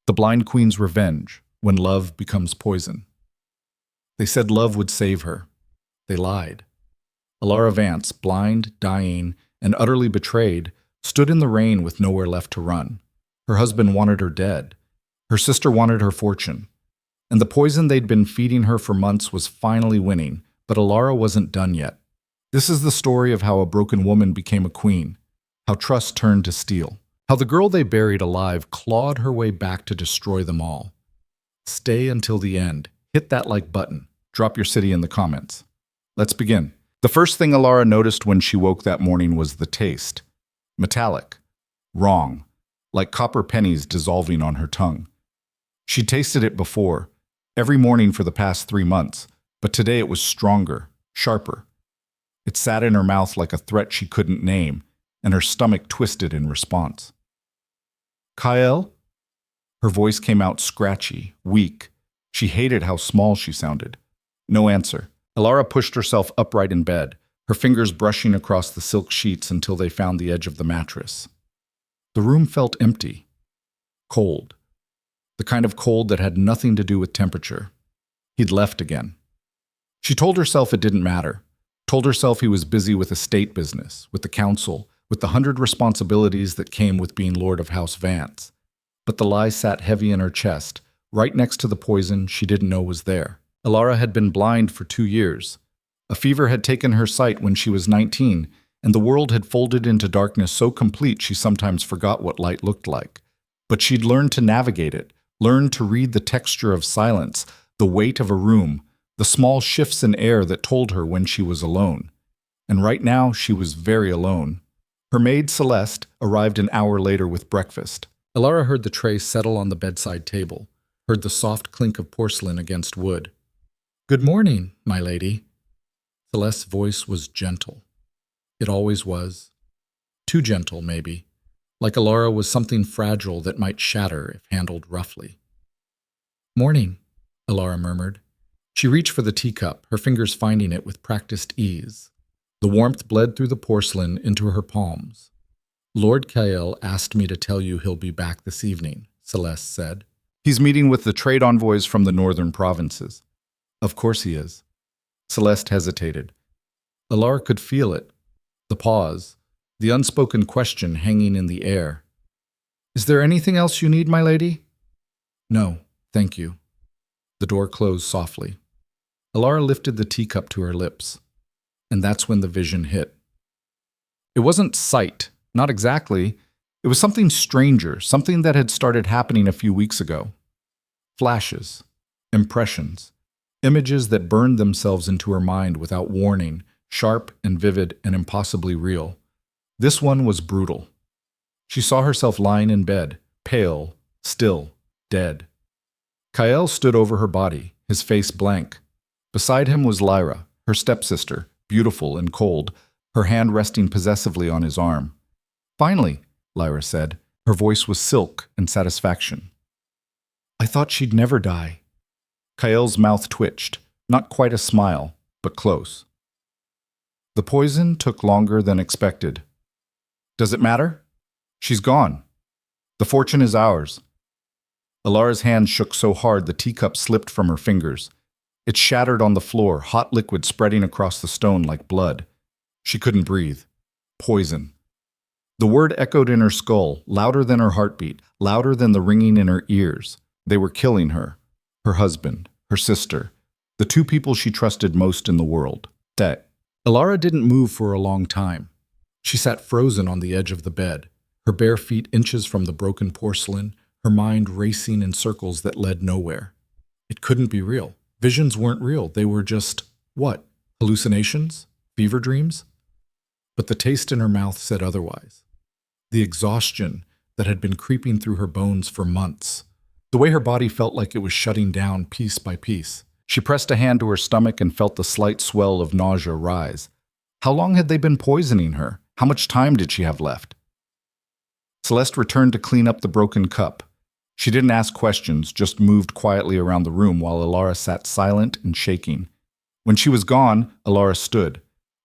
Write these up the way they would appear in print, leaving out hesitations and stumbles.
The Blind Queen's Revenge, when love becomes poison. They said love would save her. They lied. Alara Vance, blind, dying, and utterly betrayed, stood in the rain with nowhere left to run. Her husband wanted her dead. Her sister wanted her fortune. And the poison they'd been feeding her for months was finally winning, but Alara wasn't done yet. This is the story of how a broken woman became a queen, how trust turned to steel, how the girl they buried alive clawed her way back to destroy them all. Stay until the end. Hit that like button. Drop your city in the comments. Let's begin. The first thing Alara noticed when she woke that morning was the taste. Metallic. Wrong. Like copper pennies dissolving on her tongue. She'd tasted it before, every morning for the past 3 months, but today it was stronger, sharper. It sat in her mouth like a threat she couldn't name, and her stomach twisted in response. Kyle? Her voice came out scratchy, weak. She hated how small she sounded. No answer. Alara pushed herself upright in bed, her fingers brushing across the silk sheets until they found the edge of the mattress. The room felt empty. Cold. The kind of cold that had nothing to do with temperature. He'd left again. She told herself it didn't matter. Told herself he was busy with estate business, with the council, with the 100 responsibilities that came with being Lord of House Vance. But the lie sat heavy in her chest, right next to the poison she didn't know was there. Alara had been blind for 2 years. A fever had taken her sight when she was 19, and the world had folded into darkness so complete she sometimes forgot what light looked like. But she'd learned to navigate it, learned to read the texture of silence, the weight of a room, the small shifts in air that told her when she was alone. And right now, she was very alone. Her maid, Celeste, arrived an hour later with breakfast. Alara heard the tray settle on the bedside table, heard the soft clink of porcelain against wood. "Good morning, my lady." Celeste's voice was gentle. It always was. Too gentle, maybe. Like Alara was something fragile that might shatter if handled roughly. "Morning," Alara murmured. She reached for the teacup, her fingers finding it with practiced ease. The warmth bled through the porcelain into her palms. "Lord Kael asked me to tell you he'll be back this evening," Celeste said. "He's meeting with the trade envoys from the northern provinces." "Of course he is." Celeste hesitated. Alara could feel it. The pause. The unspoken question hanging in the air. "Is there anything else you need, my lady?" "No, thank you." The door closed softly. Alara lifted the teacup to her lips. And that's when the vision hit. It wasn't sight, not exactly. It was something stranger, something that had started happening a few weeks ago. Flashes, impressions, images that burned themselves into her mind without warning, sharp and vivid and impossibly real. This one was brutal. She saw herself lying in bed, pale, still, dead. Kael stood over her body, his face blank. Beside him was Lyra, her stepsister, beautiful and cold, her hand resting possessively on his arm. "Finally," Lyra said. Her voice was silk and satisfaction. "I thought she'd never die." Kael's mouth twitched, not quite a smile, but close. "The poison took longer than expected." "Does it matter? She's gone. The fortune is ours." Alara's hand shook so hard the teacup slipped from her fingers. It shattered on the floor, hot liquid spreading across the stone like blood. She couldn't breathe. Poison. The word echoed in her skull, louder than her heartbeat, louder than the ringing in her ears. They were killing her, her husband, her sister, the 2 people she trusted most in the world. Alara didn't move for a long time. She sat frozen on the edge of the bed, her bare feet inches from the broken porcelain, her mind racing in circles that led nowhere. It couldn't be real. Visions weren't real. They were just, what? Hallucinations? Fever dreams? But the taste in her mouth said otherwise. The exhaustion that had been creeping through her bones for months. The way her body felt like it was shutting down piece by piece. She pressed a hand to her stomach and felt the slight swell of nausea rise. How long had they been poisoning her? How much time did she have left? Celeste returned to clean up the broken cup. She didn't ask questions, just moved quietly around the room while Alara sat silent and shaking. When she was gone, Alara stood.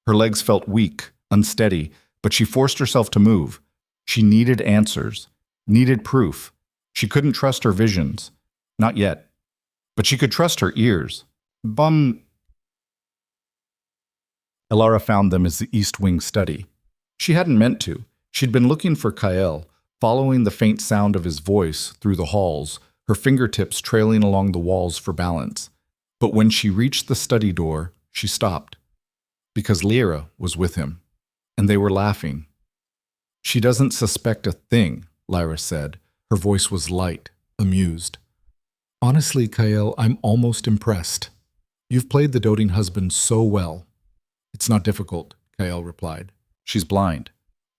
Her legs felt weak, unsteady, but she forced herself to move. She needed answers, needed proof. She couldn't trust her visions. Not yet. But she could trust her ears. Bum. Elara found them as the East Wing study. She hadn't meant to. She'd been looking for Kael, following the faint sound of his voice through the halls, her fingertips trailing along the walls for balance. But when she reached the study door, she stopped. Because Lyra was with him, and they were laughing. She doesn't suspect a thing, Lyra said. Her voice was light, amused. Honestly, Kael, I'm almost impressed. You've played the doting husband so well. It's not difficult, Kael replied. She's blind.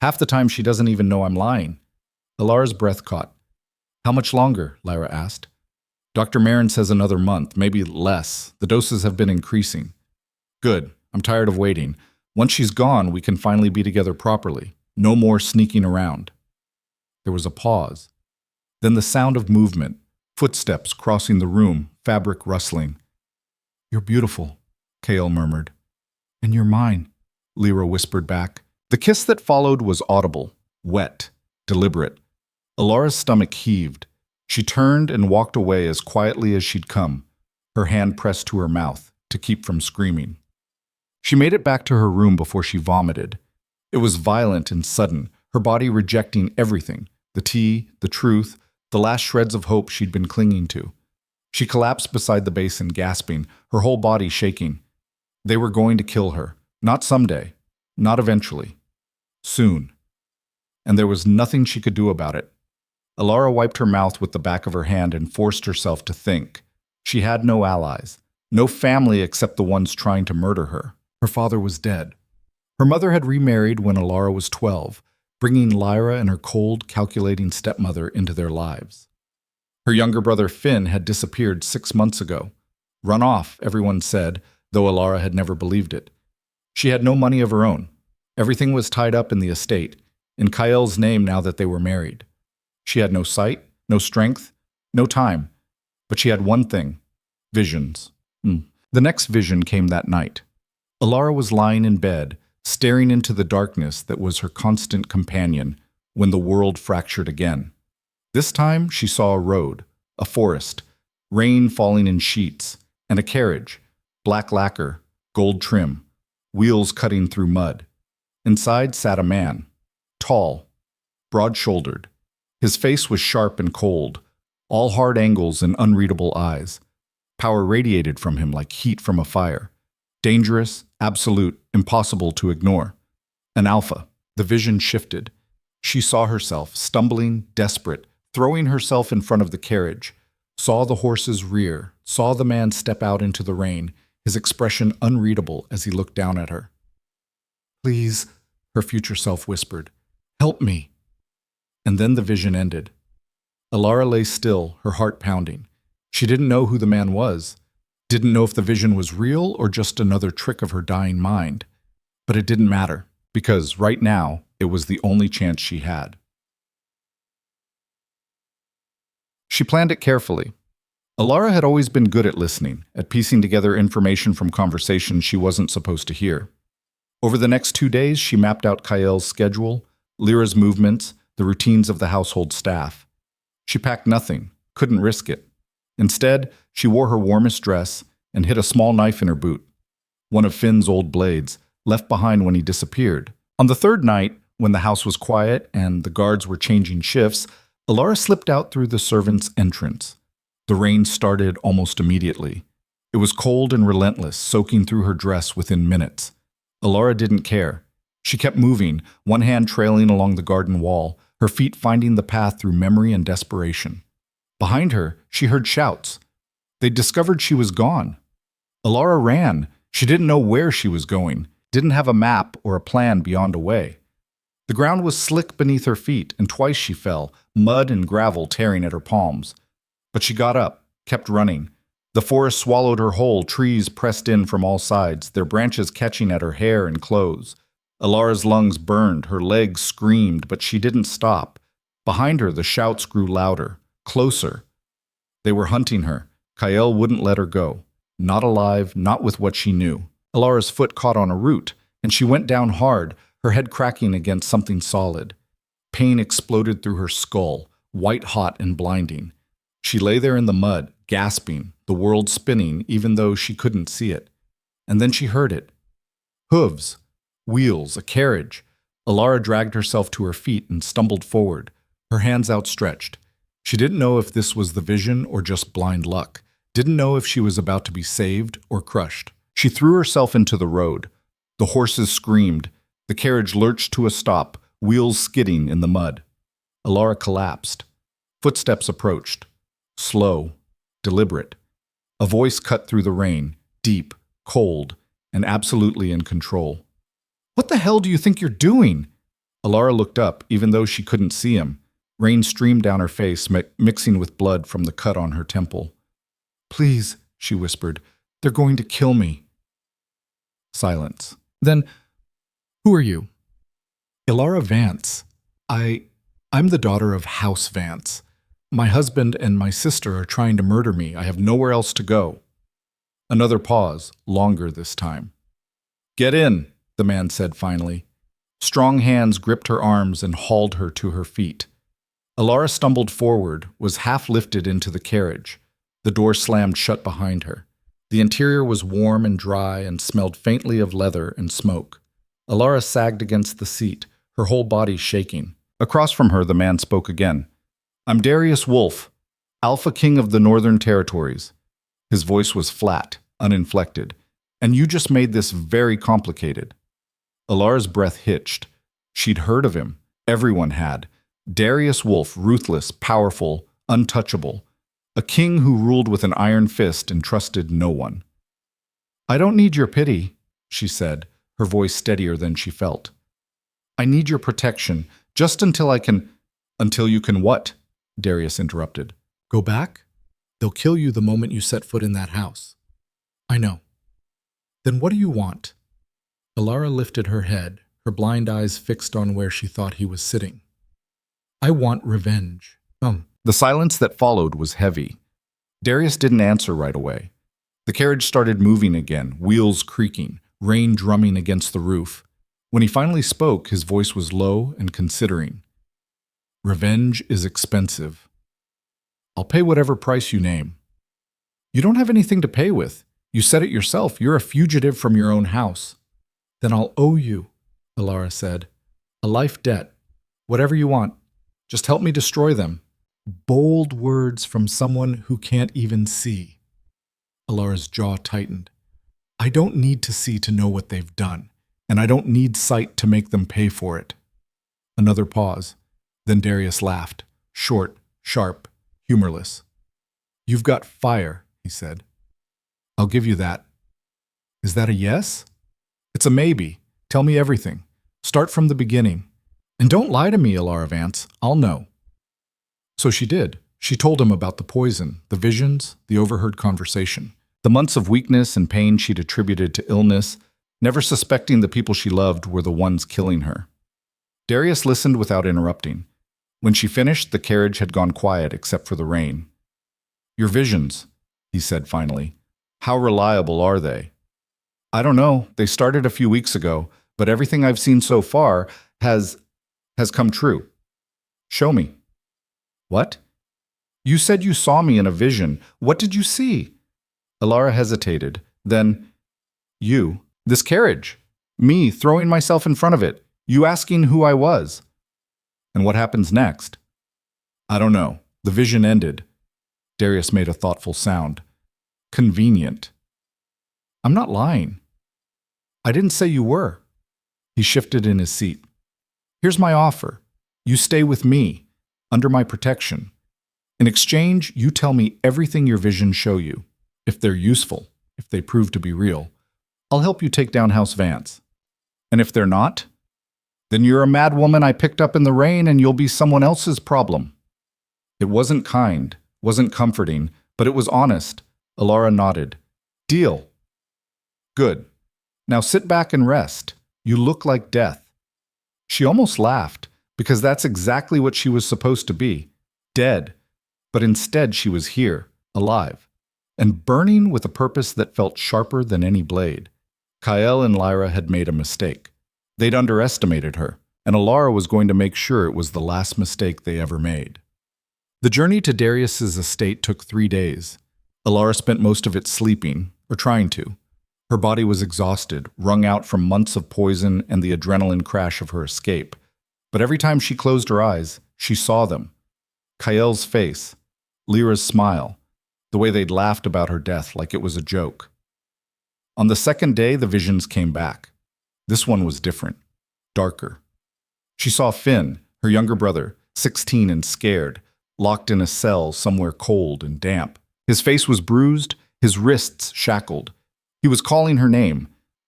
Half the time she doesn't even know I'm lying. Alara's breath caught. How much longer? Lyra asked. Dr. Marin says another month, maybe less. The doses have been increasing. Good. I'm tired of waiting. Once she's gone, we can finally be together properly. No more sneaking around. There was a pause. Then the sound of movement, footsteps crossing the room, fabric rustling. You're beautiful, Kael murmured. And you're mine, Lyra whispered back. The kiss that followed was audible, wet, deliberate. Alara's stomach heaved. She turned and walked away as quietly as she'd come, her hand pressed to her mouth to keep from screaming. She made it back to her room before she vomited. It was violent and sudden, her body rejecting everything, the tea, the truth, the last shreds of hope she'd been clinging to. She collapsed beside the basin, gasping, her whole body shaking. They were going to kill her. Not someday. Not eventually. Soon. And there was nothing she could do about it. Elara wiped her mouth with the back of her hand and forced herself to think. She had no allies. No family except the ones trying to murder her. Her father was dead. Her mother had remarried when Elara was 12, bringing Lyra and her cold, calculating stepmother into their lives. Her younger brother Finn had disappeared 6 months ago. Run off, everyone said, though Elara had never believed it. She had no money of her own. Everything was tied up in the estate, in Kael's name now that they were married. She had no sight, no strength, no time. But she had one thing, visions. The next vision came that night. Elara was lying in bed, staring into the darkness that was her constant companion when the world fractured again. This time she saw a road, a forest, rain falling in sheets, and a carriage, black lacquer, gold trim, wheels cutting through mud. Inside sat a man, tall, broad-shouldered. His face was sharp and cold, all hard angles and unreadable eyes. Power radiated from him like heat from a fire. Dangerous, absolute, impossible to ignore. An alpha. The vision shifted. She saw herself, stumbling, desperate, throwing herself in front of the carriage, saw the horse's rear, saw the man step out into the rain, his expression unreadable as he looked down at her. Please, her future self whispered, help me. And then the vision ended. Elara lay still, her heart pounding. She didn't know who the man was, didn't know if the vision was real or just another trick of her dying mind. But it didn't matter, because right now it was the only chance she had. She planned it carefully. Elara had always been good at listening, at piecing together information from conversations she wasn't supposed to hear. Over the next 2 days, she mapped out Kael's schedule, Lyra's movements, the routines of the household staff. She packed nothing, couldn't risk it. Instead, she wore her warmest dress and hid a small knife in her boot, one of Finn's old blades, left behind when he disappeared. On the third night, when the house was quiet and the guards were changing shifts, Elara slipped out through the servants' entrance. The rain started almost immediately. It was cold and relentless, soaking through her dress within minutes. Elara didn't care. She kept moving, one hand trailing along the garden wall, her feet finding the path through memory and desperation. Behind her, she heard shouts. They'd discovered she was gone. Elara ran. She didn't know where she was going, didn't have a map or a plan beyond a way. The ground was slick beneath her feet, and twice she fell, mud and gravel tearing at her palms. But she got up, kept running. The forest swallowed her whole, trees pressed in from all sides, their branches catching at her hair and clothes. Elara's lungs burned, her legs screamed, but she didn't stop. Behind her, the shouts grew louder, closer. They were hunting her. Kael wouldn't let her go. Not alive, not with what she knew. Elara's foot caught on a root, and she went down hard, her head cracking against something solid. Pain exploded through her skull, white-hot and blinding. She lay there in the mud, gasping, the world spinning even though she couldn't see it. And then she heard it. Hooves, wheels, a carriage. Alara dragged herself to her feet and stumbled forward, her hands outstretched. She didn't know if this was the vision or just blind luck, didn't know if she was about to be saved or crushed. She threw herself into the road. The horses screamed. The carriage lurched to a stop, wheels skidding in the mud. Alara collapsed. Footsteps approached. Slow, deliberate. A voice cut through the rain, deep, cold, and absolutely in control. "What the hell do you think you're doing?" Alara looked up, even though she couldn't see him. Rain streamed down her face, mixing with blood from the cut on her temple. "Please," she whispered, "they're going to kill me." Silence. "Then, who are you?" "Alara Vance. I'm the daughter of House Vance. My husband and my sister are trying to murder me. I have nowhere else to go." Another pause, longer this time. "Get in," the man said finally. Strong hands gripped her arms and hauled her to her feet. Alara stumbled forward, was half lifted into the carriage. The door slammed shut behind her. The interior was warm and dry and smelled faintly of leather and smoke. Alara sagged against the seat, her whole body shaking. Across from her, the man spoke again. "I'm Darius Wolfe, Alpha King of the Northern Territories." His voice was flat, uninflected. "And you just made this very complicated." Alara's breath hitched. She'd heard of him. Everyone had. Darius Wolfe, ruthless, powerful, untouchable. A king who ruled with an iron fist and trusted no one. "I don't need your pity," she said, her voice steadier than she felt. "I need your protection, just until I can—" "Until you can what?" Darius interrupted. "Go back? They'll kill you the moment you set foot in that house." "I know." "Then what do you want?" Alara lifted her head, her blind eyes fixed on where she thought he was sitting. "I want revenge." The silence that followed was heavy. Darius didn't answer right away. The carriage started moving again, wheels creaking, rain drumming against the roof. When he finally spoke, his voice was low and considering. "Revenge is expensive. I'll pay whatever price you name." "You don't have anything to pay with. You said it yourself. You're a fugitive from your own house." "Then I'll owe you," Alara said. "A life debt. Whatever you want. Just help me destroy them." Bold words from someone who can't even see. Alara's jaw tightened. "I don't need to see to know what they've done, and I don't need sight to make them pay for it." Another pause. Then Darius laughed, short, sharp, humorless. "You've got fire," he said. "I'll give you that." "Is that a yes?" "It's a maybe. Tell me everything. Start from the beginning. And don't lie to me, Alara Vance. I'll know." So she did. She told him about the poison, the visions, the overheard conversation, the months of weakness and pain she'd attributed to illness, never suspecting the people she loved were the ones killing her. Darius listened without interrupting. When she finished, the carriage had gone quiet except for the rain. "Your visions," he said finally. "How reliable are they?" "I don't know. They started a few weeks ago, but everything I've seen so far has come true." "Show me." "What?" "You said you saw me in a vision. What did you see?" Alara hesitated. Then, "You. This carriage. Me throwing myself in front of it. You asking who I was." "And what happens next?" "I don't know. The vision ended." Darius made a thoughtful sound. "Convenient." "I'm not lying." "I didn't say you were." He shifted in his seat. "Here's my offer. You stay with me, under my protection. In exchange, you tell me everything your visions show you. If they're useful, if they prove to be real, I'll help you take down House Vance. And if they're not, then you're a mad woman I picked up in the rain and you'll be someone else's problem." It wasn't kind, wasn't comforting, but it was honest. Alara nodded. "Deal." "Good. Now sit back and rest. You look like death." She almost laughed, because that's exactly what she was supposed to be. Dead. But instead she was here, alive, and burning with a purpose that felt sharper than any blade. Kael and Lyra had made a mistake. They'd underestimated her, and Alara was going to make sure it was the last mistake they ever made. The journey to Darius's estate took 3 days. Alara spent most of it sleeping, or trying to. Her body was exhausted, wrung out from months of poison and the adrenaline crash of her escape. But every time she closed her eyes, she saw them. Kael's face, Lyra's smile, the way they'd laughed about her death like it was a joke. On the second day, the visions came back. This one was different, darker. She saw Finn, her younger brother, 16 and scared, locked in a cell somewhere cold and damp. His face was bruised, his wrists shackled. He was calling her name.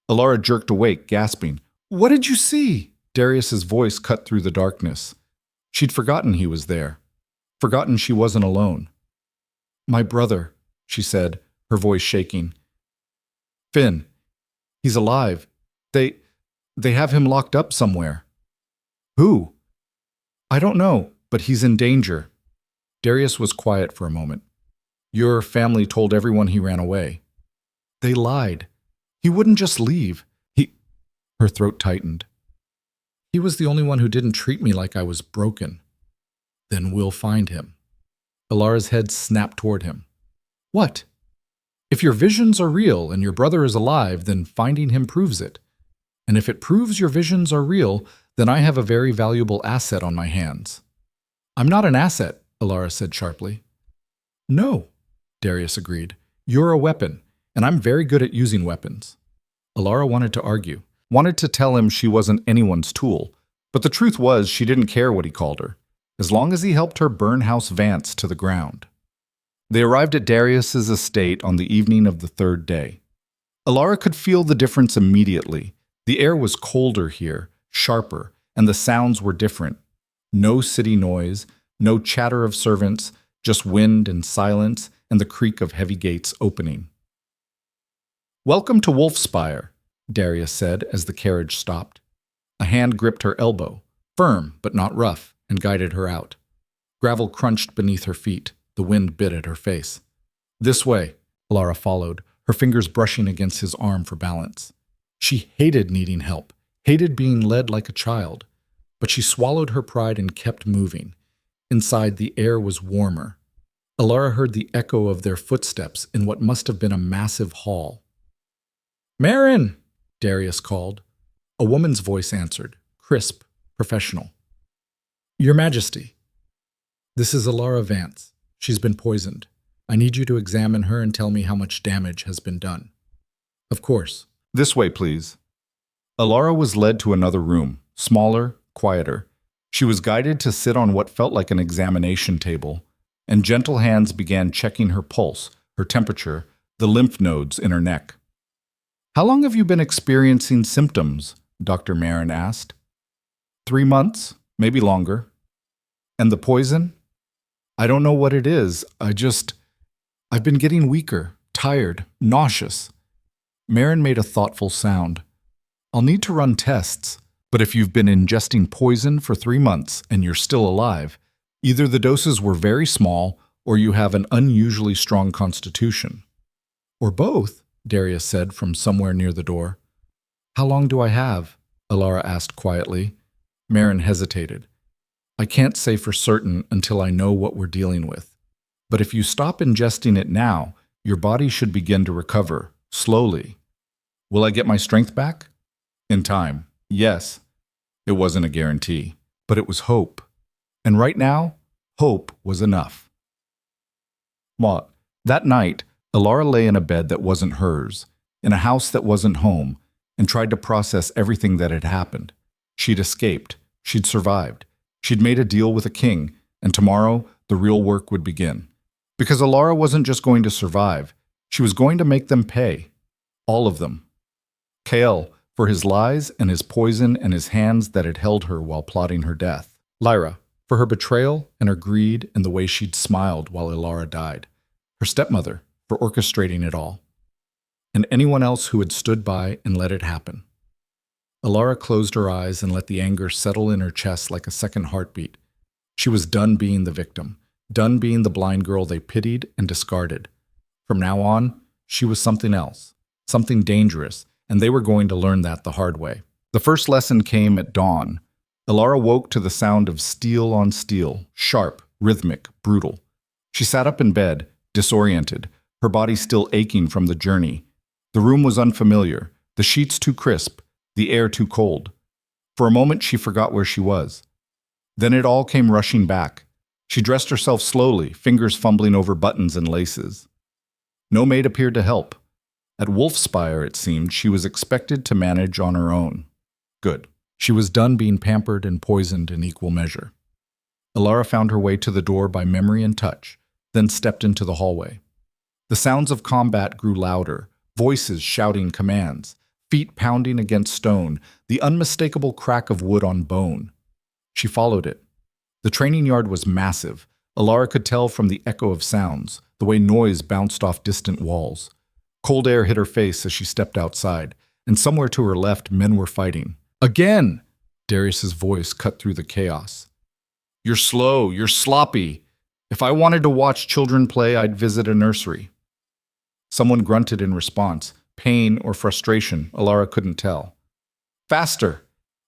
Alara jerked awake, gasping, "What did you see?" Darius's voice cut through the darkness. She'd forgotten he was there, forgotten she wasn't alone. "My brother," she said, her voice shaking. "Finn, he's alive. They have him locked up somewhere." "Who?" "I don't know, but he's in danger." Darius was quiet for a moment. "Your family told everyone he ran away." "They lied. He wouldn't just leave. Her throat tightened. "He was the only one who didn't treat me like I was broken." "Then we'll find him." Alara's head snapped toward him. "What?" "If your visions are real and your brother is alive, then finding him proves it. And if it proves your visions are real, then I have a very valuable asset on my hands." "I'm not an asset," Alara said sharply. "No," Darius agreed. "You're a weapon, and I'm very good at using weapons." Alara wanted to argue, wanted to tell him she wasn't anyone's tool, but the truth was she didn't care what he called her, as long as he helped her burn House Vance to the ground. They arrived at Darius's estate on the evening of the third day. Alara could feel the difference immediately. The air was colder here, sharper, and the sounds were different. No city noise, no chatter of servants, just wind and silence and the creak of heavy gates opening. "Welcome to Wolfspire," Darius said as the carriage stopped. A hand gripped her elbow, firm but not rough, and guided her out. Gravel crunched beneath her feet. The wind bit at her face. "This way," Alara followed, her fingers brushing against his arm for balance. She hated needing help, hated being led like a child, but she swallowed her pride and kept moving. Inside, the air was warmer. Alara heard the echo of their footsteps in what must have been a massive hall. "Marin!" Darius called. A woman's voice answered, crisp, professional. "Your Majesty." "This is Alara Vance. She's been poisoned. I need you to examine her and tell me how much damage has been done." "Of course." "This way, please." Alara was led to another room, smaller, quieter. She was guided to sit on what felt like an examination table, and gentle hands began checking her pulse, her temperature, the lymph nodes in her neck. "How long have you been experiencing symptoms?" Dr. Marin asked. 3 months, maybe longer." "And the poison?" "I don't know what it is. I've been getting weaker, tired, nauseous." Marin made a thoughtful sound. "I'll need to run tests, but if you've been ingesting poison for 3 months and you're still alive, either the doses were very small or you have an unusually strong constitution." "Or both," Darius said from somewhere near the door. "How long do I have?" Alara asked quietly. Marin hesitated. "I can't say for certain until I know what we're dealing with. But if you stop ingesting it now, your body should begin to recover, slowly." "Will I get my strength back?" "In time, yes." It wasn't a guarantee, but it was hope. And right now, hope was enough. That night, Alara lay in a bed that wasn't hers, in a house that wasn't home, and tried to process everything that had happened. She'd escaped. She'd survived. She'd made a deal with a king, and tomorrow the real work would begin. Because Alara wasn't just going to survive, she was going to make them pay. All of them. Kael, for his lies and his poison and his hands that had held her while plotting her death. Lyra, for her betrayal and her greed and the way she'd smiled while Alara died. Her stepmother, for orchestrating it all. And anyone else who had stood by and let it happen. Alara closed her eyes and let the anger settle in her chest like a second heartbeat. She was done being the victim, done being the blind girl they pitied and discarded. From now on, she was something else, something dangerous, and they were going to learn that the hard way. The first lesson came at dawn. Alara woke to the sound of steel on steel, sharp, rhythmic, brutal. She sat up in bed, disoriented, her body still aching from the journey. The room was unfamiliar, the sheets too crisp, the air too cold. For a moment she forgot where she was. Then it all came rushing back. She dressed herself slowly, fingers fumbling over buttons and laces. No maid appeared to help. At Wolfspire, it seemed, she was expected to manage on her own. Good. She was done being pampered and poisoned in equal measure. Alara found her way to the door by memory and touch, then stepped into the hallway. The sounds of combat grew louder, voices shouting commands, feet pounding against stone, the unmistakable crack of wood on bone. She followed it. The training yard was massive. Alara could tell from the echo of sounds, the way noise bounced off distant walls. Cold air hit her face as she stepped outside, and somewhere to her left men were fighting. Again! Darius's voice cut through the chaos. You're slow, you're sloppy. If I wanted to watch children play, I'd visit a nursery. Someone grunted in response, pain or frustration, Alara couldn't tell. Faster!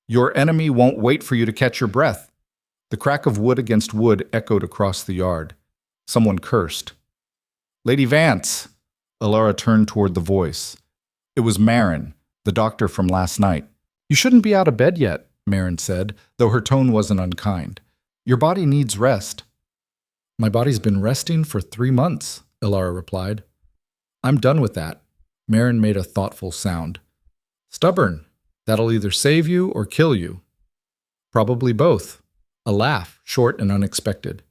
Your enemy won't wait for you to catch your breath. The crack of wood against wood echoed across the yard. Someone cursed. Lady Vance! Alara turned toward the voice. It was Marin, the doctor from last night. You shouldn't be out of bed yet, Marin said, though her tone wasn't unkind. Your body needs rest. My body's been resting for 3 months, Alara replied. I'm done with that. Marin made a thoughtful sound. Stubborn. That'll either save you or kill you. Probably both. A laugh, short and unexpected.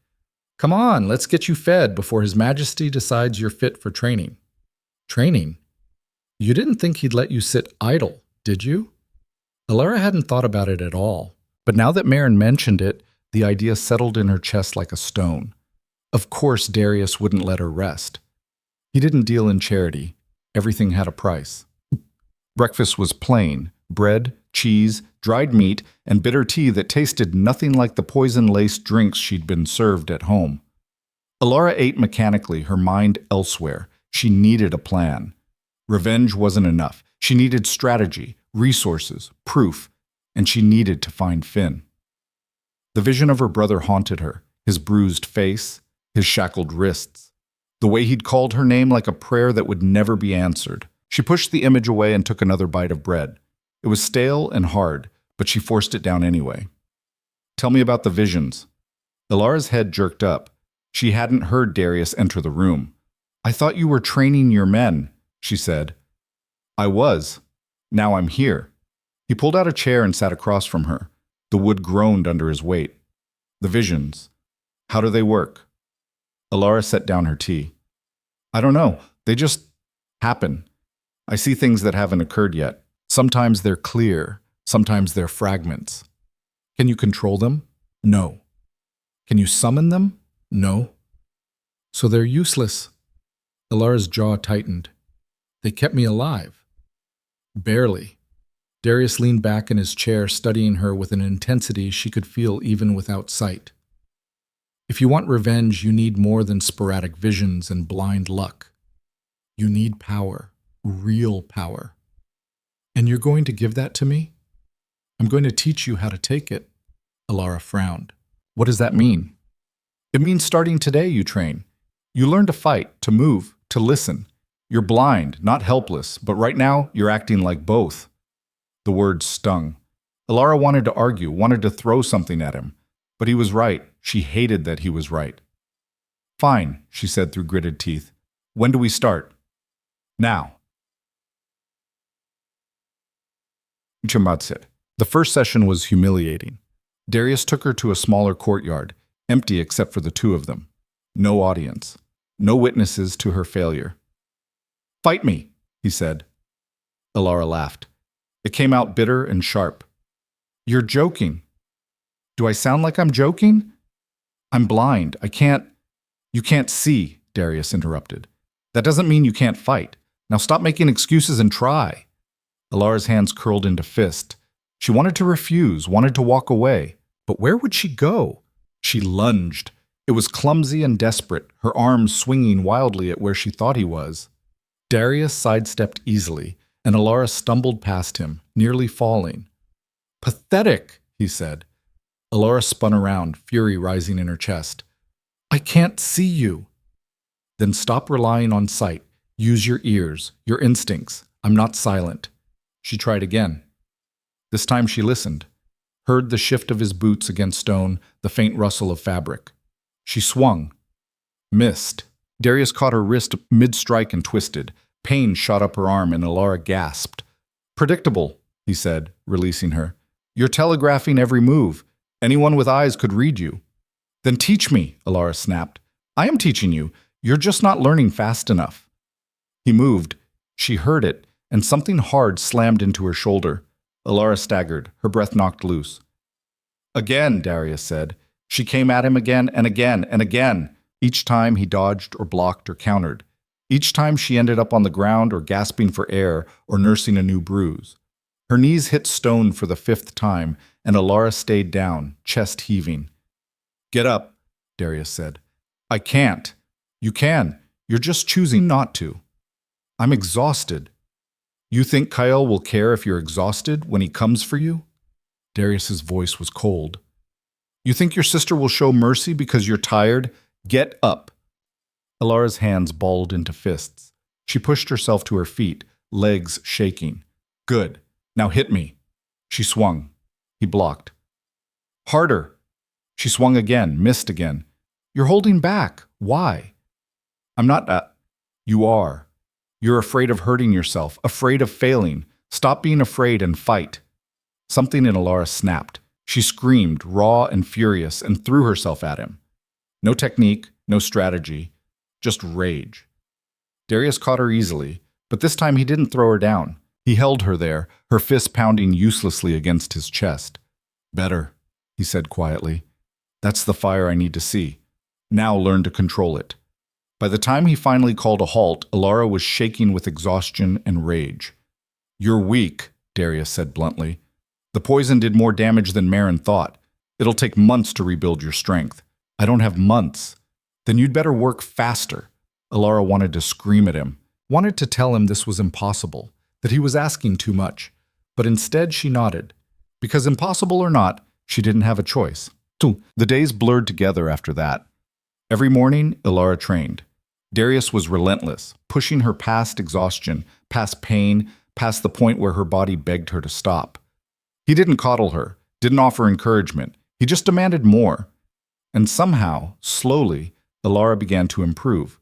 Come on, let's get you fed before His Majesty decides you're fit for training. Training? You didn't think he'd let you sit idle, did you? Alara hadn't thought about it at all, but now that Marin mentioned it, the idea settled in her chest like a stone. Of course Darius wouldn't let her rest. He didn't deal in charity. Everything had a price. Breakfast was plain: bread, cheese, dried meat, and bitter tea that tasted nothing like the poison-laced drinks she'd been served at home. Alara ate mechanically, her mind elsewhere. She needed a plan. Revenge wasn't enough. She needed strategy, resources, proof, and she needed to find Finn. The vision of her brother haunted her, his bruised face, his shackled wrists, the way he'd called her name like a prayer that would never be answered. She pushed the image away and took another bite of bread. It was stale and hard, but she forced it down anyway. Tell me about the visions. Alara's head jerked up. She hadn't heard Darius enter the room. I thought you were training your men, she said. I was. Now I'm here. He pulled out a chair and sat across from her. The wood groaned under his weight. The visions. How do they work? Alara set down her tea. I don't know. They just happen. I see things that haven't occurred yet. Sometimes they're clear. Sometimes they're fragments. Can you control them? No. Can you summon them? No. So they're useless. Alara's jaw tightened. They kept me alive. Barely. Darius leaned back in his chair, studying her with an intensity she could feel even without sight. If you want revenge, you need more than sporadic visions and blind luck. You need power, real power. And you're going to give that to me? I'm going to teach you how to take it. Alara frowned. What does that mean? It means starting today you train. You learn to fight, to move, to listen. You're blind, not helpless, but right now you're acting like both. The words stung. Alara wanted to argue, wanted to throw something at him. But he was right. She hated that he was right. Fine, she said through gritted teeth. When do we start? Now. The first session was humiliating. Darius took her to a smaller courtyard, empty except for the two of them. No audience. No witnesses to her failure. Fight me, he said. Alara laughed. It came out bitter and sharp. You're joking. Do I sound like I'm joking? I'm blind. You can't see, Darius interrupted. That doesn't mean you can't fight. Now stop making excuses and try. Alara's hands curled into fist. She wanted to refuse, wanted to walk away. But where would she go? She lunged. It was clumsy and desperate, her arms swinging wildly at where she thought he was. Darius sidestepped easily, and Alara stumbled past him, nearly falling. Pathetic, he said. Alara spun around, fury rising in her chest. I can't see you. Then stop relying on sight. Use your ears, your instincts. I'm not silent. She tried again. This time she listened, heard the shift of his boots against stone, the faint rustle of fabric. She swung. Missed. Darius caught her wrist mid-strike and twisted. Pain shot up her arm and Alara gasped. Predictable, he said, releasing her. You're telegraphing every move. Anyone with eyes could read you. Then teach me, Alara snapped. I am teaching you. You're just not learning fast enough. He moved. She heard it, and something hard slammed into her shoulder. Alara staggered, her breath knocked loose. Again, Darius said. She came at him again and again and again. Each time he dodged or blocked or countered. Each time she ended up on the ground or gasping for air or nursing a new bruise. Her knees hit stone for the 5th time, and Alara stayed down, chest heaving. Get up, Darius said. I can't. You can. You're just choosing not to. I'm exhausted. You think Kyle will care if you're exhausted when he comes for you? Darius's voice was cold. You think your sister will show mercy because you're tired? Get up. Alara's hands balled into fists. She pushed herself to her feet, legs shaking. Good. Now hit me. She swung. He blocked. Harder. She swung again, missed again. You're holding back. Why? I'm not. You are. You're afraid of hurting yourself, afraid of failing. Stop being afraid and fight. Something in Alara snapped. She screamed, raw and furious, and threw herself at him. No technique, no strategy, just rage. Darius caught her easily, but this time he didn't throw her down. He held her there, her fist pounding uselessly against his chest. Better, he said quietly. That's the fire I need to see. Now learn to control it. By the time he finally called a halt, Alara was shaking with exhaustion and rage. You're weak, Darius said bluntly. The poison did more damage than Marin thought. It'll take months to rebuild your strength. I don't have months. Then you'd better work faster. Alara wanted to scream at him, wanted to tell him this was impossible, that he was asking too much. But instead she nodded. Because impossible or not, she didn't have a choice. The days blurred together after that. Every morning, Alara trained. Darius was relentless, pushing her past exhaustion, past pain, past the point where her body begged her to stop. He didn't coddle her, didn't offer encouragement. He just demanded more. And somehow, slowly, Alara began to improve.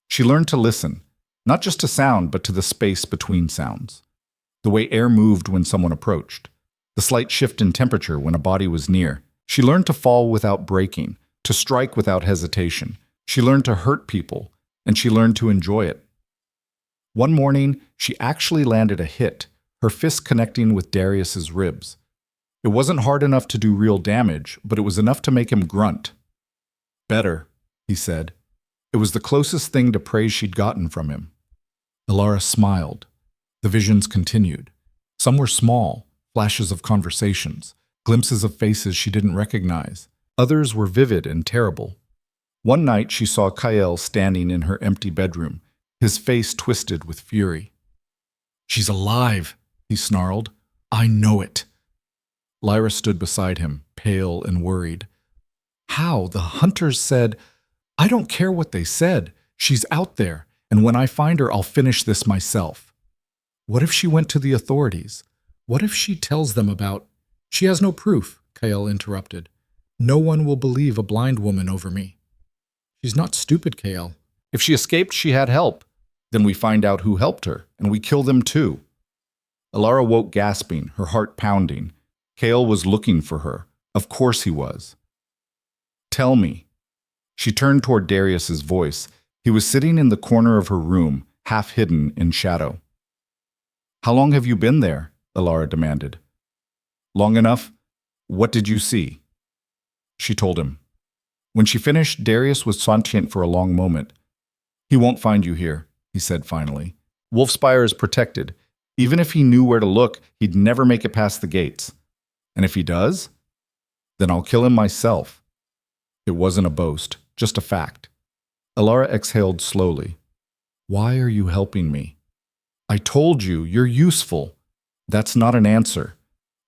She learned to listen, not just to sound, but to the space between sounds. The way air moved when someone approached. The slight shift in temperature when a body was near. She learned to fall without breaking, to strike without hesitation. She learned to hurt people, and she learned to enjoy it. One morning, she actually landed a hit, her fist connecting with Darius's ribs. It wasn't hard enough to do real damage, but it was enough to make him grunt. Better, he said. It was the closest thing to praise she'd gotten from him. Alara smiled. The visions continued. Some were small, flashes of conversations, glimpses of faces she didn't recognize. Others were vivid and terrible. One night she saw Kyle standing in her empty bedroom, his face twisted with fury. She's alive, he snarled. I know it. Lyra stood beside him, pale and worried. How? The hunters said, I don't care what they said. She's out there, and when I find her, I'll finish this myself. What if she went to the authorities? What if she tells them about... She has no proof, Kyle interrupted. No one will believe a blind woman over me. She's not stupid, Kyle. If she escaped, she had help. Then we find out who helped her, and we kill them too. Alara woke gasping, her heart pounding. Kale was looking for her. Of course he was. Tell me. She turned toward Darius's voice. He was sitting in the corner of her room, half hidden in shadow. How long have you been there? Alara demanded. Long enough? What did you see? She told him. When she finished, Darius was sentient for a long moment. He won't find you here, he said finally. Wolfspire is protected. Even if he knew where to look, he'd never make it past the gates. And if he does, then I'll kill him myself. It wasn't a boast, just a fact. Alara exhaled slowly. Why are you helping me? I told you, you're useful. That's not an answer.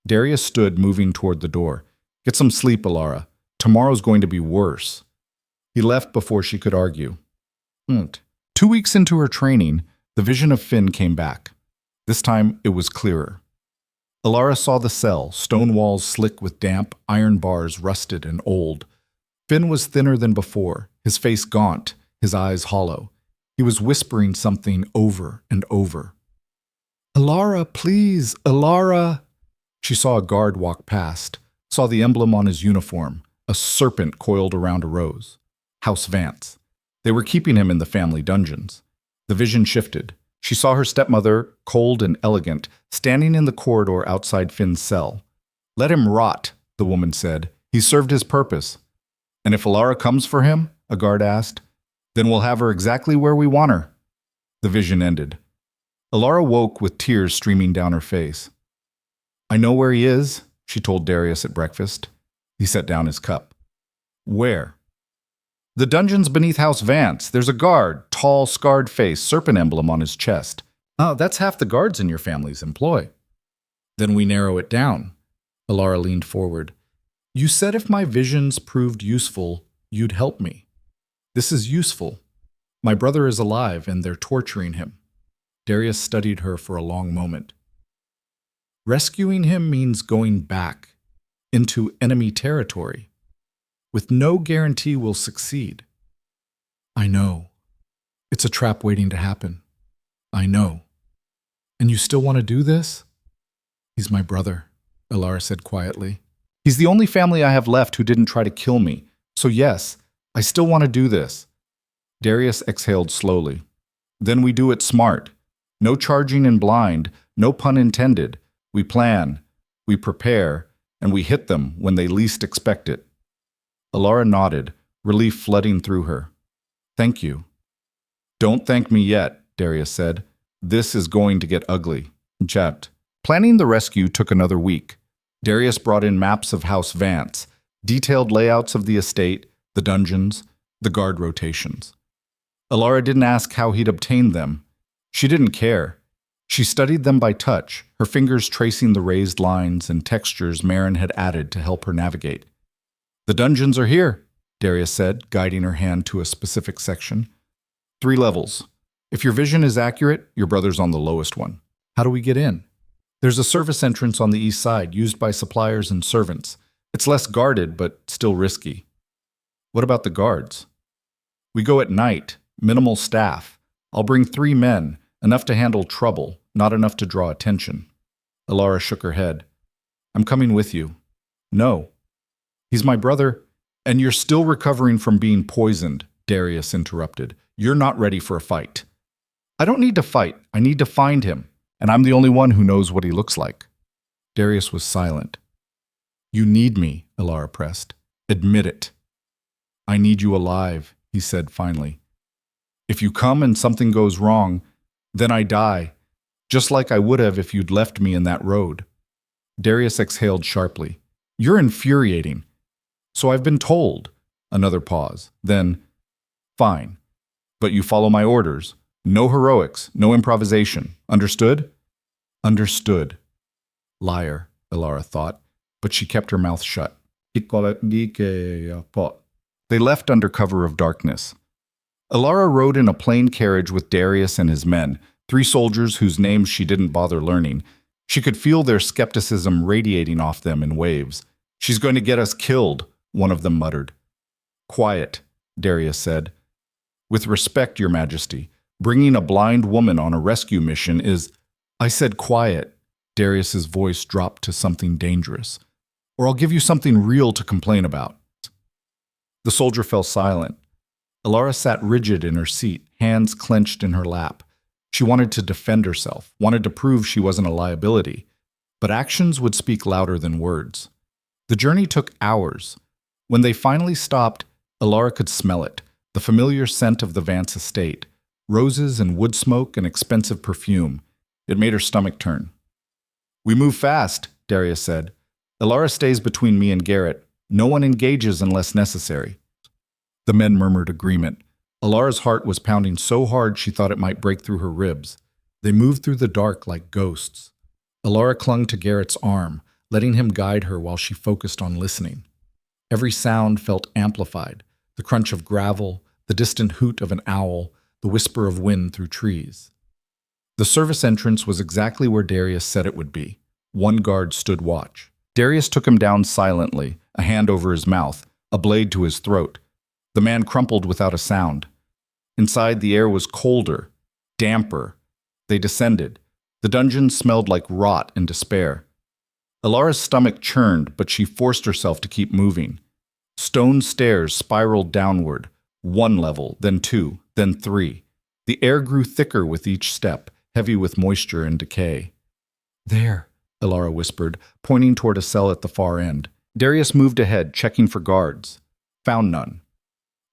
Darius stood, moving toward the door. Get some sleep, Alara. Tomorrow's going to be worse. He left before she could argue. 2 weeks into her training, the vision of Finn came back. This time, it was clearer. Alara saw the cell, stone walls slick with damp, iron bars rusted and old. Finn was thinner than before, his face gaunt, his eyes hollow. He was whispering something over and over. "Alara, please, Alara!" She saw a guard walk past, saw the emblem on his uniform, a serpent coiled around a rose. House Vance. They were keeping him in the family dungeons. The vision shifted. She saw her stepmother, cold and elegant, standing in the corridor outside Finn's cell. "Let him rot," the woman said. "He served his purpose." "And if Alara comes for him," a guard asked, "then we'll have her exactly where we want her." The vision ended. Alara woke with tears streaming down her face. "I know where he is," she told Darius at breakfast. He set down his cup. "Where?" "The dungeon's beneath House Vance. There's a guard, tall, scarred face, serpent emblem on his chest." "Oh, that's half the guards in your family's employ." "Then we narrow it down." Alara leaned forward. "You said if my visions proved useful, you'd help me. This is useful. My brother is alive, and they're torturing him." Darius studied her for a long moment. "Rescuing him means going back into enemy territory, with no guarantee we'll succeed." "I know. It's a trap waiting to happen. I know. And you still want to do this?" "He's my brother," Alara said quietly. "He's the only family I have left who didn't try to kill me. So yes, I still want to do this." Darius exhaled slowly. "Then we do it smart. No charging in blind, no pun intended. We plan, we prepare, and we hit them when they least expect it." Alara nodded, relief flooding through her. "Thank you." "Don't thank me yet," Darius said. "This is going to get ugly." Chat. Planning the rescue took another week. Darius brought in maps of House Vance, detailed layouts of the estate, the dungeons, the guard rotations. Alara didn't ask how he'd obtained them. She didn't care. She studied them by touch, her fingers tracing the raised lines and textures Marin had added to help her navigate. "The dungeons are here," Darius said, guiding her hand to a specific section. 3 levels. If your vision is accurate, your brother's on the lowest one. "How do we get in?" "There's a service entrance on the east side, used by suppliers and servants. It's less guarded, but still risky." "What about the guards?" "We go at night, minimal staff. I'll bring 3 men, enough to handle trouble, not enough to draw attention." Alara shook her head. "I'm coming with you." "No." "He's my brother." "And you're still recovering from being poisoned," Darius interrupted. "You're not ready for a fight." "I don't need to fight. I need to find him. And I'm the only one who knows what he looks like." Darius was silent. "You need me," Alara pressed. "Admit it." "I need you alive," he said finally. "If you come and something goes wrong, then I die, just like I would have if you'd left me in that road." Darius exhaled sharply. "You're infuriating." "So I've been told." Another pause. Then, "Fine. But you follow my orders. No heroics, no improvisation. Understood?" "Understood." Liar, Alara thought, but she kept her mouth shut. They left under cover of darkness. Alara rode in a plain carriage with Darius and his men, 3 soldiers whose names she didn't bother learning. She could feel their skepticism radiating off them in waves. "She's going to get us killed," one of them muttered. "Quiet," Darius said. "With respect, Your Majesty, bringing a blind woman on a rescue mission is—" "I said quiet." Darius's voice dropped to something dangerous. "Or I'll give you something real to complain about." The soldier fell silent. Alara sat rigid in her seat, hands clenched in her lap. She wanted to defend herself, wanted to prove she wasn't a liability. But actions would speak louder than words. The journey took hours. When they finally stopped, Alara could smell it, the familiar scent of the Vance estate. Roses and wood smoke and expensive perfume. It made her stomach turn. "We move fast," Darius said. "Alara stays between me and Garrett. No one engages unless necessary." The men murmured agreement. Alara's heart was pounding so hard she thought it might break through her ribs. They moved through the dark like ghosts. Alara clung to Garrett's arm, letting him guide her while she focused on listening. Every sound felt amplified, The crunch of gravel, the distant hoot of an owl, the whisper of wind through trees. The service entrance was exactly where Darius said it would be. One guard stood watch. Darius took him down silently, a hand over his mouth, a blade to his throat. The man crumpled without a sound. Inside, the air was colder, damper. They descended. The dungeon smelled like rot and despair. Alara's stomach churned, but she forced herself to keep moving. Stone stairs spiraled downward, one level, then two, then three. The air grew thicker with each step, heavy with moisture and decay. "There," Alara whispered, pointing toward a cell at the far end. Darius moved ahead, checking for guards. Found none.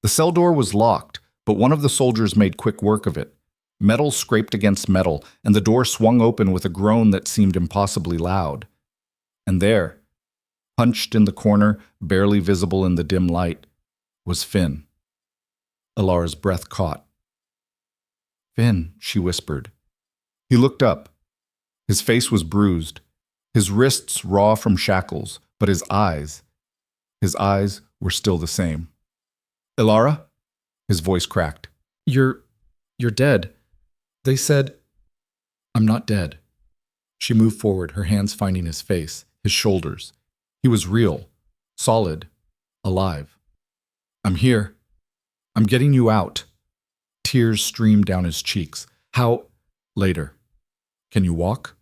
The cell door was locked, but one of the soldiers made quick work of it. Metal scraped against metal, and the door swung open with a groan that seemed impossibly loud. And there, hunched in the corner, barely visible in the dim light, was Finn. Alara's breath caught. "Finn," she whispered. He looked up. His face was bruised, his wrists raw from shackles, but his eyes were still the same. "Alara?" His voice cracked. You're dead. They said..." "I'm not dead." She moved forward, her hands finding his face, his shoulders. He was real, solid, alive. "I'm here. I'm getting you out." Tears streamed down his cheeks. "How?" "Later." "Can you walk?"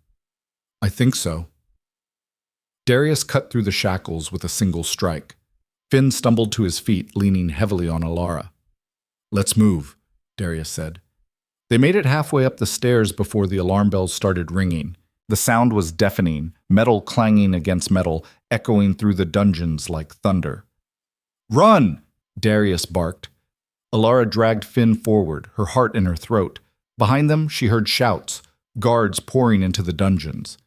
"I think so." Darius cut through the shackles with a single strike. Finn stumbled to his feet, leaning heavily on Alara. "Let's move," Darius said. They made it halfway up the stairs before the alarm bells started ringing. The sound was deafening, metal clanging against metal, echoing through the dungeons like thunder. "Run!" Darius barked. Alara dragged Finn forward, her heart in her throat. Behind them, she heard shouts, guards pouring into the dungeons.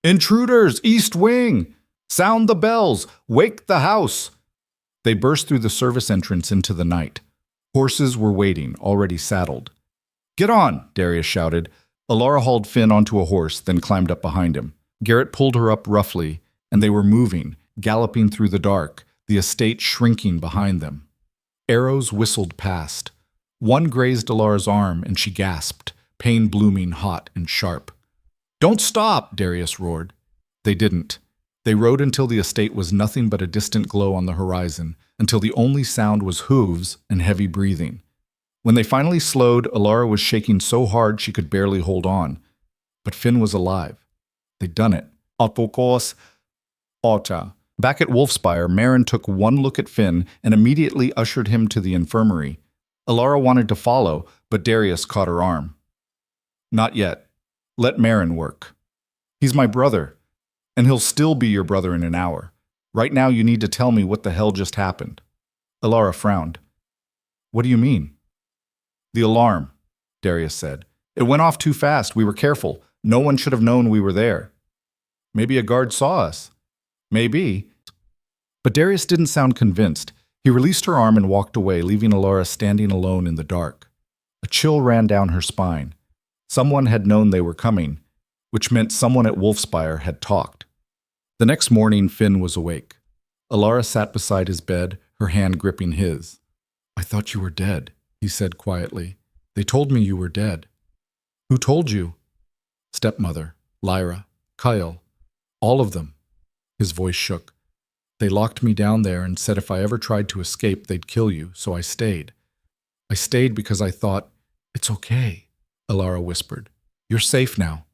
"Intruders! East Wing! Sound the bells! Wake the house!" They burst through the service entrance into the night. Horses were waiting, already saddled. "Get on!" Darius shouted. Alara hauled Finn onto a horse, then climbed up behind him. Garrett pulled her up roughly, and they were moving, galloping through the dark, the estate shrinking behind them. Arrows whistled past. One grazed Alara's arm, and she gasped, pain blooming hot and sharp. "Don't stop!" Darius roared. They didn't. They rode until the estate was nothing but a distant glow on the horizon, until the only sound was hooves and heavy breathing. When they finally slowed, Alara was shaking so hard she could barely hold on. But Finn was alive. They'd done it. Back at Wolfspire, Marin took one look at Finn and immediately ushered him to the infirmary. Alara wanted to follow, but Darius caught her arm. "Not yet. Let Marin work. He's my brother, and he'll still be your brother in an hour. Right now you need to tell me what the hell just happened." Alara frowned. "What do you mean?" "The alarm," Darius said. "It went off too fast. We were careful. No one should have known we were there." "Maybe a guard saw us." "Maybe." But Darius didn't sound convinced. He released her arm and walked away, leaving Alara standing alone in the dark. A chill ran down her spine. Someone had known they were coming, which meant someone at Wolfspire had talked. The next morning, Finn was awake. Alara sat beside his bed, her hand gripping his. "I thought you were dead," he said quietly. "They told me you were dead." "Who told you?" "Stepmother, Lyra, Kyle, all of them." His voice shook. "They locked me down there and said if I ever tried to escape, they'd kill you, so I stayed. I stayed because I thought, it's okay," Alara whispered. "You're safe now."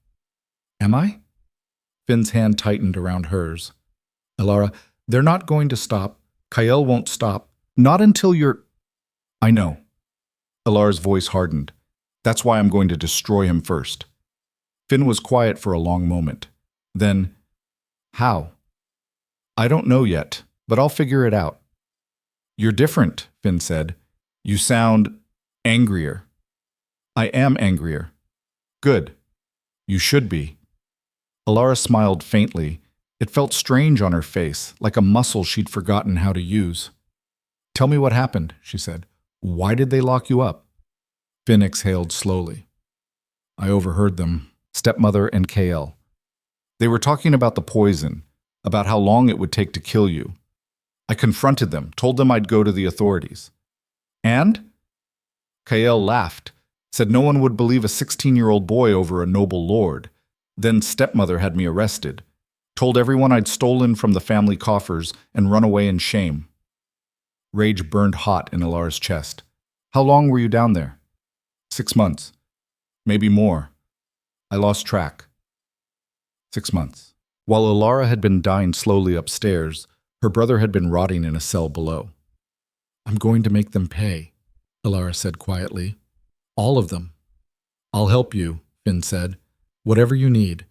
"Am I?" Finn's hand tightened around hers. "Alara, they're not going to stop. Kyle won't stop. Not until you're..." "I know." Alara's voice hardened. "That's why I'm going to destroy him first." Finn was quiet for a long moment. Then, "How?" "I don't know yet, but I'll figure it out." "You're different," Finn said. "You sound angrier." "I am angrier." "Good. You should be." Alara smiled faintly. It felt strange on her face, like a muscle she'd forgotten how to use. "Tell me what happened," she said. "Why did they lock you up?" Finn exhaled slowly. "I overheard them, stepmother and KL. They were talking about the poison, about how long it would take to kill you. I confronted them, told them I'd go to the authorities. And? Kael laughed, said no one would believe a 16-year-old boy over a noble lord. Then stepmother had me arrested, told everyone I'd stolen from the family coffers and run away in shame. Rage burned hot in Alara's chest. How long were you down there? 6 months. Maybe more. I lost track. 6 months. While Alara had been dying slowly upstairs, her brother had been rotting in a cell below. I'm going to make them pay, Alara said quietly. All of them. I'll help you, Finn said. Whatever you need.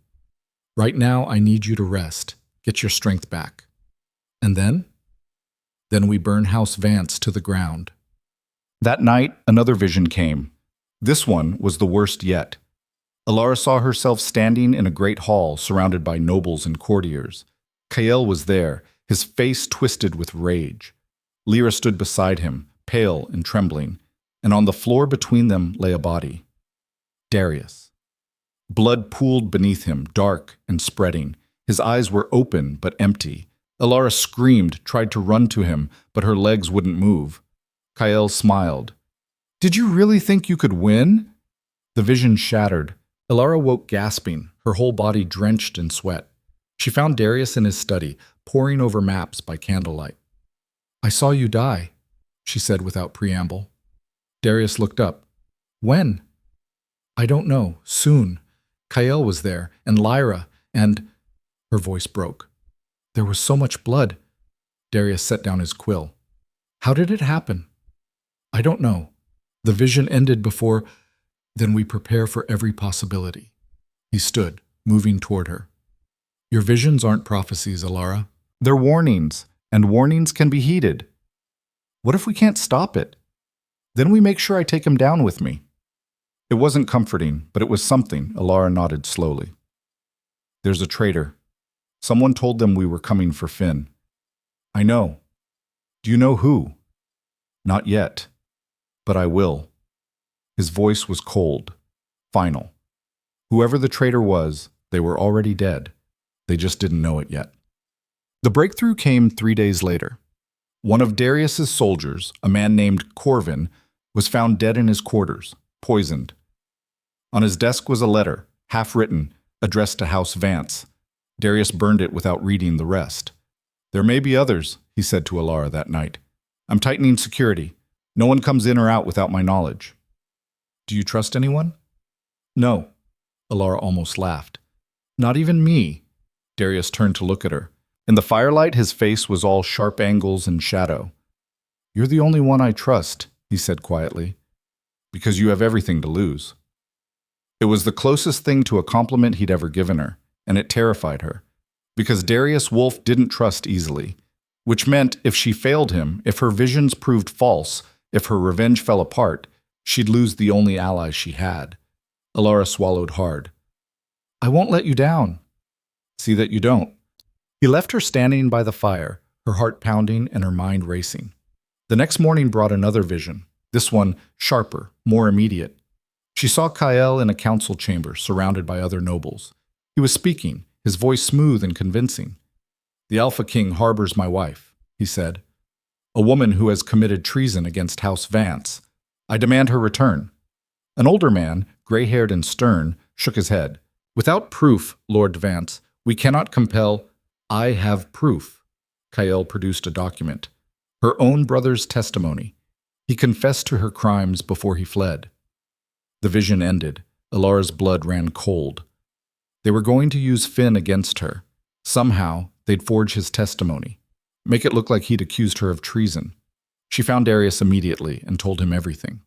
Right now, I need you to rest. Get your strength back. And then? Then we burn House Vance to the ground. That night, another vision came. This one was the worst yet. Alara saw herself standing in a great hall surrounded by nobles and courtiers. Kael was there, his face twisted with rage. Lyra stood beside him, pale and trembling, and on the floor between them lay a body. Darius. Blood pooled beneath him, dark and spreading. His eyes were open but empty. Alara screamed, tried to run to him, but her legs wouldn't move. Kael smiled. Did you really think you could win? The vision shattered. Alara woke gasping, her whole body drenched in sweat. She found Darius in his study, poring over maps by candlelight. I saw you die, she said without preamble. Darius looked up. When? I don't know. Soon. Kael was there, and Lyra, and... Her voice broke. There was so much blood. Darius set down his quill. How did it happen? I don't know. The vision ended before... Then we prepare for every possibility. He stood, moving toward her. Your visions aren't prophecies, Alara. They're warnings, and warnings can be heeded. What if we can't stop it? Then we make sure I take him down with me. It wasn't comforting, but it was something. Alara nodded slowly. There's a traitor. Someone told them we were coming for Finn. I know. Do you know who? Not yet, but I will. His voice was cold, final. Whoever the traitor was, they were already dead. They just didn't know it yet. The breakthrough came 3 days later. One of Darius's soldiers, a man named Corvin, was found dead in his quarters, poisoned. On his desk was a letter, half-written, addressed to House Vance. Darius burned it without reading the rest. There may be others, he said to Alara that night. I'm tightening security. No one comes in or out without my knowledge. Do you trust anyone? No. Alara almost laughed. Not even me. Darius turned to look at her. In the firelight, his face was all sharp angles and shadow. You're the only one I trust, he said quietly, because you have everything to lose. It was the closest thing to a compliment he'd ever given her, and it terrified her, because Darius Wolf didn't trust easily, which meant if she failed him, if her visions proved false, if her revenge fell apart, she'd lose the only ally she had. Alara swallowed hard. I won't let you down. See that you don't. He left her standing by the fire, her heart pounding and her mind racing. The next morning brought another vision, this one sharper, more immediate. She saw Kael in a council chamber surrounded by other nobles. He was speaking, his voice smooth and convincing. The Alpha King harbors my wife, he said. A woman who has committed treason against House Vance. I demand her return. An older man, gray-haired and stern, shook his head. Without proof, Lord Vance, we cannot compel... I have proof. Kael produced a document. Her own brother's testimony. He confessed to her crimes before he fled. The vision ended. Alara's blood ran cold. They were going to use Finn against her. Somehow, they'd forge his testimony. Make it look like he'd accused her of treason. She found Darius immediately and told him everything.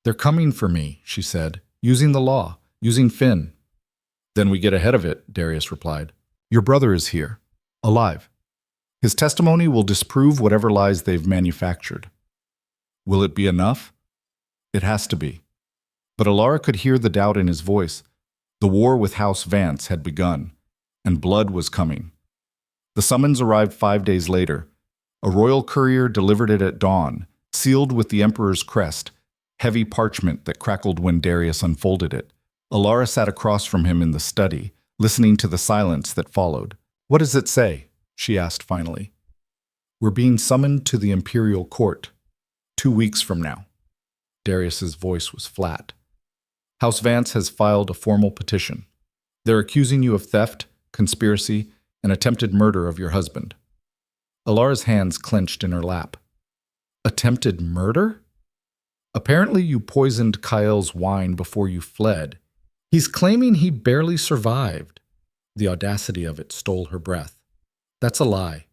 They're coming for me, she said, using the law, using Finn. Then we get ahead of it, Darius replied. Your brother is here. Alive. His testimony will disprove whatever lies they've manufactured. Will it be enough? It has to be. But Alara could hear the doubt in his voice. The war with House Vance had begun, and blood was coming. The summons arrived 5 days later. A royal courier delivered it at dawn, sealed with the emperor's crest, heavy parchment that crackled when Darius unfolded it. Alara sat across from him in the study, listening to the silence that followed. What does it say? She asked finally. We're being summoned to the imperial court. 2 weeks from now. Darius's voice was flat. House Vance has filed a formal petition. They're accusing you of theft, conspiracy, and attempted murder of your husband. Alara's hands clenched in her lap. Attempted murder? Apparently you poisoned Kyle's wine before you fled. He's claiming he barely survived. The audacity of it stole her breath. That's a lie.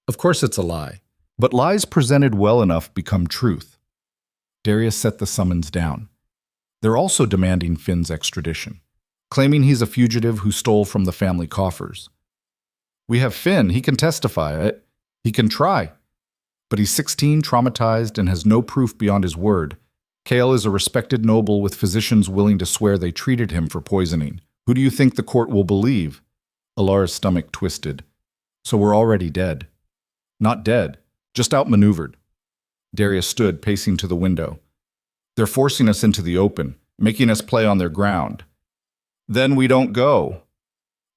Of course it's a lie. But lies presented well enough become truth. Darius set the summons down. They're also demanding Finn's extradition, claiming he's a fugitive who stole from the family coffers. We have Finn. He can testify. He can try. But he's 16, traumatized, and has no proof beyond his word. Kale is a respected noble with physicians willing to swear they treated him for poisoning. Who do you think the court will believe? Alara's stomach twisted. So we're already dead. Not dead, just outmaneuvered. Darius stood, pacing to the window. They're forcing us into the open, making us play on their ground. Then we don't go.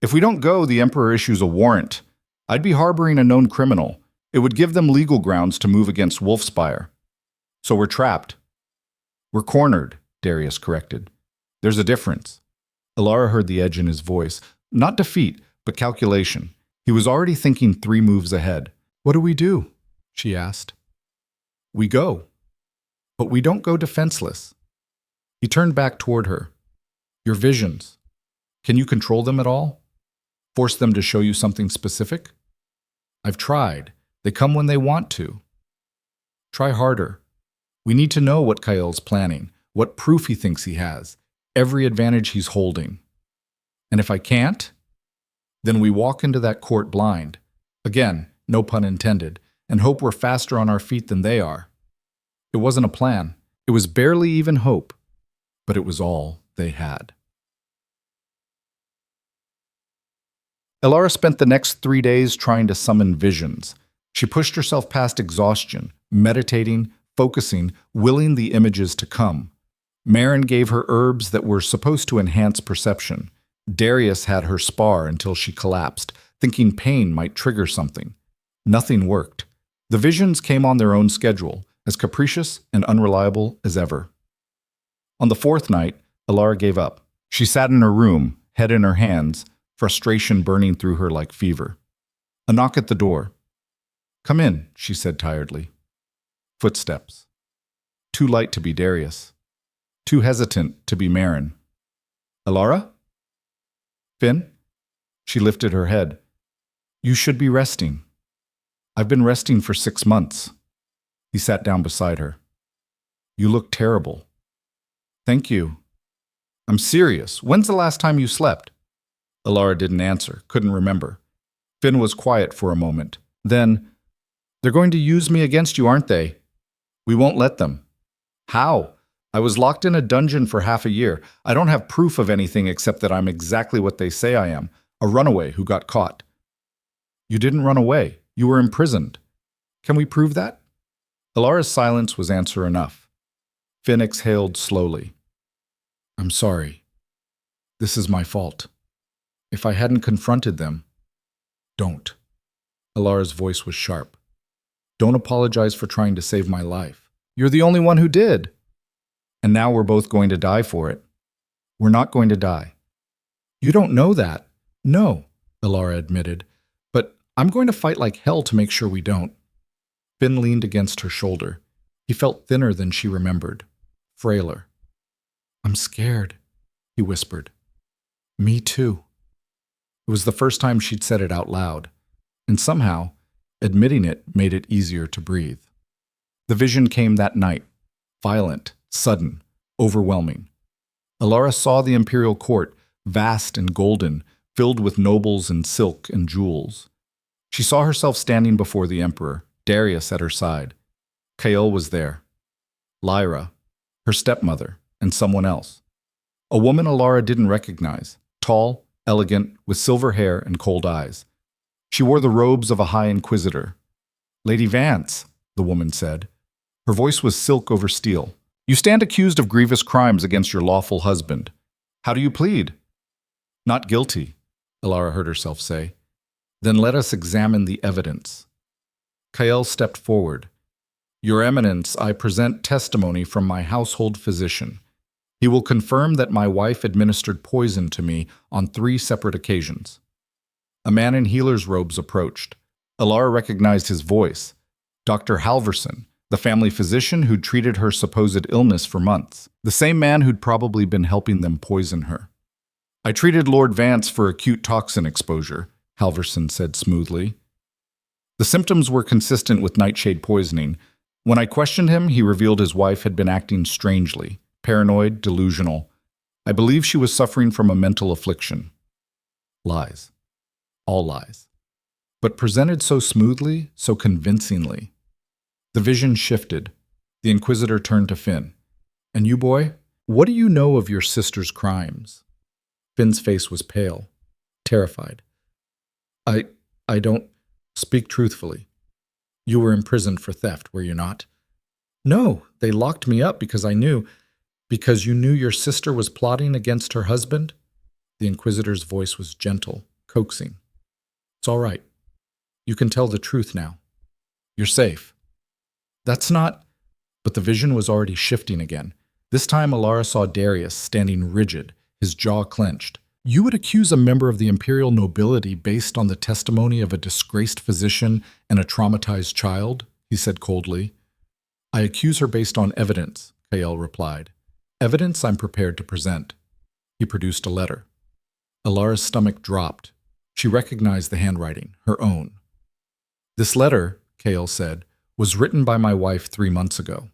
If we don't go, the Emperor issues a warrant. I'd be harboring a known criminal. It would give them legal grounds to move against Wolfspire. So we're trapped. We're cornered, Darius corrected. There's a difference. Alara heard the edge in his voice. Not defeat, but calculation. He was already thinking 3 moves ahead. What do we do? She asked. We go. But we don't go defenseless. He turned back toward her. Your visions. Can you control them at all? Force them to show you something specific? I've tried. They come when they want to. Try harder. We need to know what Kyle's planning, what proof he thinks he has, every advantage he's holding. And if I can't, then we walk into that court blind. Again, no pun intended, and hope we're faster on our feet than they are. It wasn't a plan. It was barely even hope, but it was all they had. Alara spent the next 3 days trying to summon visions. She pushed herself past exhaustion, meditating, focusing, willing the images to come. Marin gave her herbs that were supposed to enhance perception. Darius had her spar until she collapsed, thinking pain might trigger something. Nothing worked. The visions came on their own schedule, as capricious and unreliable as ever. On the 4th night, Alara gave up. She sat in her room, head in her hands, frustration burning through her like fever. A knock at the door. Come in, she said tiredly. Footsteps. Too light to be Darius. Too hesitant to be Marin. Alara? Finn? She lifted her head. You should be resting. I've been resting for 6 months. He sat down beside her. You look terrible. Thank you. I'm serious. When's the last time you slept? Alara didn't answer, couldn't remember. Finn was quiet for a moment. Then, they're going to use me against you, aren't they? We won't let them. How? I was locked in a dungeon for half a year. I don't have proof of anything except that I'm exactly what they say I am, a runaway who got caught. You didn't run away. You were imprisoned. Can we prove that? Alara's silence was answer enough. Finn exhaled slowly. I'm sorry. This is my fault. If I hadn't confronted them, don't. Alara's voice was sharp. Don't apologize for trying to save my life. You're the only one who did. And now we're both going to die for it. We're not going to die. You don't know that. No, Alara admitted. But I'm going to fight like hell to make sure we don't. Finn leaned against her shoulder. He felt thinner than she remembered. Frailer. I'm scared, he whispered. Me too. It was the first time she'd said it out loud. And somehow, admitting it made it easier to breathe. The vision came that night. Violent, sudden, overwhelming. Alara saw the imperial court, vast and golden, filled with nobles and silk and jewels. She saw herself standing before the emperor, Darius at her side. Kael was there. Lyra, her stepmother, and someone else. A woman Alara didn't recognize, tall, elegant, with silver hair and cold eyes. She wore the robes of a high inquisitor. Lady Vance, the woman said. Her voice was silk over steel. You stand accused of grievous crimes against your lawful husband. How do you plead? Not guilty, Alara heard herself say. Then let us examine the evidence. Kael stepped forward. Your Eminence, I present testimony from my household physician. He will confirm that my wife administered poison to me on 3 separate occasions. A man in healer's robes approached. Alara recognized his voice. Dr. Halverson, the family physician who'd treated her supposed illness for months. The same man who'd probably been helping them poison her. I treated Lord Vance for acute toxin exposure, Halverson said smoothly. The symptoms were consistent with nightshade poisoning. When I questioned him, he revealed his wife had been acting strangely, paranoid, delusional. I believe she was suffering from a mental affliction. Lies. All lies. But presented so smoothly, so convincingly. The vision shifted. The Inquisitor turned to Finn. And you, boy, what do you know of your sister's crimes? Finn's face was pale, terrified. I don't speak truthfully. You were imprisoned for theft, were you not? No, they locked me up because I knew. Because you knew your sister was plotting against her husband? The Inquisitor's voice was gentle, coaxing. It's all right. You can tell the truth now. You're safe. That's not... But the vision was already shifting again. This time Alara saw Darius standing rigid, his jaw clenched. You would accuse a member of the imperial nobility based on the testimony of a disgraced physician and a traumatized child? He said coldly. I accuse her based on evidence, Kael replied. Evidence I'm prepared to present. He produced a letter. Alara's stomach dropped. She recognized the handwriting, her own. This letter, Kael said, was written by my wife 3 months ago.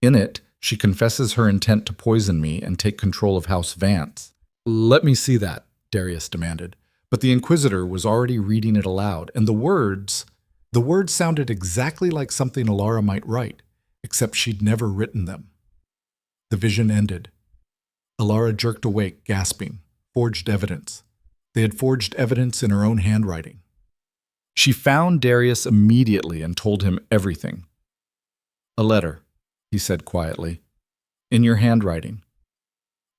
In it, she confesses her intent to poison me and take control of House Vance. Let me see that, Darius demanded. But the Inquisitor was already reading it aloud, and the words sounded exactly like something Alara might write, except she'd never written them. The vision ended. Alara jerked awake, gasping. Forged evidence. They had forged evidence in her own handwriting. She found Darius immediately and told him everything. A letter, he said quietly. In your handwriting.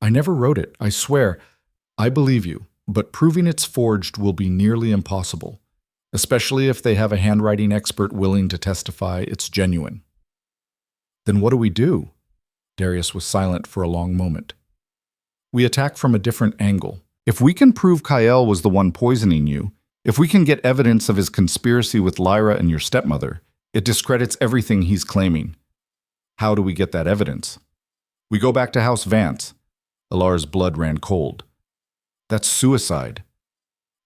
I never wrote it, I swear. I believe you, but proving it's forged will be nearly impossible, especially if they have a handwriting expert willing to testify it's genuine. Then what do we do? Darius was silent for a long moment. We attack from a different angle. If we can prove Kael was the one poisoning you, if we can get evidence of his conspiracy with Lyra and your stepmother, it discredits everything he's claiming. How do we get that evidence? We go back to House Vance. Alara's blood ran cold. That's suicide.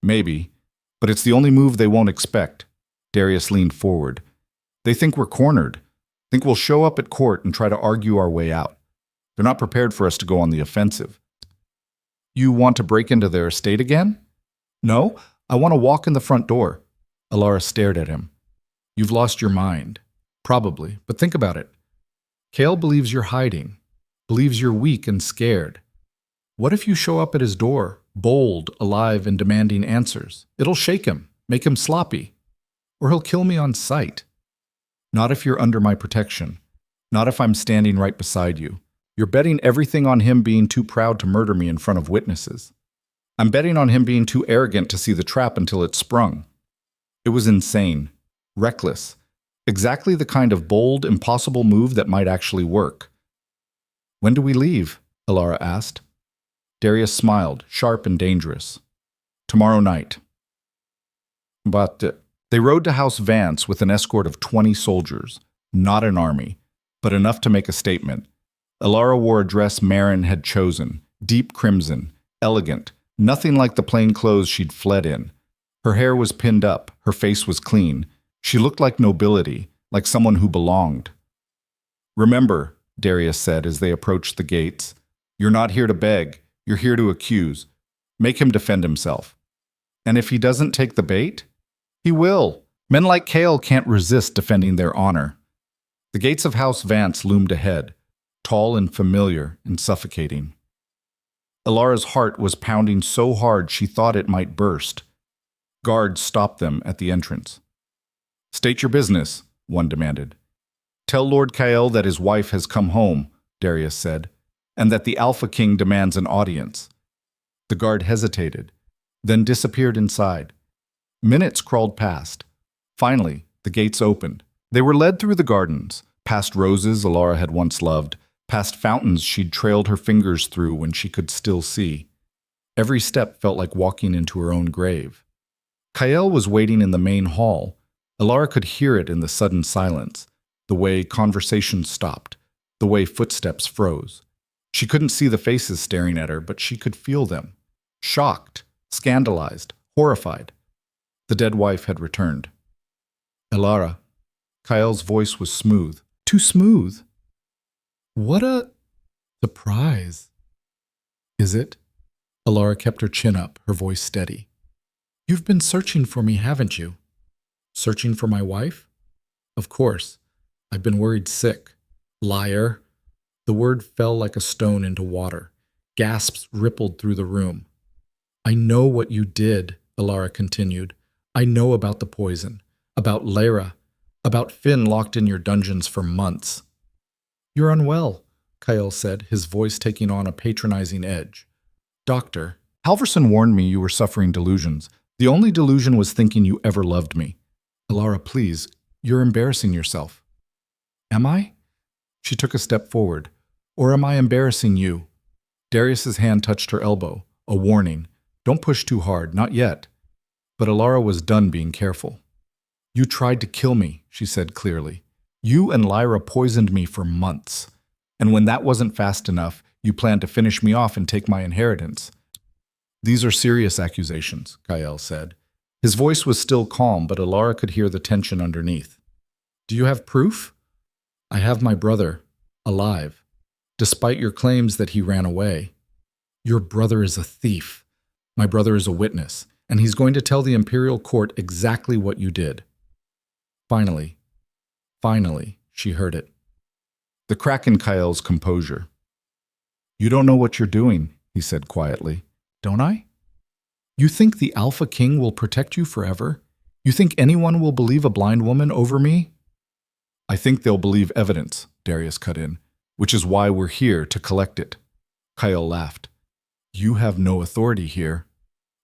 Maybe, but it's the only move they won't expect. Darius leaned forward. They think we're cornered. Think we'll show up at court and try to argue our way out. They're not prepared for us to go on the offensive. You want to break into their estate again? No, I want to walk in the front door. Alara stared at him. You've lost your mind. Probably, but think about it. Kael believes you're hiding, believes you're weak and scared. What if you show up at his door, bold, alive, and demanding answers? It'll shake him, make him sloppy. Or he'll kill me on sight. Not if you're under my protection. Not if I'm standing right beside you. You're betting everything on him being too proud to murder me in front of witnesses. I'm betting on him being too arrogant to see the trap until it's sprung. It was insane, reckless, exactly the kind of bold, impossible move that might actually work. When do we leave? Alara asked. Darius smiled, sharp and dangerous. Tomorrow night. But they rode to House Vance with an escort of 20 soldiers, not an army, but enough to make a statement. Alara wore a dress Marin had chosen, deep crimson, elegant, nothing like the plain clothes she'd fled in. Her hair was pinned up, her face was clean. She looked like nobility, like someone who belonged. Remember, Darius said as they approached the gates, you're not here to beg, you're here to accuse. Make him defend himself. And if he doesn't take the bait, he will. Men like Kael can't resist defending their honor. The gates of House Vance loomed ahead, tall and familiar and suffocating. Alara's heart was pounding so hard she thought it might burst. Guards stopped them at the entrance. State your business, one demanded. Tell Lord Kael that his wife has come home, Darius said, and that the Alpha King demands an audience. The guard hesitated, then disappeared inside. Minutes crawled past. Finally, the gates opened. They were led through the gardens, past roses Alara had once loved, past fountains she'd trailed her fingers through when she could still see. Every step felt like walking into her own grave. Kael was waiting in the main hall. Alara could hear it in the sudden silence, the way conversation stopped, the way footsteps froze. She couldn't see the faces staring at her, but she could feel them. Shocked, scandalized, horrified. The dead wife had returned. Alara. Kael's voice was smooth. Too smooth. What a surprise. Is it? Alara kept her chin up, her voice steady. You've been searching for me, haven't you? Searching for my wife? Of course. I've been worried sick. Liar. The word fell like a stone into water. Gasps rippled through the room. I know what you did, Alara continued. I know about the poison, about Lyra, about Finn locked in your dungeons for months. You're unwell, Kael said, his voice taking on a patronizing edge. Doctor, Halverson warned me you were suffering delusions. The only delusion was thinking you ever loved me. Alara, please, you're embarrassing yourself. Am I? She took a step forward. Or am I embarrassing you? Darius's hand touched her elbow, a warning. Don't push too hard, not yet. But Alara was done being careful. You tried to kill me, she said clearly. You and Lyra poisoned me for months. And when that wasn't fast enough, you planned to finish me off and take my inheritance. These are serious accusations, Kael said. His voice was still calm, but Alara could hear the tension underneath. Do you have proof? I have my brother, alive, despite your claims that he ran away. Your brother is a thief. My brother is a witness, and he's going to tell the Imperial Court exactly what you did. Finally, she heard it. The crack in Kael's composure. You don't know what you're doing, he said quietly. Don't I? You think the Alpha King will protect you forever? You think anyone will believe a blind woman over me? I think they'll believe evidence, Darius cut in, which is why we're here to collect it. Kael laughed. You have no authority here.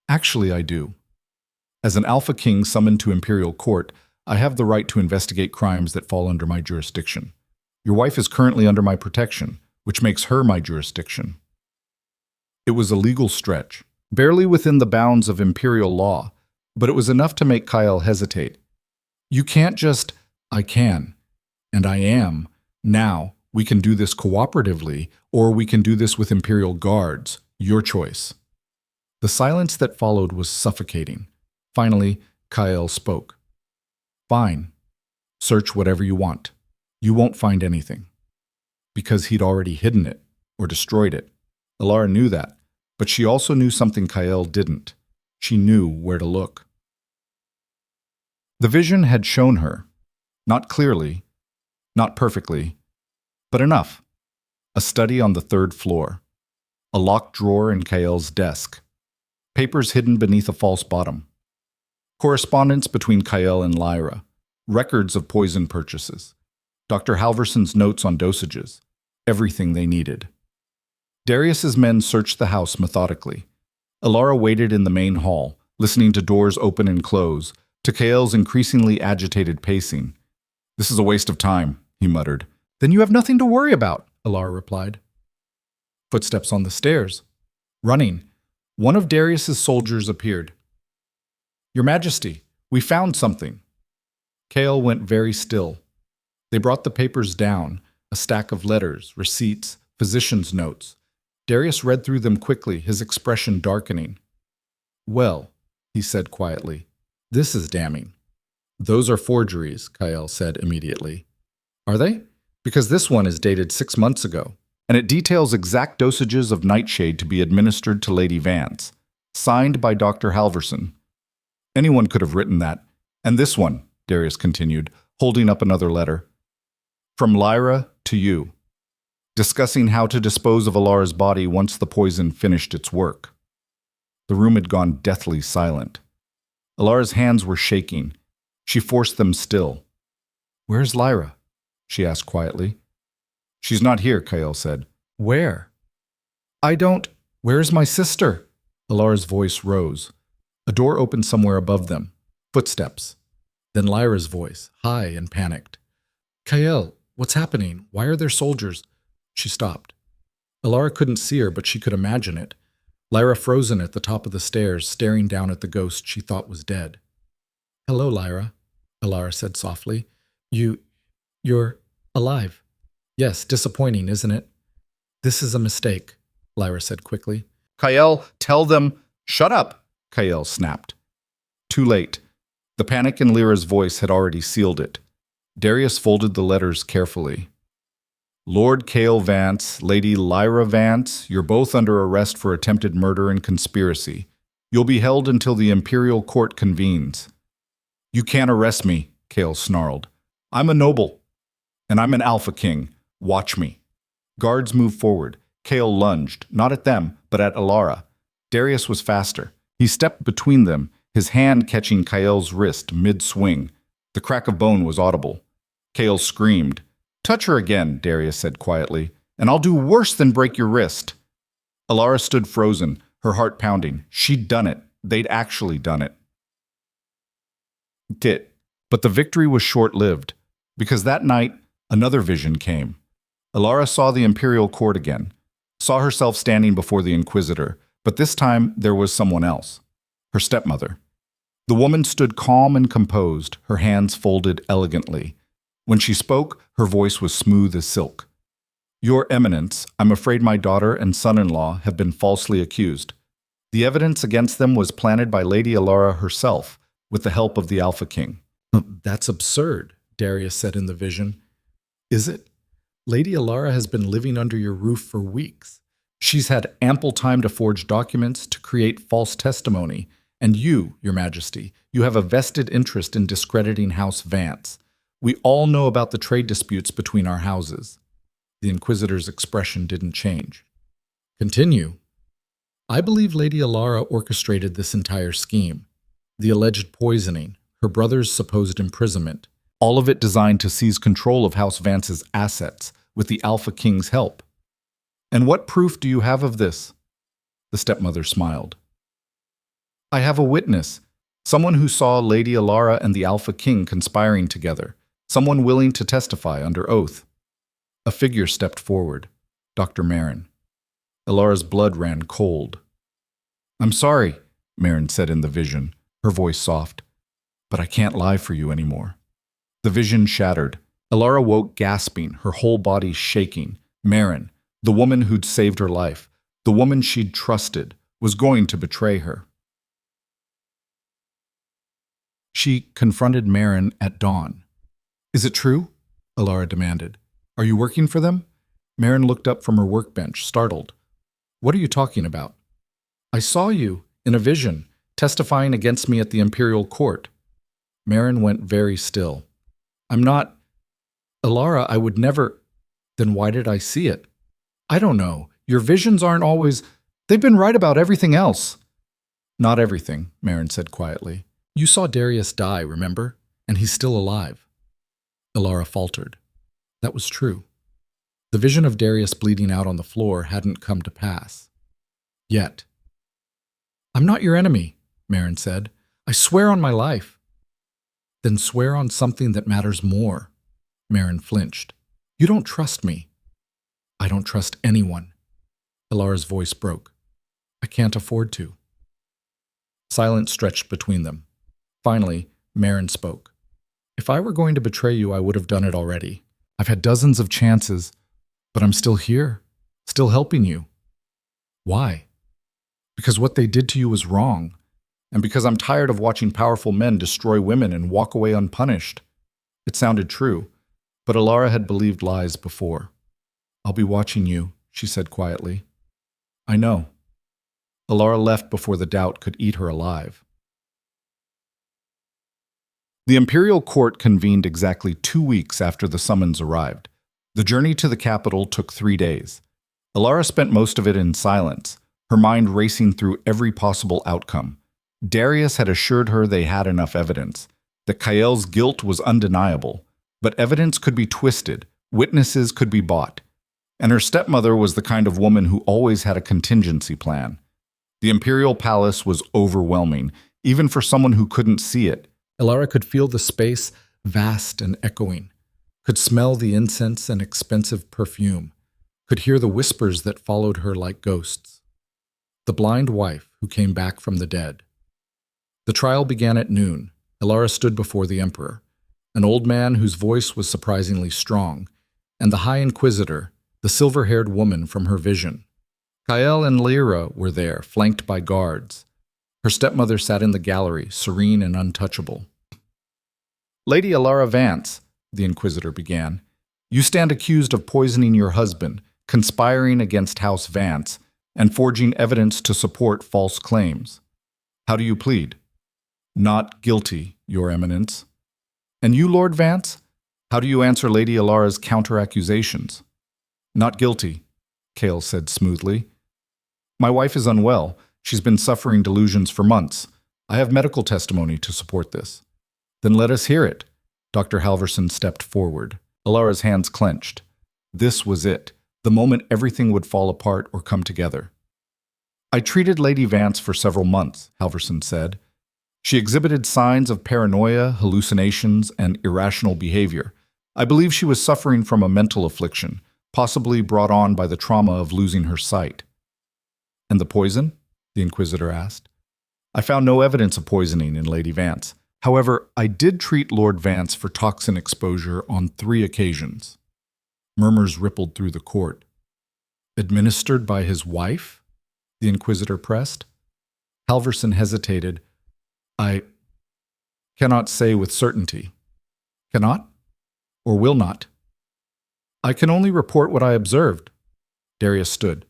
Actually, I do. As an Alpha King summoned to Imperial Court, I have the right to investigate crimes that fall under my jurisdiction. Your wife is currently under my protection, which makes her my jurisdiction. It was a legal stretch, barely within the bounds of Imperial law, but it was enough to make Kael hesitate. You can't just, I can, and I am. Now, we can do this cooperatively, or we can do this with Imperial guards. Your choice. The silence that followed was suffocating. Finally, Kael spoke. Fine. Search whatever you want. You won't find anything. Because he'd already hidden it, or destroyed it. Alara knew that, but she also knew something Kael didn't. She knew where to look. The vision had shown her, not clearly, not perfectly, but enough. A study on the 3rd floor. A locked drawer in Kael's desk. Papers hidden beneath a false bottom. Correspondence between Kael and Lyra. Records of poison purchases. Dr. Halverson's notes on dosages. Everything they needed. Darius's men searched the house methodically. Alara waited in the main hall, listening to doors open and close, to Kael's increasingly agitated pacing. This is a waste of time, he muttered. Then you have nothing to worry about, Alara replied. Footsteps on the stairs. Running. One of Darius's soldiers appeared. Your Majesty, we found something. Kael went very still. They brought the papers down, a stack of letters, receipts, physician's notes. Darius read through them quickly, his expression darkening. Well, he said quietly, this is damning. Those are forgeries, Kael said immediately. Are they? Because this one is dated 6 months ago, and it details exact dosages of nightshade to be administered to Lady Vance, signed by Dr. Halverson. Anyone could have written that. And this one, Darius continued, holding up another letter. From Lyra to you, discussing how to dispose of Alara's body once the poison finished its work. The room had gone deathly silent. Alara's hands were shaking. She forced them still. Where's Lyra? She asked quietly. She's not here, Kael said. Where? I don't. Where's my sister? Alara's voice rose. A door opened somewhere above them. Footsteps. Then Lyra's voice, high and panicked. Kael, what's happening? Why are there soldiers? She stopped. Alara couldn't see her, but she could imagine it. Lyra frozen at the top of the stairs, staring down at the ghost she thought was dead. Hello, Lyra, Alara said softly. You're alive. Yes, disappointing, isn't it? This is a mistake, Lyra said quickly. Kael, tell them. Shut up, Kael snapped. Too late. The panic in Lyra's voice had already sealed it. Darius folded the letters carefully. Lord Kael Vance, Lady Lyra Vance, you're both under arrest for attempted murder and conspiracy. You'll be held until the Imperial Court convenes. You can't arrest me, Kael snarled. I'm a noble, and I'm an Alpha King. Watch me. Guards moved forward. Kael lunged, not at them, but at Alara. Darius was faster. He stepped between them, his hand catching Kael's wrist mid-swing. The crack of bone was audible. Kael screamed. Touch her again, Darius said quietly, and I'll do worse than break your wrist. Alara stood frozen, her heart pounding. She'd done it. They'd actually done it. But the victory was short-lived, because that night, another vision came. Alara saw the Imperial Court again, saw herself standing before the Inquisitor, but this time there was someone else, her stepmother. The woman stood calm and composed, her hands folded elegantly. When she spoke, her voice was smooth as silk. Your Eminence, I'm afraid my daughter and son-in-law have been falsely accused. The evidence against them was planted by Lady Alara herself, with the help of the Alpha King. That's absurd, Darius said in the vision. Is it? Lady Alara has been living under your roof for weeks. She's had ample time to forge documents, to create false testimony. And you, Your Majesty, you have a vested interest in discrediting House Vance. We all know about the trade disputes between our houses. The Inquisitor's expression didn't change. Continue. I believe Lady Alara orchestrated this entire scheme. The alleged poisoning, her brother's supposed imprisonment, all of it designed to seize control of House Vance's assets with the Alpha King's help. And what proof do you have of this? The stepmother smiled. I have a witness, someone who saw Lady Alara and the Alpha King conspiring together, someone willing to testify under oath. A figure stepped forward, Dr. Marin. Alara's blood ran cold. I'm sorry, Marin said in the vision, her voice soft, but I can't lie for you anymore. The vision shattered. Alara woke gasping, her whole body shaking. Marin, the woman who'd saved her life, the woman she'd trusted, was going to betray her. She confronted Marin at dawn. Is it true? Alara demanded. Are you working for them? Marin looked up from her workbench, startled. What are you talking about? I saw you, in a vision, testifying against me at the Imperial Court. Marin went very still. I'm not... Alara, I would never... Then why did I see it? I don't know. Your visions aren't always... They've been right about everything else. Not everything, Marin said quietly. You saw Darius die, remember? And he's still alive. Alara faltered. That was true. The vision of Darius bleeding out on the floor hadn't come to pass. Yet. I'm not your enemy, Marin said. I swear on my life. Then swear on something that matters more. Marin flinched. You don't trust me. I don't trust anyone. Alara's voice broke. I can't afford to. Silence stretched between them. Finally, Marin spoke. If I were going to betray you, I would have done it already. I've had dozens of chances, but I'm still here, still helping you. Why? Because what they did to you was wrong, and because I'm tired of watching powerful men destroy women and walk away unpunished. It sounded true, but Alara had believed lies before. I'll be watching you, she said quietly. I know. Alara left before the doubt could eat her alive. The Imperial Court convened exactly 2 weeks after the summons arrived. The journey to the capital took 3 days. Alara spent most of it in silence, her mind racing through every possible outcome. Darius had assured her they had enough evidence, that Kael's guilt was undeniable, but evidence could be twisted, witnesses could be bought. And her stepmother was the kind of woman who always had a contingency plan. The Imperial Palace was overwhelming, even for someone who couldn't see it. Alara could feel the space vast and echoing, could smell the incense and expensive perfume, could hear the whispers that followed her like ghosts. The blind wife who came back from the dead. The trial began at noon. Elara stood before the emperor, an old man whose voice was surprisingly strong, and the High Inquisitor, the silver-haired woman from her vision. Kael and Lyra were there, flanked by guards. Her stepmother sat in the gallery, serene and untouchable. "Lady Elara Vance," the Inquisitor began, "you stand accused of poisoning your husband, conspiring against House Vance, and forging evidence to support false claims. How do you plead?" "Not guilty, Your Eminence." "And you, Lord Vance? How do you answer Lady Elara's counter-accusations?" "Not guilty," Kael said smoothly. "My wife is unwell. She's been suffering delusions for months. I have medical testimony to support this." "Then let us hear it." Dr. Halverson stepped forward. Elara's hands clenched. This was it, the moment everything would fall apart or come together. "I treated Lady Vance for several months," Halverson said. "She exhibited signs of paranoia, hallucinations, and irrational behavior. I believe she was suffering from a mental affliction, possibly brought on by the trauma of losing her sight." "And the poison?" the Inquisitor asked. "I found no evidence of poisoning in Lady Vance. However, I did treat Lord Vance for toxin exposure on 3 occasions." Murmurs rippled through the court. "Administered by his wife?" the Inquisitor pressed. Halverson hesitated. "I cannot say with certainty." "Cannot? Or will not?" "I can only report what I observed." Darius stood.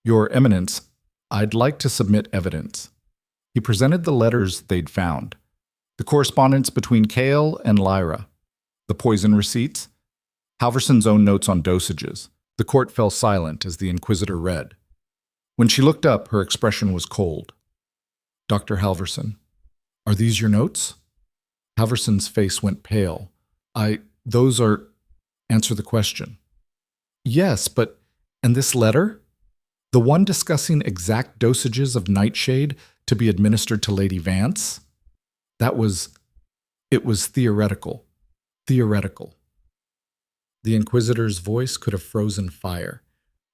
"Your Eminence, I'd like to submit evidence." He presented the letters they'd found. The correspondence between Kael and Lyra. The poison receipts. Halverson's own notes on dosages. The court fell silent as the Inquisitor read. When she looked up, her expression was cold. "Dr. Halverson, are these your notes?" Halverson's face went pale. Those are... Answer the question." "Yes, but... And this letter? The one discussing exact dosages of nightshade to be administered to Lady Vance? It was theoretical. Theoretical." The Inquisitor's voice could have frozen fire.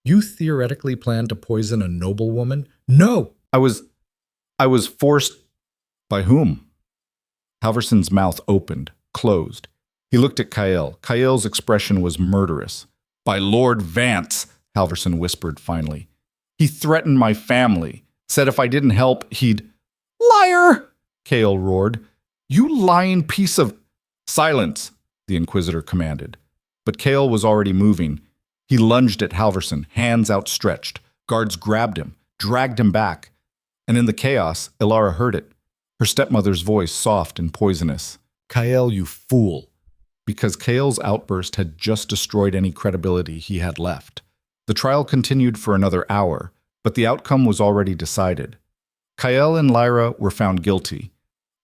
"You theoretically planned to poison a noblewoman?" "No! I was forced..." "By whom?" Halverson's mouth opened, closed. He looked at Kael. Kael's expression was murderous. "By Lord Vance," Halverson whispered finally. "He threatened my family, said if I didn't help, he'd..." "Liar!" Kael roared. "You lying piece of..." "Silence!" the Inquisitor commanded. But Kael was already moving. He lunged at Halverson, hands outstretched. Guards grabbed him, dragged him back. And in the chaos, Elara heard it. Her stepmother's voice, soft and poisonous. "Kael, you fool!" Because Kael's outburst had just destroyed any credibility he had left. The trial continued for another hour, but the outcome was already decided. Kael and Lyra were found guilty,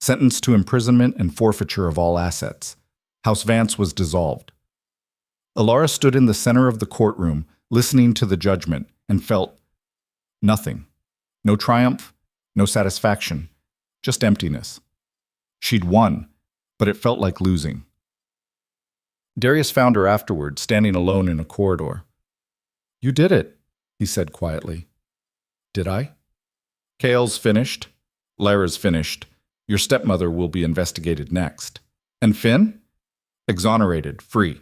sentenced to imprisonment and forfeiture of all assets. House Vance was dissolved. Elara stood in the center of the courtroom, listening to the judgment, and felt nothing. No triumph, no satisfaction, just emptiness. She'd won, but it felt like losing. Darius found her afterward, standing alone in a corridor. "You did it," he said quietly. "Did I?" "Kael's finished. Lyra's finished. Your stepmother will be investigated next. And Finn?" "Exonerated, free."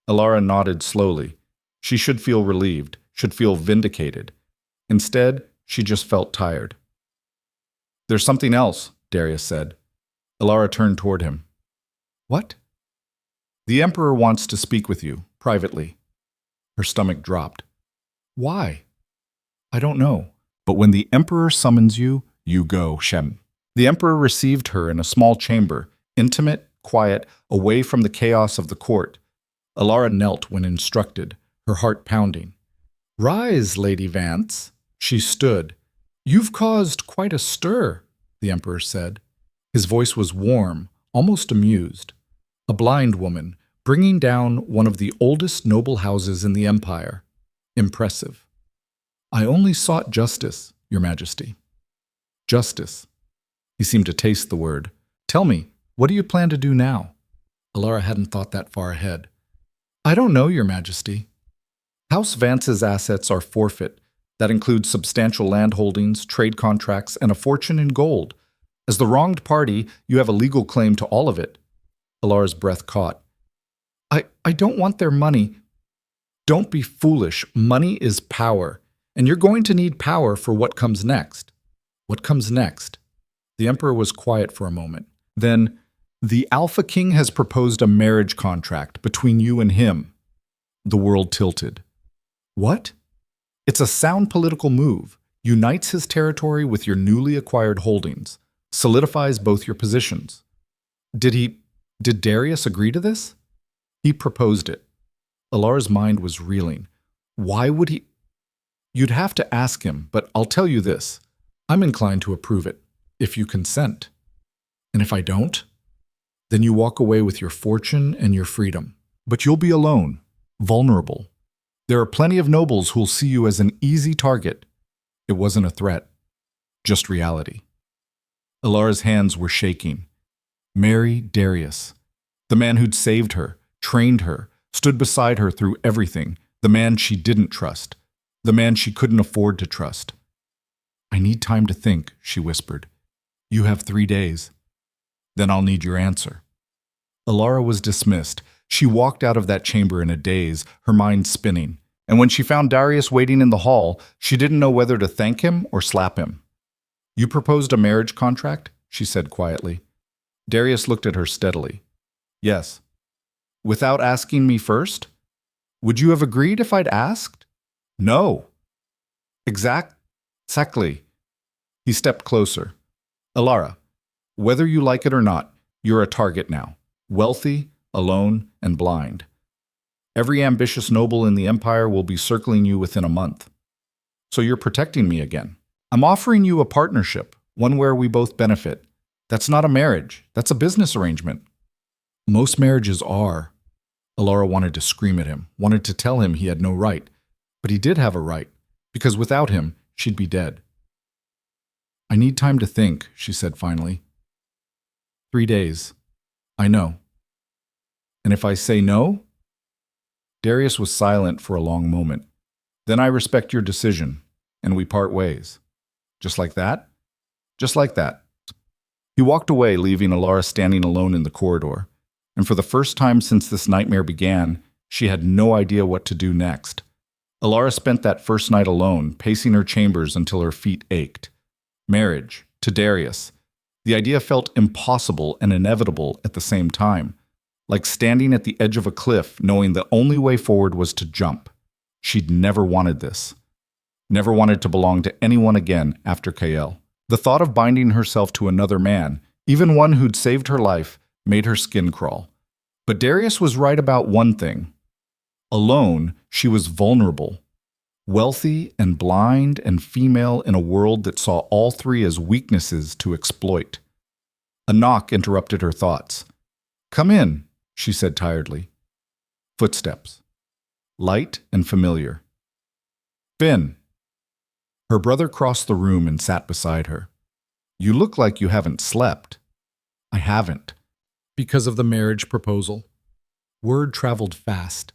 Elara nodded slowly. She should feel relieved, should feel vindicated. Instead, she just felt tired. "There's something else," Darius said. Elara turned toward him. "What?" "The Emperor wants to speak with you, privately." Her stomach dropped. "Why?" "I don't know. But when the Emperor summons you, you go, Shem." The Emperor received her in a small chamber, intimate, quiet, away from the chaos of the court. Elara knelt when instructed, her heart pounding. "Rise, Lady Vance." She stood. "You've caused quite a stir," the Emperor said. His voice was warm, almost amused. "A blind woman, bringing down one of the oldest noble houses in the Empire. Impressive." "I only sought justice, Your Majesty." "Justice." He seemed to taste the word. "Tell me, what do you plan to do now?" Alara hadn't thought that far ahead. I don't know, Your Majesty. House Vance's assets are forfeit. That includes substantial land holdings, trade contracts, and a fortune in gold. As the wronged party, you have a legal claim to all of it. Alara's breath caught. I don't want their money. Don't be foolish. Money is power, and you're going to need power for what comes next. What comes next? The Emperor was quiet for a moment. Then, the Alpha King has proposed a marriage contract between you and him. The world tilted. What? It's a sound political move. Unites his territory with your newly acquired holdings. Solidifies both your positions. Did Darius agree to this? He proposed it. Alara's mind was reeling. Why would he? You'd have to ask him, but I'll tell you this. I'm inclined to approve it, if you consent. And if I don't? Then you walk away with your fortune and your freedom. But you'll be alone, vulnerable. There are plenty of nobles who'll see you as an easy target. It wasn't a threat, just reality. Alara's hands were shaking. Marry Darius, the man who'd saved her, trained her, stood beside her through everything, the man she didn't trust, the man she couldn't afford to trust. I need time to think, she whispered. You have 3 days. Then I'll need your answer. Alara was dismissed. She walked out of that chamber in a daze, her mind spinning. And when she found Darius waiting in the hall, she didn't know whether to thank him or slap him. You proposed a marriage contract? She said quietly. Darius looked at her steadily. Yes. Without asking me first? Would you have agreed if I'd asked? No. Exactly. He stepped closer. Alara, whether you like it or not, you're a target now. Wealthy, alone, and blind. Every ambitious noble in the empire will be circling you within a month. So you're protecting me again. I'm offering you a partnership, one where we both benefit. That's not a marriage. That's a business arrangement. Most marriages are. Alara wanted to scream at him, wanted to tell him he had no right. But he did have a right, because without him, she'd be dead. I need time to think, she said finally. 3 days. I know. And if I say no? Darius was silent for a long moment. Then I respect your decision, and we part ways. Just like that? Just like that. He walked away, leaving Alara standing alone in the corridor. And for the first time since this nightmare began, she had no idea what to do next. Alara spent that first night alone, pacing her chambers until her feet ached. Marriage, to Darius. The idea felt impossible and inevitable at the same time, like standing at the edge of a cliff knowing the only way forward was to jump. She'd never wanted this. Never wanted to belong to anyone again after Kael. The thought of binding herself to another man, even one who'd saved her life, made her skin crawl. But Darius was right about one thing. Alone, she was vulnerable. Wealthy and blind and female in a world that saw all three as weaknesses to exploit. A knock interrupted her thoughts. Come in, she said tiredly. Footsteps. Light and familiar. Finn. Her brother crossed the room and sat beside her. You look like you haven't slept. I haven't. Because of the marriage proposal. Word traveled fast.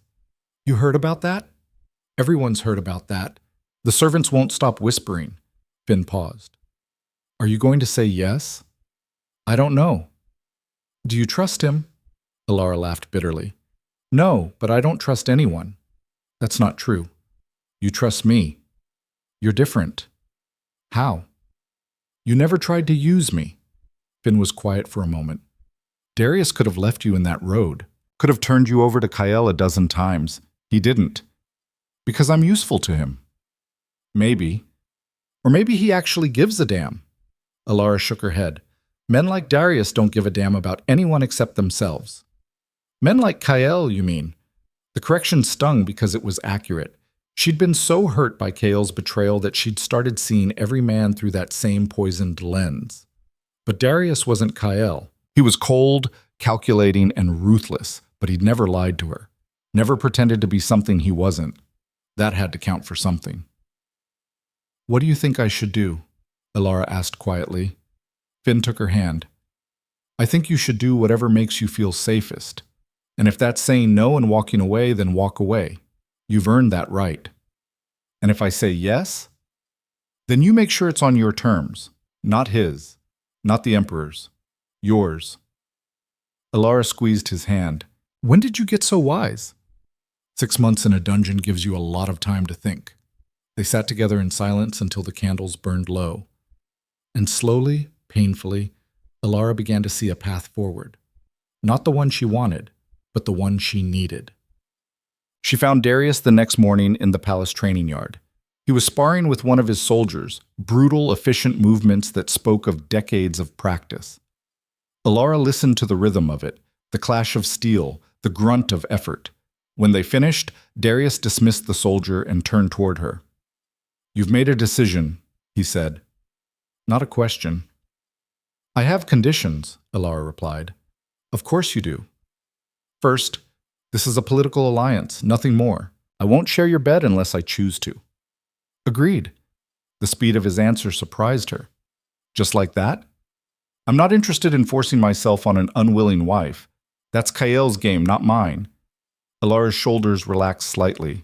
You heard about that? Everyone's heard about that. The servants won't stop whispering. Finn paused. Are you going to say yes? I don't know. Do you trust him? Alara laughed bitterly. No, but I don't trust anyone. That's not true. You trust me. You're different. How? You never tried to use me. Finn was quiet for a moment. Darius could have left you in that road. Could have turned you over to Kael a dozen times. He didn't. Because I'm useful to him. Maybe. Or maybe he actually gives a damn. Alara shook her head. Men like Darius don't give a damn about anyone except themselves. Men like Kael, you mean? The correction stung because it was accurate. She'd been so hurt by Kael's betrayal that she'd started seeing every man through that same poisoned lens. But Darius wasn't Kael. He was cold, calculating, and ruthless, but he'd never lied to her. Never pretended to be something he wasn't. That had to count for something. What do you think I should do? Alara asked quietly. Finn took her hand. I think you should do whatever makes you feel safest. And if that's saying no and walking away, then walk away. You've earned that right. And if I say yes, then you make sure it's on your terms, not his, not the Emperor's, yours. Alara squeezed his hand. When did you get so wise? 6 months in a dungeon gives you a lot of time to think. They sat together in silence until the candles burned low. And slowly, painfully, Alara began to see a path forward. Not the one she wanted, but the one she needed. She found Darius the next morning in the palace training yard. He was sparring with one of his soldiers, brutal, efficient movements that spoke of decades of practice. Alara listened to the rhythm of it, the clash of steel, the grunt of effort. When they finished, Darius dismissed the soldier and turned toward her. You've made a decision, he said. Not a question. I have conditions, Alara replied. Of course you do. First, this is a political alliance, nothing more. I won't share your bed unless I choose to. Agreed. The speed of his answer surprised her. Just like that? I'm not interested in forcing myself on an unwilling wife. That's Kael's game, not mine. Alara's shoulders relaxed slightly.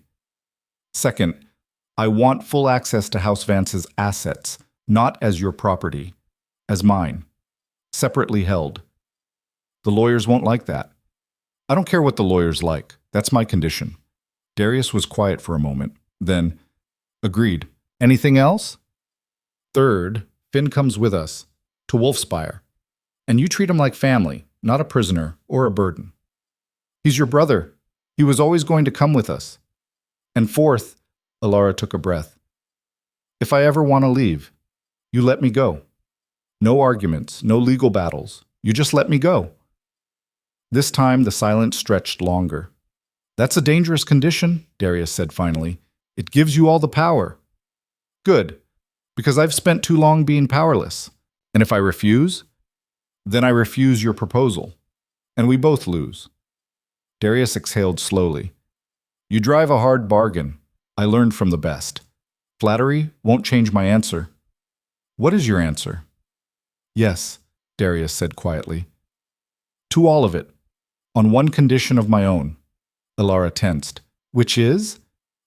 Second, I want full access to House Vance's assets, not as your property, as mine, separately held. The lawyers won't like that. I don't care what the lawyers like. That's my condition. Darius was quiet for a moment. Then, agreed. Anything else? Third, Finn comes with us, to Wolfspire. And you treat him like family, not a prisoner or a burden. He's your brother. He was always going to come with us. And fourth, Alara took a breath. If I ever want to leave, you let me go. No arguments, no legal battles. You just let me go. This time the silence stretched longer. That's a dangerous condition, Darius said finally. It gives you all the power. Good, because I've spent too long being powerless. And if I refuse, then I refuse your proposal. And we both lose. Darius exhaled slowly. You drive a hard bargain. I learned from the best. Flattery won't change my answer. What is your answer? Yes, Darius said quietly. To all of it, on one condition of my own. Alara tensed. Which is?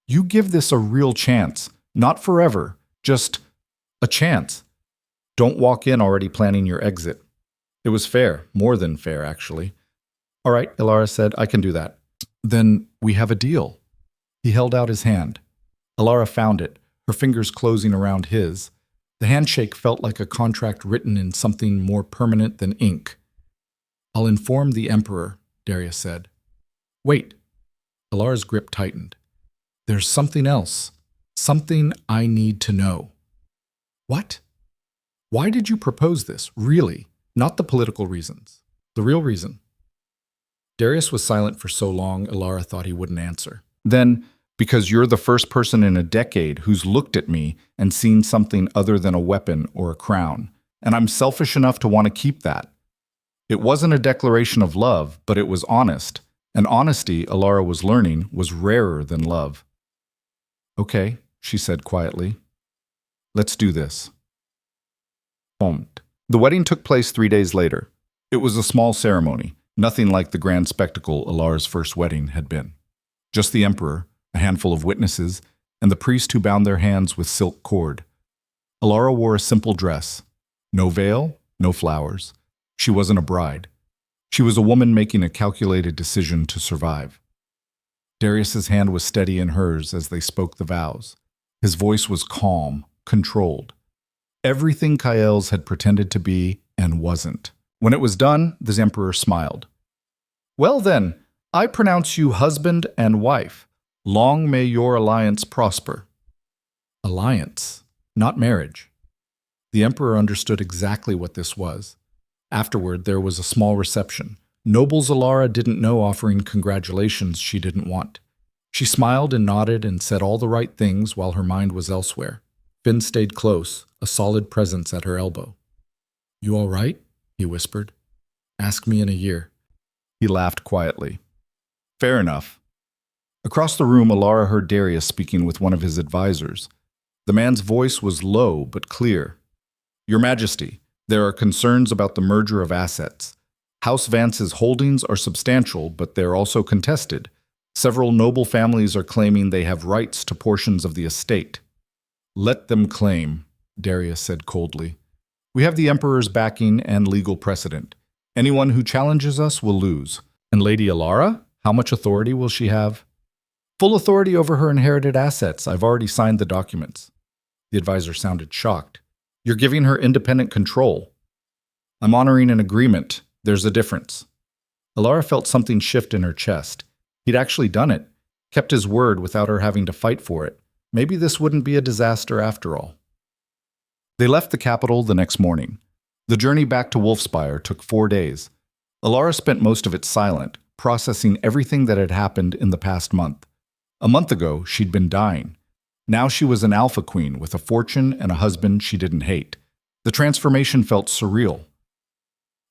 You give this a real chance, not forever, just a chance. Don't walk in already planning your exit. It was fair, more than fair, actually. All right, Alara said, I can do that. Then we have a deal. He held out his hand. Alara found it, her fingers closing around his. The handshake felt like a contract written in something more permanent than ink. I'll inform the Emperor, Darius said. Wait. Alara's grip tightened. There's something else. Something I need to know. What? Why did you propose this, really? Not the political reasons. The real reason. Darius was silent for so long, Alara thought he wouldn't answer. Then, because you're the first person in a decade who's looked at me and seen something other than a weapon or a crown, and I'm selfish enough to want to keep that. It wasn't a declaration of love, but it was honest, and honesty, Alara was learning, was rarer than love. Okay, she said quietly. Let's do this. The wedding took place 3 days later. It was a small ceremony, nothing like the grand spectacle Alara's first wedding had been. Just the Emperor, a handful of witnesses, and the priest who bound their hands with silk cord. Alara wore a simple dress. No veil, no flowers. She wasn't a bride. She was a woman making a calculated decision to survive. Darius's hand was steady in hers as they spoke the vows. His voice was calm, controlled. Everything Kael's had pretended to be and wasn't. When it was done, the Emperor smiled. Well then, I pronounce you husband and wife. Long may your alliance prosper. Alliance, not marriage. The Emperor understood exactly what this was. Afterward, there was a small reception. Nobles Alara didn't know offering congratulations she didn't want. She smiled and nodded and said all the right things while her mind was elsewhere. Finn stayed close, a solid presence at her elbow. You all right? He whispered. Ask me in a year. He laughed quietly. Fair enough. Across the room, Alara heard Darius speaking with one of his advisors. The man's voice was low but clear. Your Majesty, there are concerns about the merger of assets. House Vance's holdings are substantial, but they're also contested. Several noble families are claiming they have rights to portions of the estate. Let them claim, Darius said coldly. We have the Emperor's backing and legal precedent. Anyone who challenges us will lose. And Lady Alara? How much authority will she have? Full authority over her inherited assets. I've already signed the documents. The advisor sounded shocked. You're giving her independent control. I'm honoring an agreement. There's a difference. Alara felt something shift in her chest. He'd actually done it, kept his word without her having to fight for it. Maybe this wouldn't be a disaster after all. They left the capital the next morning. The journey back to Wolfspire took 4 days. Alara spent most of it silent, processing everything that had happened in the past month. A month ago, she'd been dying. Now she was an alpha queen with a fortune and a husband she didn't hate. The transformation felt surreal.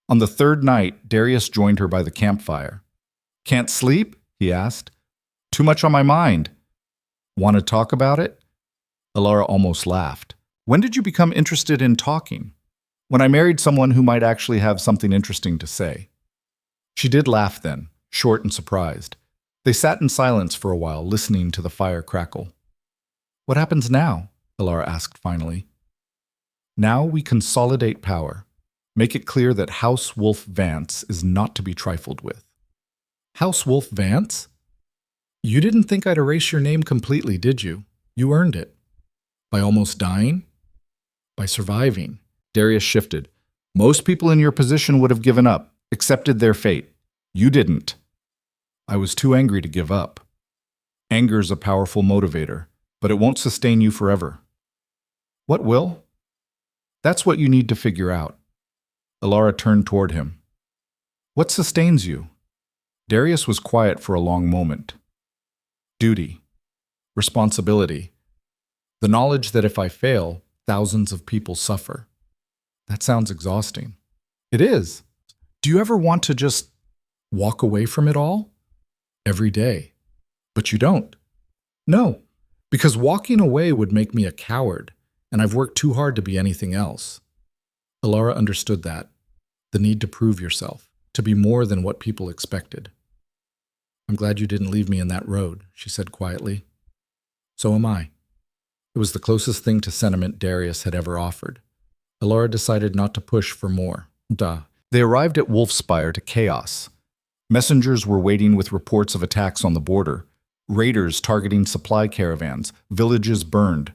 On the third night, Darius joined her by the campfire. Can't sleep? He asked. Too much on my mind. Want to talk about it? Alara almost laughed. When did you become interested in talking? When I married someone who might actually have something interesting to say. She did laugh then, short and surprised. They sat in silence for a while, listening to the fire crackle. What happens now? Alara asked finally. Now we consolidate power. Make it clear that House Wolf Vance is not to be trifled with. House Wolf Vance? You didn't think I'd erase your name completely, did you? You earned it. By almost dying? By surviving. Darius shifted. Most people in your position would have given up, accepted their fate. You didn't. I was too angry to give up. Anger's a powerful motivator, but it won't sustain you forever. What will? That's what you need to figure out. Alara turned toward him. What sustains you? Darius was quiet for a long moment. Duty. Responsibility. The knowledge that if I fail, thousands of people suffer. That sounds exhausting. It is. Do you ever want to just walk away from it all? Every day. But you don't. No, because walking away would make me a coward, and I've worked too hard to be anything else. Alara understood that. The need to prove yourself, to be more than what people expected. I'm glad you didn't leave me in that road, she said quietly. So am I. It was the closest thing to sentiment Darius had ever offered. Alara decided not to push for more. They arrived at Wolfspire to chaos. Messengers were waiting with reports of attacks on the border, raiders targeting supply caravans, villages burned.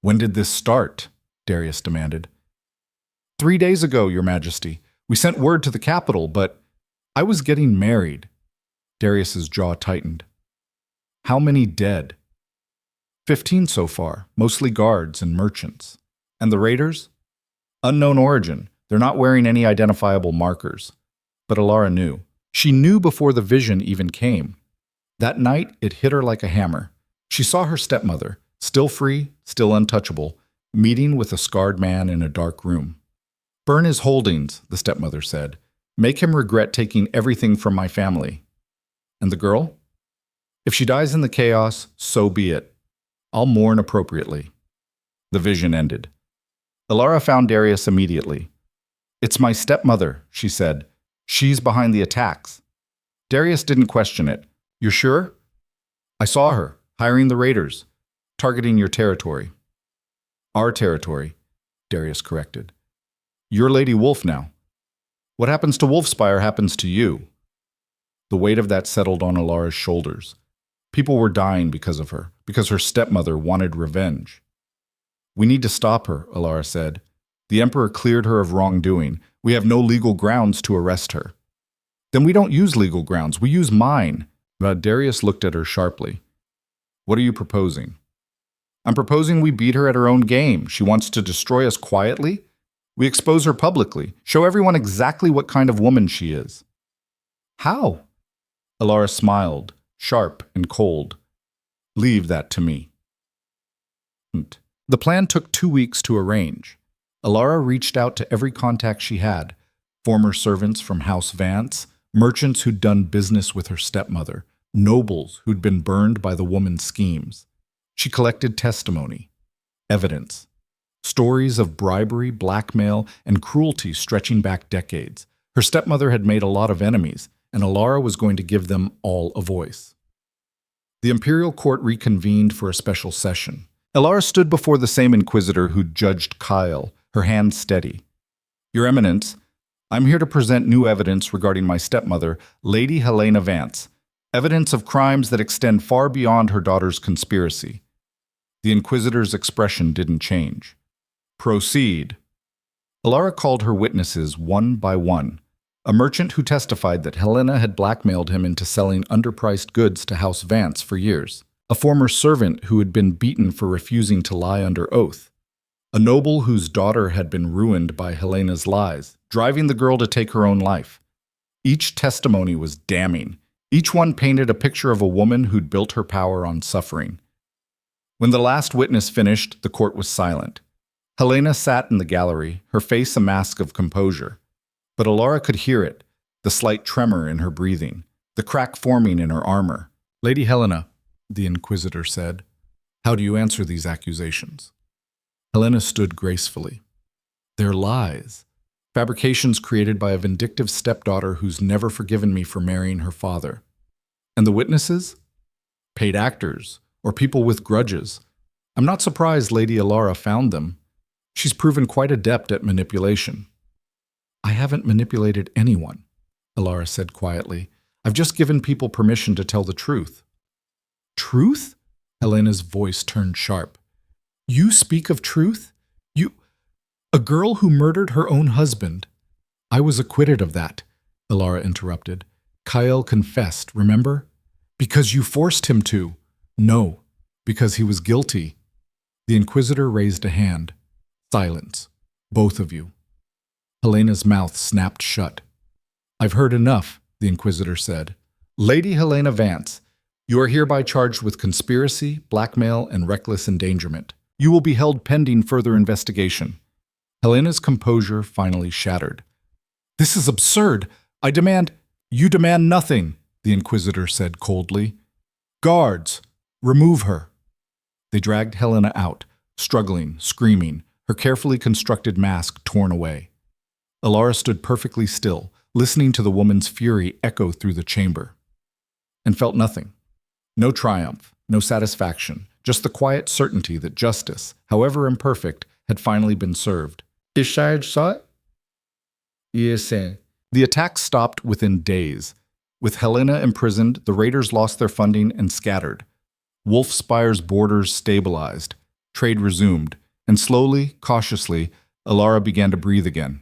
When did this start? Darius demanded. 3 days ago, Your Majesty. We sent word to the capital, but I was getting married. Darius's jaw tightened. How many dead? 15 so far, mostly guards and merchants. And the raiders? Unknown origin. They're not wearing any identifiable markers. But Alara knew. She knew before the vision even came. That night, it hit her like a hammer. She saw her stepmother, still free, still untouchable, meeting with a scarred man in a dark room. Burn his holdings, the stepmother said. Make him regret taking everything from my family. And the girl? If she dies in the chaos, so be it. I'll mourn appropriately. The vision ended. Alara found Darius immediately. It's my stepmother, she said. She's behind the attacks. Darius didn't question it. You're sure? I saw her, hiring the raiders, targeting your territory. Our territory, Darius corrected. You're Lady Wolf now. What happens to Wolfspire happens to you. The weight of that settled on Alara's shoulders. People were dying because of her, because her stepmother wanted revenge. We need to stop her, Alara said. The Emperor cleared her of wrongdoing. We have no legal grounds to arrest her. Then we don't use legal grounds, we use mine. But Darius looked at her sharply. What are you proposing? I'm proposing we beat her at her own game. She wants to destroy us quietly. We expose her publicly, show everyone exactly what kind of woman she is. How? Alara smiled, sharp and cold. Leave that to me. The plan took 2 weeks to arrange. Alara reached out to every contact she had, former servants from House Vance, merchants who'd done business with her stepmother, nobles who'd been burned by the woman's schemes. She collected testimony, evidence, stories of bribery, blackmail, and cruelty stretching back decades, Her stepmother had made a lot of enemies, and Alara was going to give them all a voice. The imperial court reconvened for a special session. Alara stood before the same inquisitor who'd judged Kyle, her hand steady. "Your Eminence, I'm here to present new evidence regarding my stepmother, Lady Helena Vance, evidence of crimes that extend far beyond her daughter's conspiracy." The inquisitor's expression didn't change. "Proceed." Alara called her witnesses one by one. A merchant who testified that Helena had blackmailed him into selling underpriced goods to House Vance for years. A former servant who had been beaten for refusing to lie under oath. A noble whose daughter had been ruined by Helena's lies, driving the girl to take her own life. Each testimony was damning. Each one painted a picture of a woman who'd built her power on suffering. When the last witness finished, the court was silent. Helena sat in the gallery, her face a mask of composure. But Alara could hear it, the slight tremor in her breathing, the crack forming in her armor. "Lady Helena," the inquisitor said, "how do you answer these accusations?" Helena stood gracefully. "They're lies. Fabrications created by a vindictive stepdaughter who's never forgiven me for marrying her father. And the witnesses? Paid actors, or people with grudges. I'm not surprised Lady Alara found them. She's proven quite adept at manipulation." "I haven't manipulated anyone," Alara said quietly. "I've just given people permission to tell the truth." "Truth?" Helena's voice turned sharp. "You speak of truth? A girl who murdered her own husband." "I was acquitted of that," Alara interrupted. "Kyle confessed, remember? Because you forced him to." "No, because he was guilty." The inquisitor raised a hand. "Silence, both of you." Helena's mouth snapped shut. "I've heard enough," the inquisitor said. "Lady Helena Vance, you are hereby charged with conspiracy, blackmail, and reckless endangerment. You will be held pending further investigation." Helena's composure finally shattered. "This is absurd. I demand—" "You demand nothing," the inquisitor said coldly. "Guards, remove her." They dragged Helena out, struggling, screaming, her carefully constructed mask torn away. Alara stood perfectly still, listening to the woman's fury echo through the chamber. And felt nothing. No triumph, no satisfaction, just the quiet certainty that justice, however imperfect, had finally been served. "Is Carriage saw it?" "Yes, sir." The attack stopped within days. With Helena imprisoned, the raiders lost their funding and scattered. Wolfspire's borders stabilized. Trade resumed. And slowly, cautiously, Alara began to breathe again.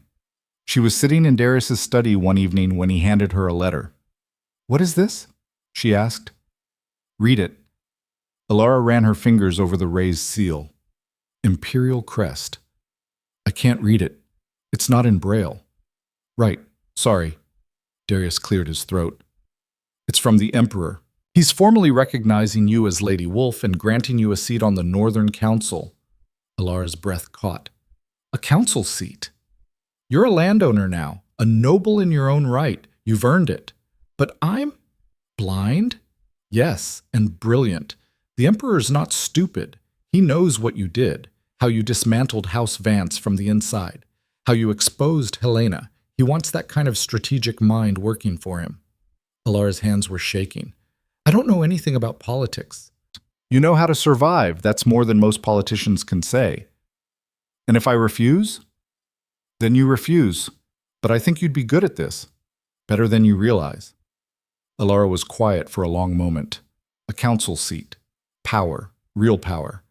She was sitting in Darius's study one evening when he handed her a letter. "What is this?" she asked. "Read it." Alara ran her fingers over the raised seal. "Imperial crest." "I can't read it. It's not in Braille." "Right. Sorry." Darius cleared his throat. "It's from the Emperor. He's formally recognizing you as Lady Wolf and granting you a seat on the Northern Council." Alara's breath caught. "A council seat? You're a landowner now, a noble in your own right. You've earned it. But I'm blind? Yes, and brilliant. The Emperor's not stupid. He knows what you did, how you dismantled House Vance from the inside, how you exposed Helena. He wants that kind of strategic mind working for him." Alara's hands were shaking. "I don't know anything about politics." "You know how to survive. That's more than most politicians can say." "And if I refuse?" "Then you refuse. But I think you'd be good at this. Better than you realize." Alara was quiet for a long moment. A council seat. Power. Real power.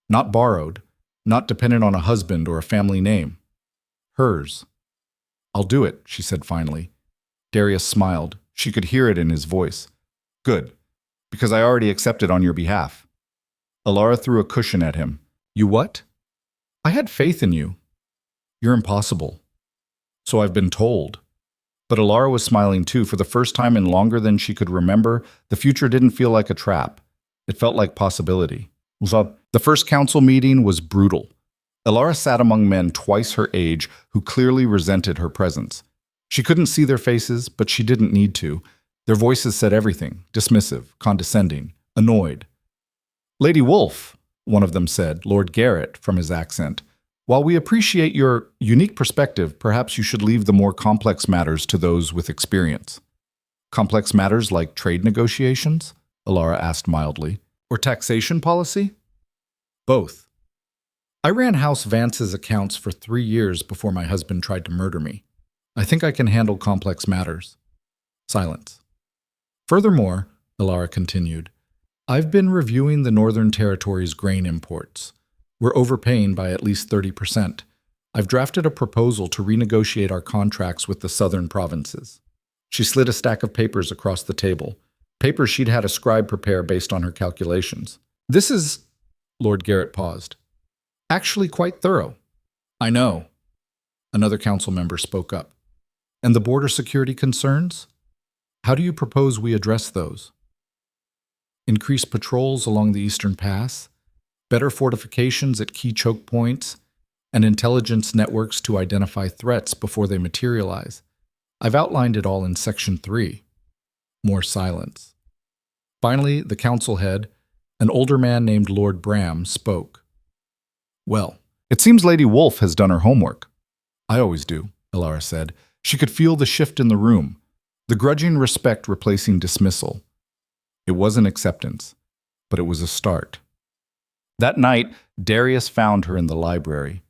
Not borrowed. Not dependent on a husband or a family name. Hers. "I'll do it," she said finally. Darius smiled. She could hear it in his voice. "Good. Because I already accepted on your behalf." Alara threw a cushion at him. "You what?" "I had faith in you." "You're impossible." "So I've been told." But Alara was smiling too. For the first time in longer than she could remember, the future didn't feel like a trap. It felt like possibility. The first council meeting was brutal. Alara sat among men twice her age who clearly resented her presence. She couldn't see their faces, but she didn't need to. Their voices said everything, dismissive, condescending, annoyed. "Lady Wolf," one of them said, Lord Garrett, from his accent. While we appreciate your unique perspective, perhaps you should leave the more complex matters to those with experience. Complex matters like trade negotiations? Alara asked mildly. Or taxation policy? Both. I ran House Vance's accounts for 3 years before my husband tried to murder me. I think I can handle complex matters. Silence. Furthermore, Alara continued, I've been reviewing the Northern Territory's grain imports. We're overpaying by at least 30%. I've drafted a proposal to renegotiate our contracts with the southern provinces. She slid a stack of papers across the table, papers she'd had a scribe prepare based on her calculations. This is, Lord Garrett paused, actually quite thorough. I know. Another council member spoke up. And the border security concerns? How do you propose we address those? Increase patrols along the Eastern Pass, better fortifications at key choke points, and intelligence networks to identify threats before they materialize. I've outlined it all in Section 3. More silence. Finally, the council head, an older man named Lord Bram, spoke. Well, it seems Lady Wolfe has done her homework. I always do, Alara said. She could feel the shift in the room, the grudging respect replacing dismissal. It wasn't acceptance, but it was a start. That night, Darius found her in the library.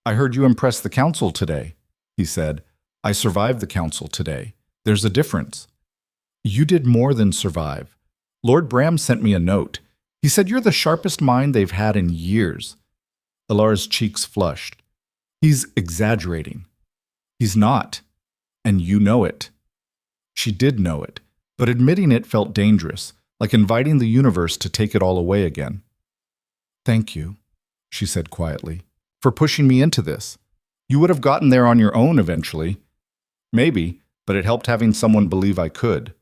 I heard you impress the council today, he said. I survived the council today. There's a difference. You did more than survive. Lord Bram sent me a note. He said you're the sharpest mind they've had in years. Alara's cheeks flushed. He's exaggerating. He's not. And you know it. She did know it, but admitting it felt dangerous, like inviting the universe to take it all away again. Thank you, she said quietly, for pushing me into this. You would have gotten there on your own eventually. Maybe, but it helped having someone believe I could.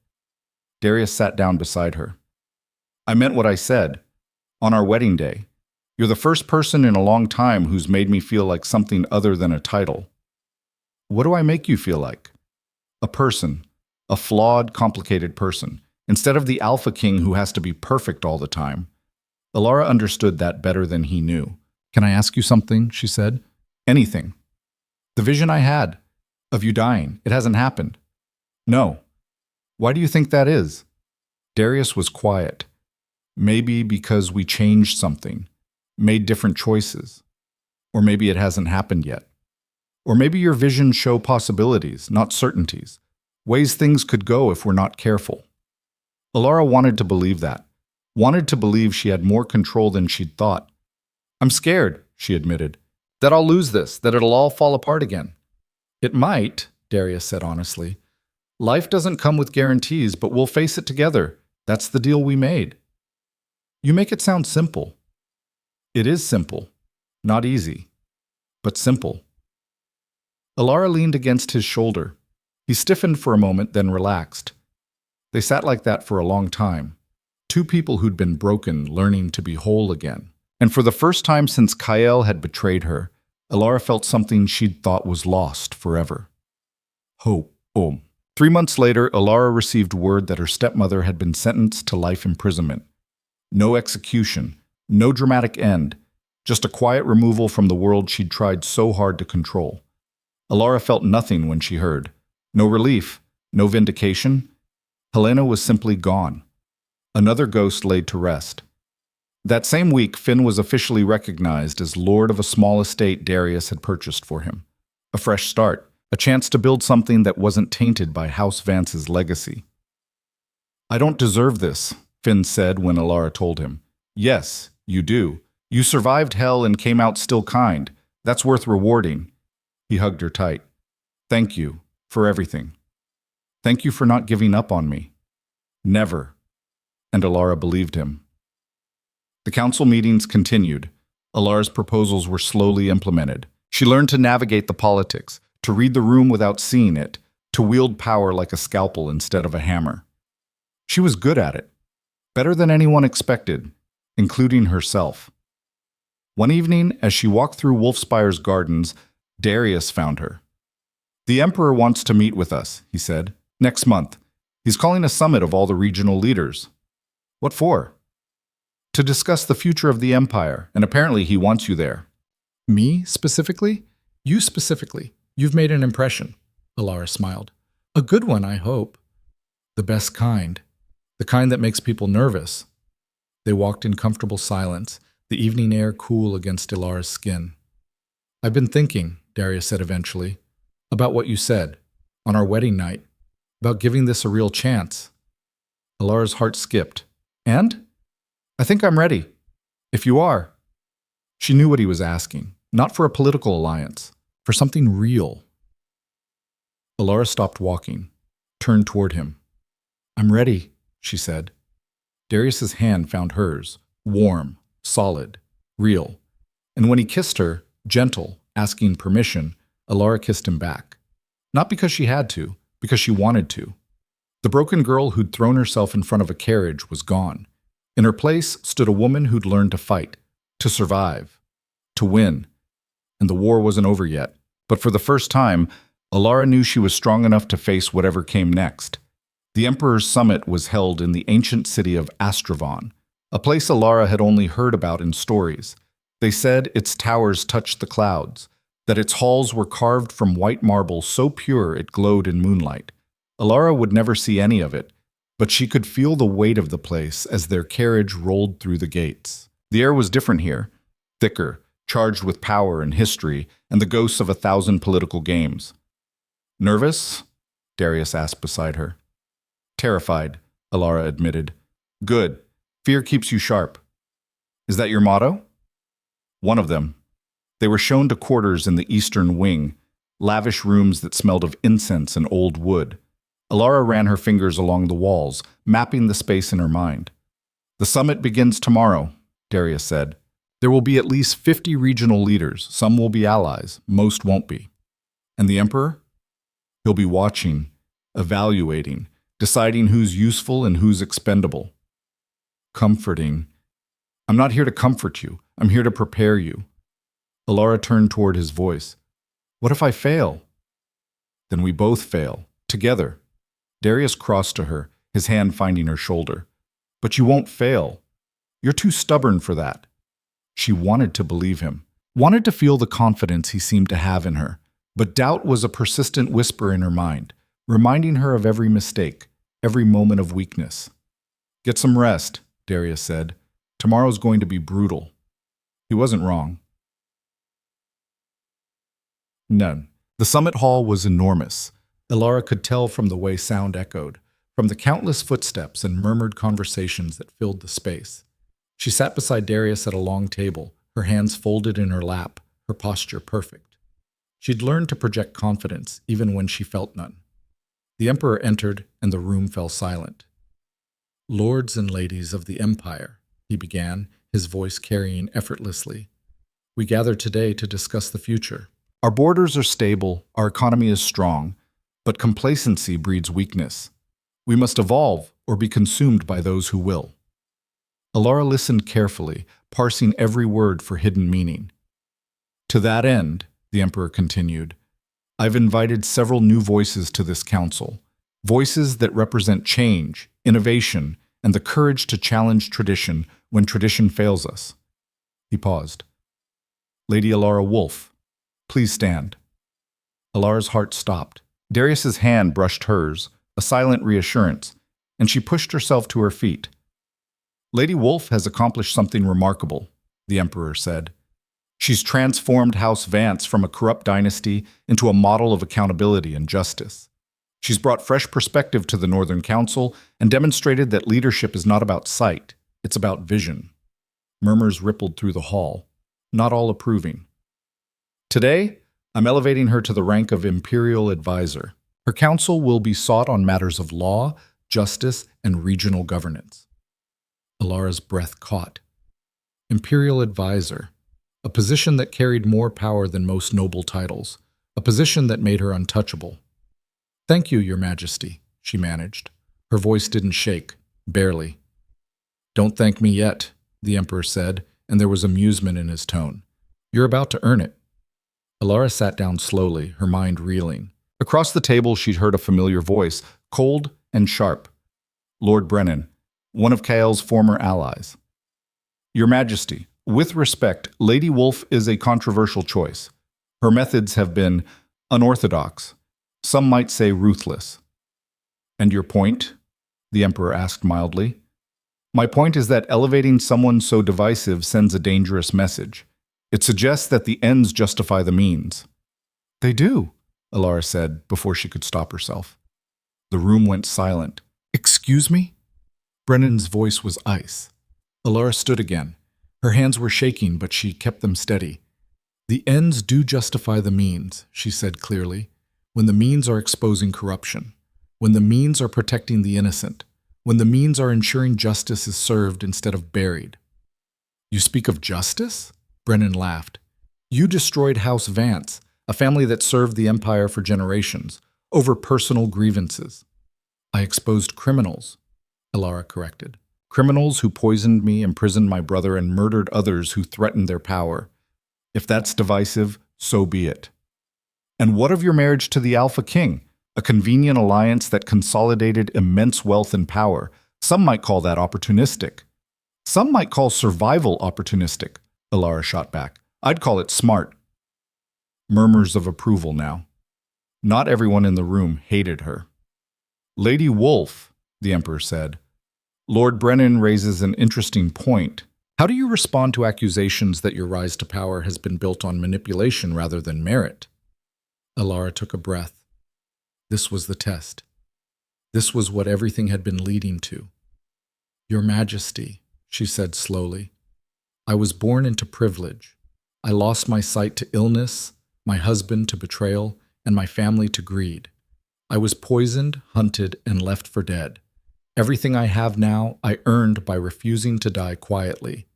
Darius sat down beside her. I meant what I said. On our wedding day. You're the first person in a long time who's made me feel like something other than a title. What do I make you feel like? A person. A flawed, complicated person. Instead of the alpha king who has to be perfect all the time. Alara understood that better than he knew. Can I ask you something? She said. Anything. The vision I had of you dying, it hasn't happened. No. Why do you think that is? Darius was quiet. Maybe because we changed something, made different choices. Or maybe it hasn't happened yet. Or maybe your visions show possibilities, not certainties, ways things could go if we're not careful. Alara wanted to believe that, wanted to believe she had more control than she'd thought. I'm scared, she admitted, that I'll lose this, that it'll all fall apart again. It might, Darius said honestly. Life doesn't come with guarantees, but we'll face it together. That's the deal we made. You make it sound simple. It is simple, not easy, but simple. Alara leaned against his shoulder. He stiffened for a moment, then relaxed. They sat like that for a long time. Two people who'd been broken, learning to be whole again. And for the first time since Kael had betrayed her, Alara felt something she'd thought was lost forever. Hope. 3 months later, Alara received word that her stepmother had been sentenced to life imprisonment. No execution, no dramatic end, just a quiet removal from the world she'd tried so hard to control. Alara felt nothing when she heard. No relief, no vindication. Helena was simply gone. Another ghost laid to rest. That same week, Finn was officially recognized as lord of a small estate Darius had purchased for him. A fresh start, a chance to build something that wasn't tainted by House Vance's legacy. I don't deserve this, Finn said when Alara told him. Yes, you do. You survived hell and came out still kind. That's worth rewarding. He hugged her tight. Thank you for everything. Thank you for not giving up on me. Never. And Alara believed him. The council meetings continued. Alara's proposals were slowly implemented. She learned to navigate the politics, to read the room without seeing it, to wield power like a scalpel instead of a hammer. She was good at it, better than anyone expected, including herself. One evening, as she walked through Wolfspire's gardens, Darius found her. The Emperor wants to meet with us, he said, next month. He's calling a summit of all the regional leaders. What for? To discuss the future of the Empire, and apparently he wants you there. Me, specifically? You specifically. You've made an impression, Alara smiled. A good one, I hope. The best kind. The kind that makes people nervous. They walked in comfortable silence, the evening air cool against Ilara's skin. I've been thinking, Darius said eventually, about what you said, on our wedding night, about giving this a real chance. Ilara's heart skipped. And? I think I'm ready. If you are. She knew what he was asking, not for a political alliance, for something real. Ilara stopped walking, turned toward him. I'm ready, she said. Darius's hand found hers, warm, solid, real. And when he kissed her, gentle, asking permission, Ilara kissed him back. Not because she had to, because she wanted to. The broken girl who'd thrown herself in front of a carriage was gone. In her place stood a woman who'd learned to fight, to survive, to win. And the war wasn't over yet. But for the first time, Ilara knew she was strong enough to face whatever came next. The Emperor's Summit was held in the ancient city of Astravon, a place Ilara had only heard about in stories. They said its towers touched the clouds, that its halls were carved from white marble so pure it glowed in moonlight. Ilara would never see any of it, but she could feel the weight of the place as their carriage rolled through the gates. The air was different here, thicker, charged with power and history and the ghosts of 1,000 political games. Nervous? Darius asked beside her. Terrified, Ilara admitted. Good. Fear keeps you sharp. Is that your motto? One of them. They were shown to quarters in the eastern wing, lavish rooms that smelled of incense and old wood. Ilara ran her fingers along the walls, mapping the space in her mind. The summit begins tomorrow, Darius said. There will be at least 50 regional leaders. Some will be allies, most won't be. And the Emperor? He'll be watching, evaluating, deciding who's useful and who's expendable. Comforting. I'm not here to comfort you. I'm here to prepare you. Ilara turned toward his voice. What if I fail? Then we both fail, together. Darius crossed to her, his hand finding her shoulder. But you won't fail. You're too stubborn for that. She wanted to believe him, wanted to feel the confidence he seemed to have in her. But doubt was a persistent whisper in her mind, reminding her of every mistake, every moment of weakness. Get some rest, Darius said. Tomorrow's going to be brutal. He wasn't wrong. None. The summit hall was enormous. Ilara could tell from the way sound echoed, from the countless footsteps and murmured conversations that filled the space. She sat beside Darius at a long table, her hands folded in her lap, her posture perfect. She'd learned to project confidence even when she felt none. The Emperor entered, and the room fell silent. Lords and ladies of the Empire, he began, his voice carrying effortlessly. We gather today to discuss the future. Our borders are stable, our economy is strong, but complacency breeds weakness. We must evolve or be consumed by those who will. Ilara listened carefully, parsing every word for hidden meaning. To that end, the Emperor continued, I've invited several new voices to this council, voices that represent change, innovation, and the courage to challenge tradition when tradition fails us. He paused. Lady Ilara Wolf, please stand. Ilara's heart stopped. Darius's hand brushed hers, a silent reassurance, and she pushed herself to her feet. Lady Wolf has accomplished something remarkable, the Emperor said. She's transformed House Vance from a corrupt dynasty into a model of accountability and justice. She's brought fresh perspective to the Northern Council and demonstrated that leadership is not about sight, it's about vision. Murmurs rippled through the hall, not all approving. Today, I'm elevating her to the rank of Imperial Advisor. Her counsel will be sought on matters of law, justice, and regional governance. Ilara's breath caught. Imperial Advisor, a position that carried more power than most noble titles, a position that made her untouchable. Thank you, Your Majesty, she managed. Her voice didn't shake, barely. Don't thank me yet, the Emperor said, and there was amusement in his tone. You're about to earn it. Ilara sat down slowly, her mind reeling. Across the table she'd heard a familiar voice, cold and sharp. Lord Brennan, one of Kael's former allies. Your Majesty, With respect, Lady Wolf is a controversial choice. Her methods have been unorthodox. Some might say ruthless. And your point? The Emperor asked mildly. My point is that elevating someone so divisive sends a dangerous message. It suggests that the ends justify the means. They do, Alara said before she could stop herself. The room went silent. Excuse me? Brennan's voice was ice. Alara stood again. Her hands were shaking, but she kept them steady. The ends do justify the means, she said clearly, when the means are exposing corruption, when the means are protecting the innocent, when the means are ensuring justice is served instead of buried. You speak of justice? Brennan laughed. You destroyed House Vance, a family that served the Empire for generations, over personal grievances. I exposed criminals, Alara corrected. Criminals who poisoned me, imprisoned my brother, and murdered others who threatened their power. If that's divisive, so be it. And what of your marriage to the Alpha King? A convenient alliance that consolidated immense wealth and power. Some might call that opportunistic. Some might call survival opportunistic, Alara shot back. I'd call it smart. Murmurs of approval now. Not everyone in the room hated her. Lady Wolf, the Emperor said. Lord Brennan raises an interesting point. How do you respond to accusations that your rise to power has been built on manipulation rather than merit? Alara took a breath. This was the test. This was what everything had been leading to. Your Majesty, she said slowly, I was born into privilege. I lost my sight to illness, my husband to betrayal, and my family to greed. I was poisoned, hunted, and left for dead. Everything I have now, I earned by refusing to die quietly.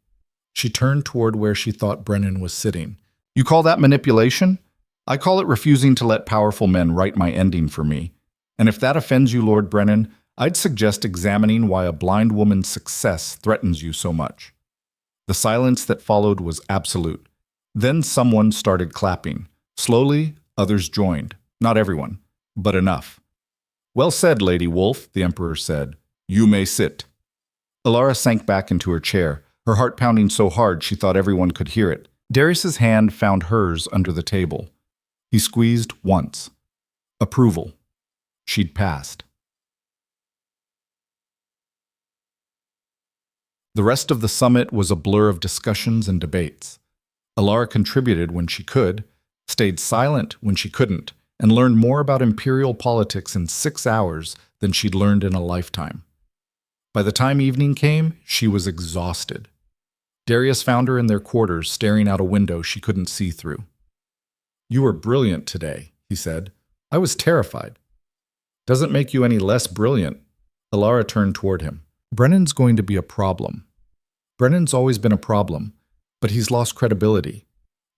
She turned toward where she thought Brennan was sitting. You call that manipulation? I call it refusing to let powerful men write my ending for me. And if that offends you, Lord Brennan, I'd suggest examining why a blind woman's success threatens you so much. The silence that followed was absolute. Then someone started clapping. Slowly, others joined. Not everyone, but enough. Well said, Lady Wolf, the Emperor said. You may sit. Alara sank back into her chair, her heart pounding so hard she thought everyone could hear it. Darius's hand found hers under the table. He squeezed once. Approval. She'd passed. The rest of the summit was a blur of discussions and debates. Alara contributed when she could, stayed silent when she couldn't, and learned more about imperial politics in 6 hours than she'd learned in a lifetime. By the time evening came, she was exhausted. Darius found her in their quarters, staring out a window she couldn't see through. You were brilliant today, he said. I was terrified. Doesn't make you any less brilliant. Alara turned toward him. Brennan's going to be a problem. Brennan's always been a problem, but he's lost credibility.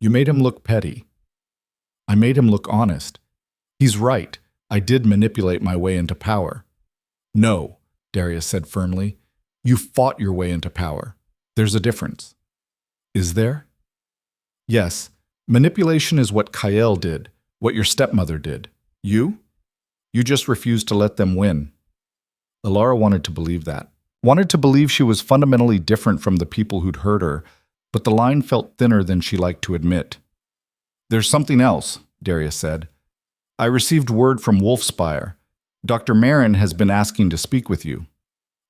You made him look petty. I made him look honest. He's right. I did manipulate my way into power. No, Darius said firmly. You fought your way into power. There's a difference. Is there? Yes. Manipulation is what Kael did, what your stepmother did. You? You just refused to let them win. Alara wanted to believe that. Wanted to believe she was fundamentally different from the people who'd hurt her, but the line felt thinner than she liked to admit. There's something else, Darius said. I received word from Wolfspire. Dr. Marin has been asking to speak with you.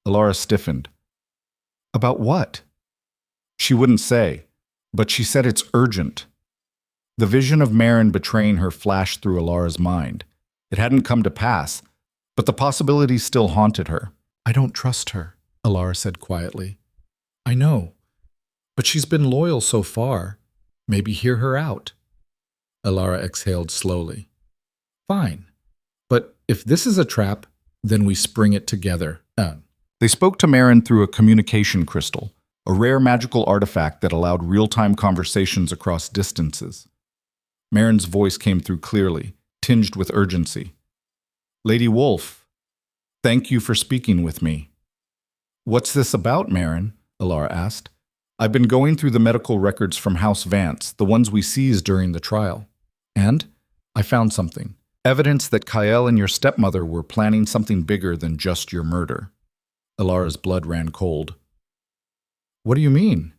Alara stiffened. About what? She wouldn't say, but she said it's urgent. The vision of Marin betraying her flashed through Alara's mind. It hadn't come to pass, but the possibility still haunted her. I don't trust her, Alara said quietly. I know, but she's been loyal so far. Maybe hear her out. Alara exhaled slowly. Fine, but if this is a trap, then we spring it together. They spoke to Marin through a communication crystal, a rare magical artifact that allowed real-time conversations across distances. Marin's voice came through clearly, tinged with urgency. Lady Wolf, thank you for speaking with me. What's this about, Marin? Alara asked. I've been going through the medical records from House Vance, the ones we seized during the trial. And I found something. Evidence that Kael and your stepmother were planning something bigger than just your murder. Alara's blood ran cold. What do you mean?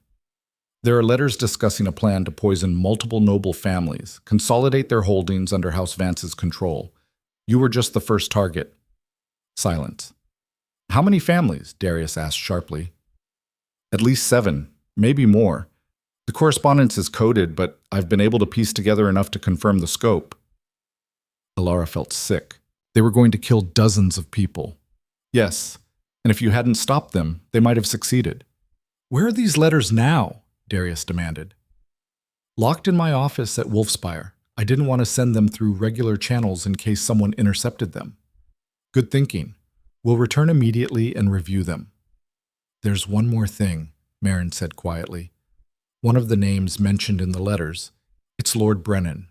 There are letters discussing a plan to poison multiple noble families, consolidate their holdings under House Vance's control. You were just the first target. Silence. How many families? Darius asked sharply. At least 7, maybe more. The correspondence is coded, but I've been able to piece together enough to confirm the scope. Alara felt sick. They were going to kill dozens of people. Yes, and if you hadn't stopped them, they might have succeeded. Where are these letters now? Darius demanded. Locked in my office at Wolfspire. I didn't want to send them through regular channels in case someone intercepted them. Good thinking. We'll return immediately and review them. There's one more thing, Marin said quietly. One of the names mentioned in the letters. It's Lord Brennan.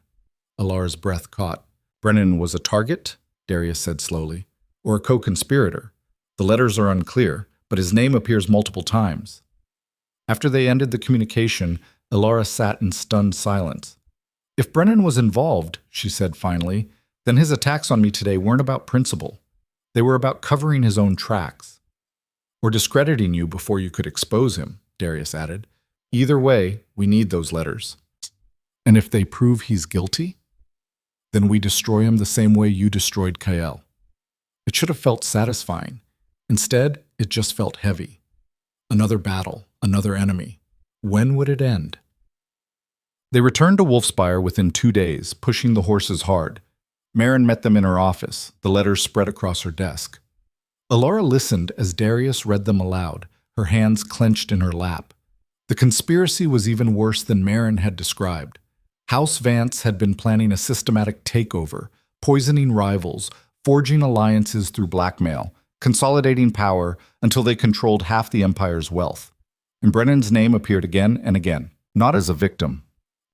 Alara's breath caught. Brennan was a target? Darius said slowly. Or a co-conspirator? The letters are unclear, but his name appears multiple times. After they ended the communication, Alara sat in stunned silence. If Brennan was involved, she said finally, then his attacks on me today weren't about principle. They were about covering his own tracks. Or discrediting you before you could expose him, Darius added. Either way, we need those letters. And if they prove he's guilty, then we destroy him the same way you destroyed Kael. It should have felt satisfying. Instead, it just felt heavy. Another battle, another enemy. When would it end? They returned to Wolfspire within 2 days, pushing the horses hard. Marin met them in her office, the letters spread across her desk. Alara listened as Darius read them aloud, her hands clenched in her lap. The conspiracy was even worse than Marin had described. House Vance had been planning a systematic takeover, poisoning rivals, forging alliances through blackmail, consolidating power until they controlled half the Empire's wealth. And Brennan's name appeared again and again, not as a victim,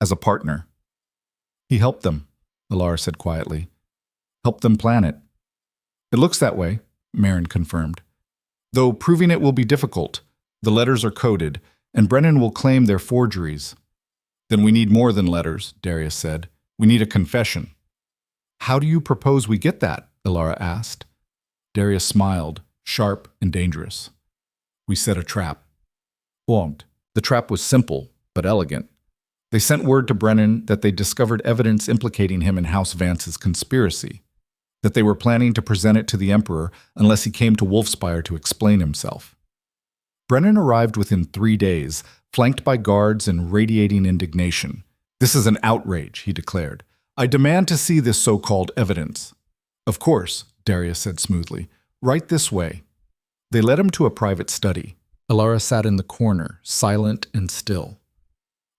as a partner. He helped them, Alara said quietly. Helped them plan it. It looks that way, Marin confirmed. Though proving it will be difficult. The letters are coded, and Brennan will claim they're forgeries. Then we need more than letters, Darius said. We need a confession. How do you propose we get that? Alara asked. Darius smiled, sharp and dangerous. We set a trap. Won't. The trap was simple, but elegant. They sent word to Brennan that they discovered evidence implicating him in House Vance's conspiracy, that they were planning to present it to the Emperor unless he came to Wolfspire to explain himself. Brennan arrived within 3 days, flanked by guards and radiating indignation. This is an outrage, he declared. I demand to see this so-called evidence. Of course, Darius said smoothly. Right this way. They led him to a private study. Alara sat in the corner, silent and still.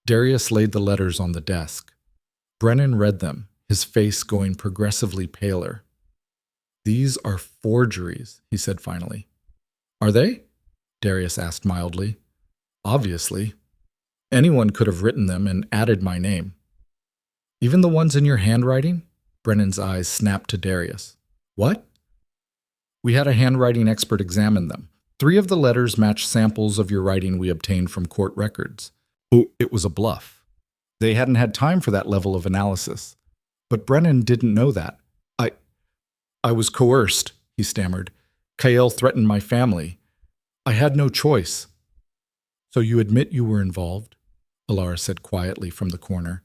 Darius laid the letters on the desk. Brennan read them, his face going progressively paler. These are forgeries, he said finally. Are they? Darius asked mildly. Obviously. Anyone could have written them and added my name. Even the ones in your handwriting? Brennan's eyes snapped to Darius. What? We had a handwriting expert examine them. 3 of the letters match samples of your writing we obtained from court records. Oh, it was a bluff. They hadn't had time for that level of analysis. But Brennan didn't know that. I was coerced, he stammered. Kael threatened my family. I had no choice. So you admit you were involved? Alara said quietly from the corner.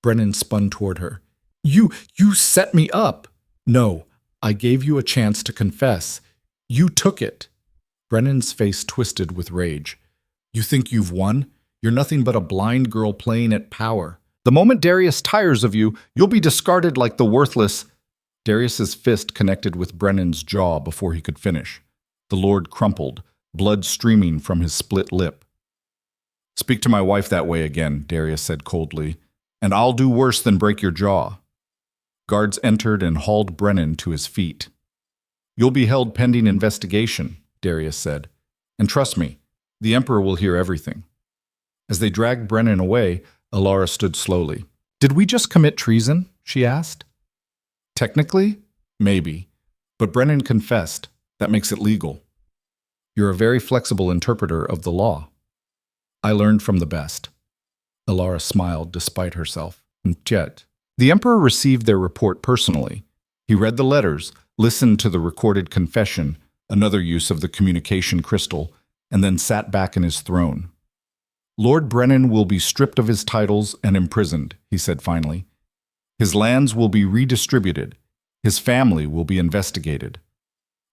Brennan spun toward her. You set me up. No, I gave you a chance to confess. You took it. Brennan's face twisted with rage. You think you've won? You're nothing but a blind girl playing at power. The moment Darius tires of you, you'll be discarded like the worthless... Darius's fist connected with Brennan's jaw before he could finish. The Lord crumpled, blood streaming from his split lip. Speak to my wife that way again, Darius said coldly, and I'll do worse than break your jaw. Guards entered and hauled Brennan to his feet. You'll be held pending investigation, Darius said. And trust me, the Emperor will hear everything. As they dragged Brennan away, Alara stood slowly. Did we just commit treason? She asked. Technically, maybe. But Brennan confessed. That makes it legal. You're a very flexible interpreter of the law. I learned from the best. Alara smiled despite herself. And yet, the Emperor received their report personally. He read the letters, listened to the recorded confession, another use of the communication crystal, and then sat back in his throne. Lord Brennan will be stripped of his titles and imprisoned, he said finally. His lands will be redistributed. His family will be investigated.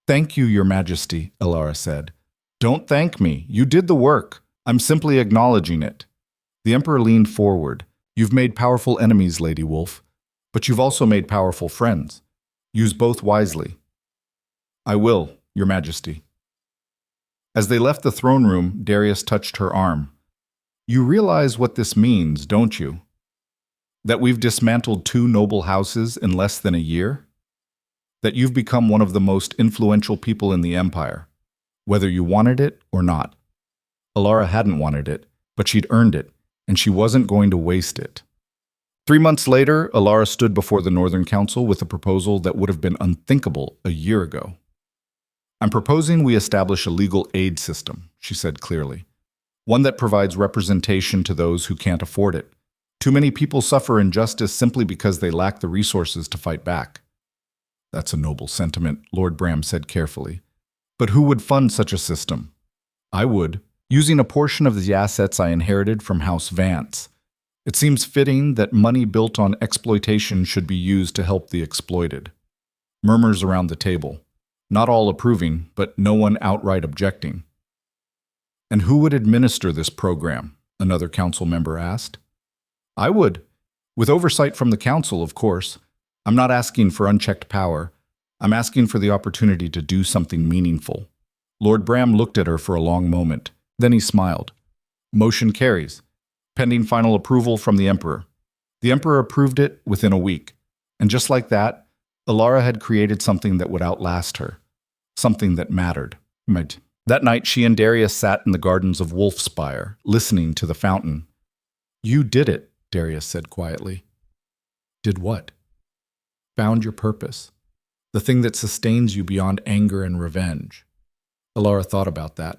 Thank you, Your Majesty, Alara said. Don't thank me. You did the work. I'm simply acknowledging it. The Emperor leaned forward. You've made powerful enemies, Lady Wolf, but you've also made powerful friends. Use both wisely. I will, Your Majesty. As they left the throne room, Darius touched her arm. You realize what this means, don't you? That we've dismantled 2 noble houses in less than a year? That you've become one of the most influential people in the Empire, whether you wanted it or not. Alara hadn't wanted it, but she'd earned it, and she wasn't going to waste it. 3 months later, Alara stood before the Northern Council with a proposal that would have been unthinkable a year ago. I'm proposing we establish a legal aid system, she said clearly. One that provides representation to those who can't afford it. Too many people suffer injustice simply because they lack the resources to fight back. That's a noble sentiment, Lord Bram said carefully. But who would fund such a system? I would, using a portion of the assets I inherited from House Vance. It seems fitting that money built on exploitation should be used to help the exploited. Murmurs around the table. Not all approving, but no one outright objecting. And who would administer this program? Another council member asked. I would. With oversight from the council, of course. I'm not asking for unchecked power. I'm asking for the opportunity to do something meaningful. Lord Bram looked at her for a long moment. Then he smiled. Motion carries. Pending final approval from the Emperor. The Emperor approved it within a week. And just like that, Alara had created something that would outlast her. Something that mattered. That night, she and Darius sat in the gardens of Wolfspire, listening to the fountain. You did it, Darius said quietly. Did what? Found your purpose. The thing that sustains you beyond anger and revenge. Alara thought about that.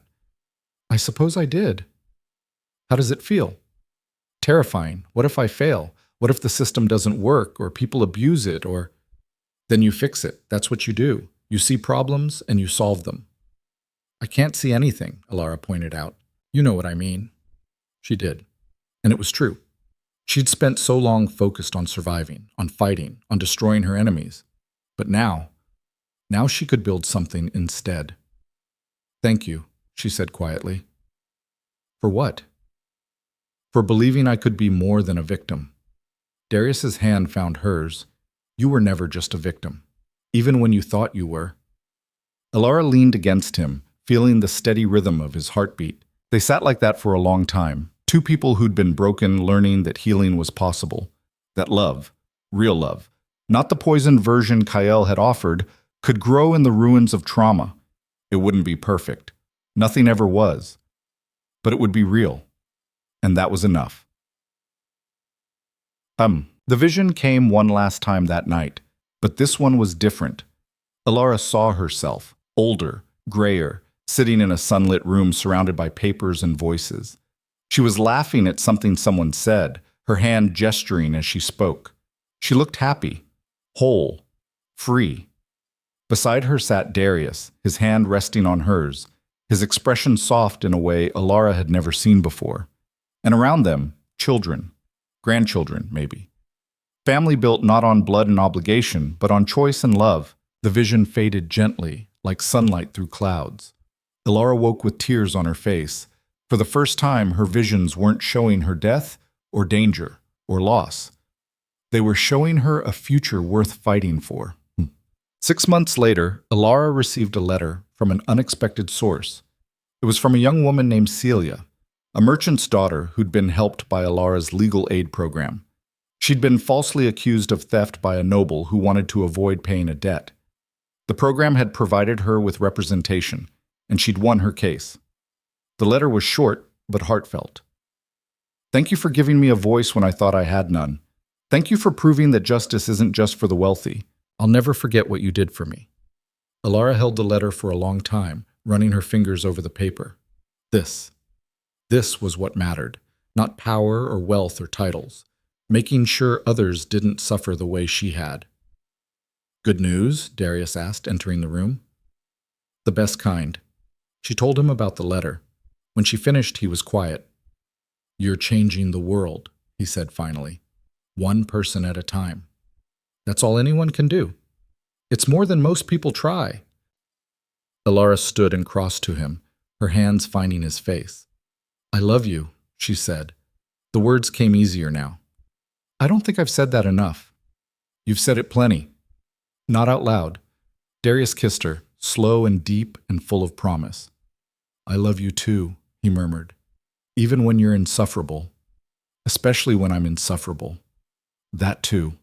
I suppose I did. How does it feel? Terrifying. What if I fail? What if the system doesn't work, or people abuse it, or... Then you fix it. That's what you do. You see problems, and you solve them. I can't see anything, Alara pointed out. You know what I mean. She did. And it was true. She'd spent so long focused on surviving, on fighting, on destroying her enemies. But now she could build something instead. Thank you, she said quietly. For what? For believing I could be more than a victim. Darius's hand found hers. You were never just a victim, even when you thought you were. Alara leaned against him, feeling the steady rhythm of his heartbeat. They sat like that for a long time, 2 people who'd been broken learning that healing was possible, that love, real love, not the poisoned version Kyle had offered, could grow in the ruins of trauma. It wouldn't be perfect. Nothing ever was. But it would be real. And that was enough. The vision came one last time that night, but this one was different. Alara saw herself, older, grayer, sitting in a sunlit room surrounded by papers and voices. She was laughing at something someone said, her hand gesturing as she spoke. She looked happy, whole, free. Beside her sat Darius, his hand resting on hers, his expression soft in a way Alara had never seen before. And around them, children, grandchildren, maybe. Family built not on blood and obligation, but on choice and love. The vision faded gently, like sunlight through clouds. Alara woke with tears on her face. For the first time, her visions weren't showing her death or danger or loss. They were showing her a future worth fighting for. 6 months later, Alara received a letter from an unexpected source. It was from a young woman named Celia, a merchant's daughter who'd been helped by Alara's legal aid program. She'd been falsely accused of theft by a noble who wanted to avoid paying a debt. The program had provided her with representation, and she'd won her case. The letter was short, but heartfelt. Thank you for giving me a voice when I thought I had none. Thank you for proving that justice isn't just for the wealthy. I'll never forget what you did for me. Alara held the letter for a long time, running her fingers over the paper. This was what mattered, not power or wealth or titles, making sure others didn't suffer the way she had. Good news? Darius asked, entering the room. The best kind. She told him about the letter. When she finished, he was quiet. You're changing the world, he said finally, one person at a time. That's all anyone can do. It's more than most people try. Alara stood and crossed to him, her hands finding his face. I love you, she said. The words came easier now. I don't think I've said that enough. You've said it plenty. Not out loud. Darius kissed her, slow and deep and full of promise. I love you too, he murmured. Even when you're insufferable. Especially when I'm insufferable. That too.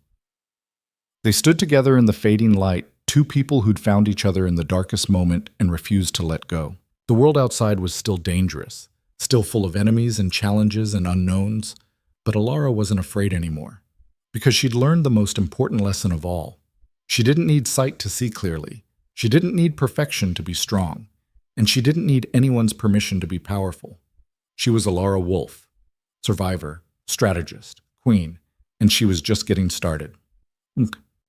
They stood together in the fading light, two people who'd found each other in the darkest moment and refused to let go. The world outside was still dangerous, still full of enemies and challenges and unknowns, but Alara wasn't afraid anymore, because she'd learned the most important lesson of all. She didn't need sight to see clearly. She didn't need perfection to be strong, and she didn't need anyone's permission to be powerful. She was Alara Wolf, survivor, strategist, queen, and she was just getting started.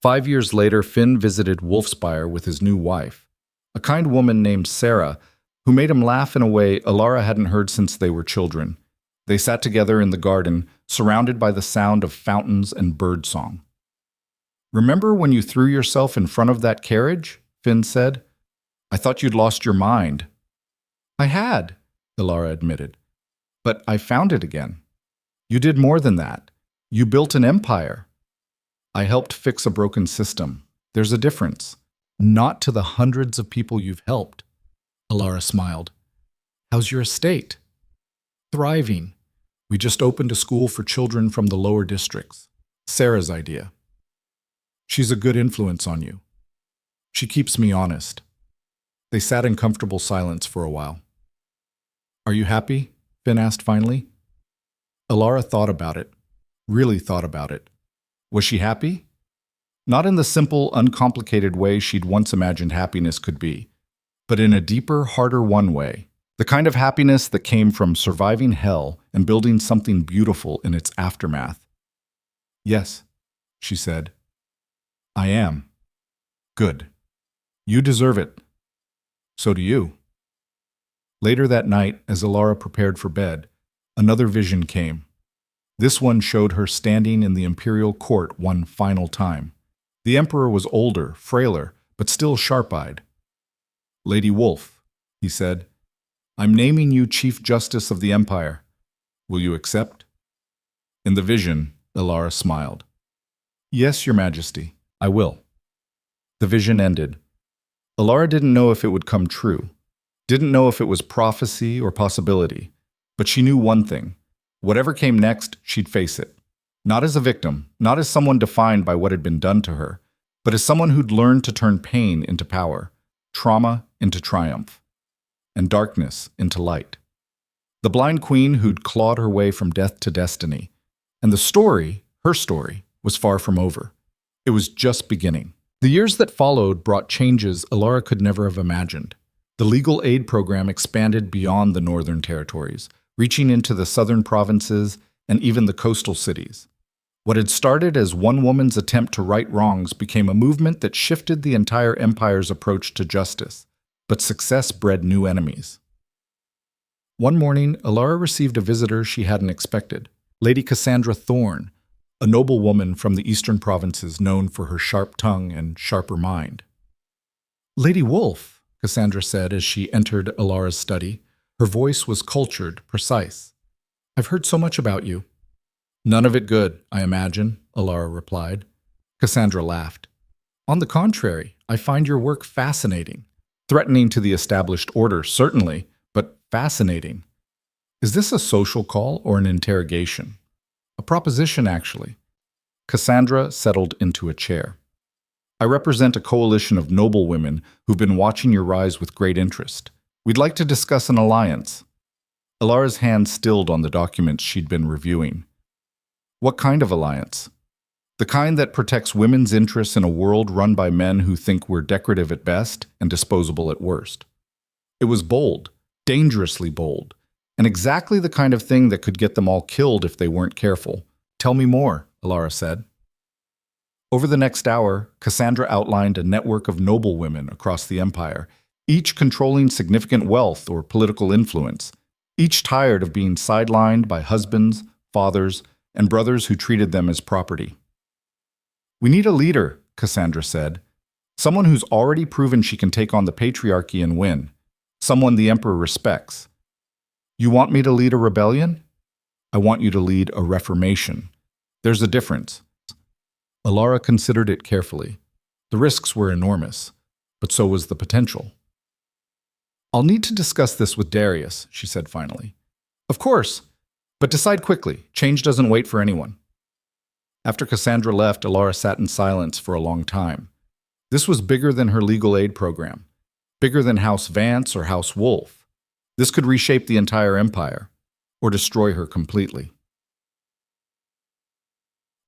5 years later, Finn visited Wolfspire with his new wife, a kind woman named Sarah, who made him laugh in a way Alara hadn't heard since they were children. They sat together in the garden, surrounded by the sound of fountains and birdsong. Remember when you threw yourself in front of that carriage? Finn said. I thought you'd lost your mind. I had, Alara admitted. But I found it again. You did more than that. You built an empire. I helped fix a broken system. There's a difference. Not to the hundreds of people you've helped. Alara smiled. How's your estate? Thriving. We just opened a school for children from the lower districts. Sarah's idea. She's a good influence on you. She keeps me honest. They sat in comfortable silence for a while. Are you happy? Finn asked finally. Alara thought about it. Really thought about it. Was she happy? Not in the simple, uncomplicated way she'd once imagined happiness could be, but in a deeper, harder-won way. The kind of happiness that came from surviving hell and building something beautiful in its aftermath. Yes, she said. I am. Good. You deserve it. So do you. Later that night, as Alara prepared for bed, another vision came. This one showed her standing in the imperial court one final time. The emperor was older, frailer, but still sharp-eyed. Lady Wolf, he said, I'm naming you Chief Justice of the Empire. Will you accept? In the vision, Alara smiled. Yes, Your Majesty, I will. The vision ended. Alara didn't know if it would come true, didn't know if it was prophecy or possibility, but she knew one thing. Whatever came next, she'd face it. Not as a victim, not as someone defined by what had been done to her, but as someone who'd learned to turn pain into power, trauma into triumph, and darkness into light. The blind queen who'd clawed her way from death to destiny. And the story, her story, was far from over. It was just beginning. The years that followed brought changes Alara could never have imagined. The legal aid program expanded beyond the northern territories, reaching into the southern provinces and even the coastal cities. What had started as one woman's attempt to right wrongs became a movement that shifted the entire empire's approach to justice, but success bred new enemies. One morning, Alara received a visitor she hadn't expected, Lady Cassandra Thorne, a noble woman from the eastern provinces known for her sharp tongue and sharper mind. Lady Wolf, Cassandra said as she entered Alara's study. Her voice was cultured, precise. I've heard so much about you. None of it good, I imagine, Alara replied. Cassandra laughed. On the contrary, I find your work fascinating. Threatening to the established order, certainly, but fascinating. Is this a social call or an interrogation? A proposition, actually. Cassandra settled into a chair. I represent a coalition of noble women who've been watching your rise with great interest. We'd like to discuss an alliance. Alara's hand stilled on the documents she'd been reviewing. What kind of alliance? The kind that protects women's interests in a world run by men who think we're decorative at best and disposable at worst. It was bold, dangerously bold, and exactly the kind of thing that could get them all killed if they weren't careful. Tell me more, Alara said. Over the next hour, Cassandra outlined a network of noble women across the empire, each controlling significant wealth or political influence. each tired of being sidelined by husbands, fathers, and brothers who treated them as property. "We need a leader," Cassandra said. "Someone who's already proven she can take on the patriarchy and win. Someone the Emperor respects." "You want me to lead a rebellion?" "I want you to lead a reformation. There's a difference." Alara considered it carefully. The risks were enormous, but so was the potential. "I'll need to discuss this with Darius," she said finally. "Of course, but decide quickly. Change doesn't wait for anyone." After Cassandra left, Alara sat in silence for a long time. This was bigger than her legal aid program, bigger than House Vance or House Wolf. This could reshape the entire empire, or destroy her completely.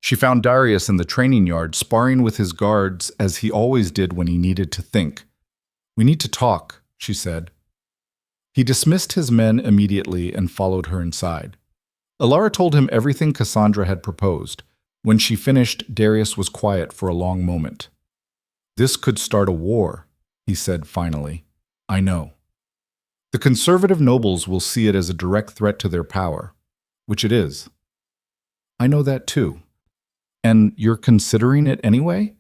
She found Darius in the training yard, sparring with his guards as he always did when he needed to think. "We need to talk," she said. He dismissed his men immediately and followed her inside. Alara told him everything Cassandra had proposed. When she finished, Darius was quiet for a long moment. "This could start a war," he said finally. "I know. The conservative nobles will see it as a direct threat to their power, which it is. I know that too. And you're considering it anyway?"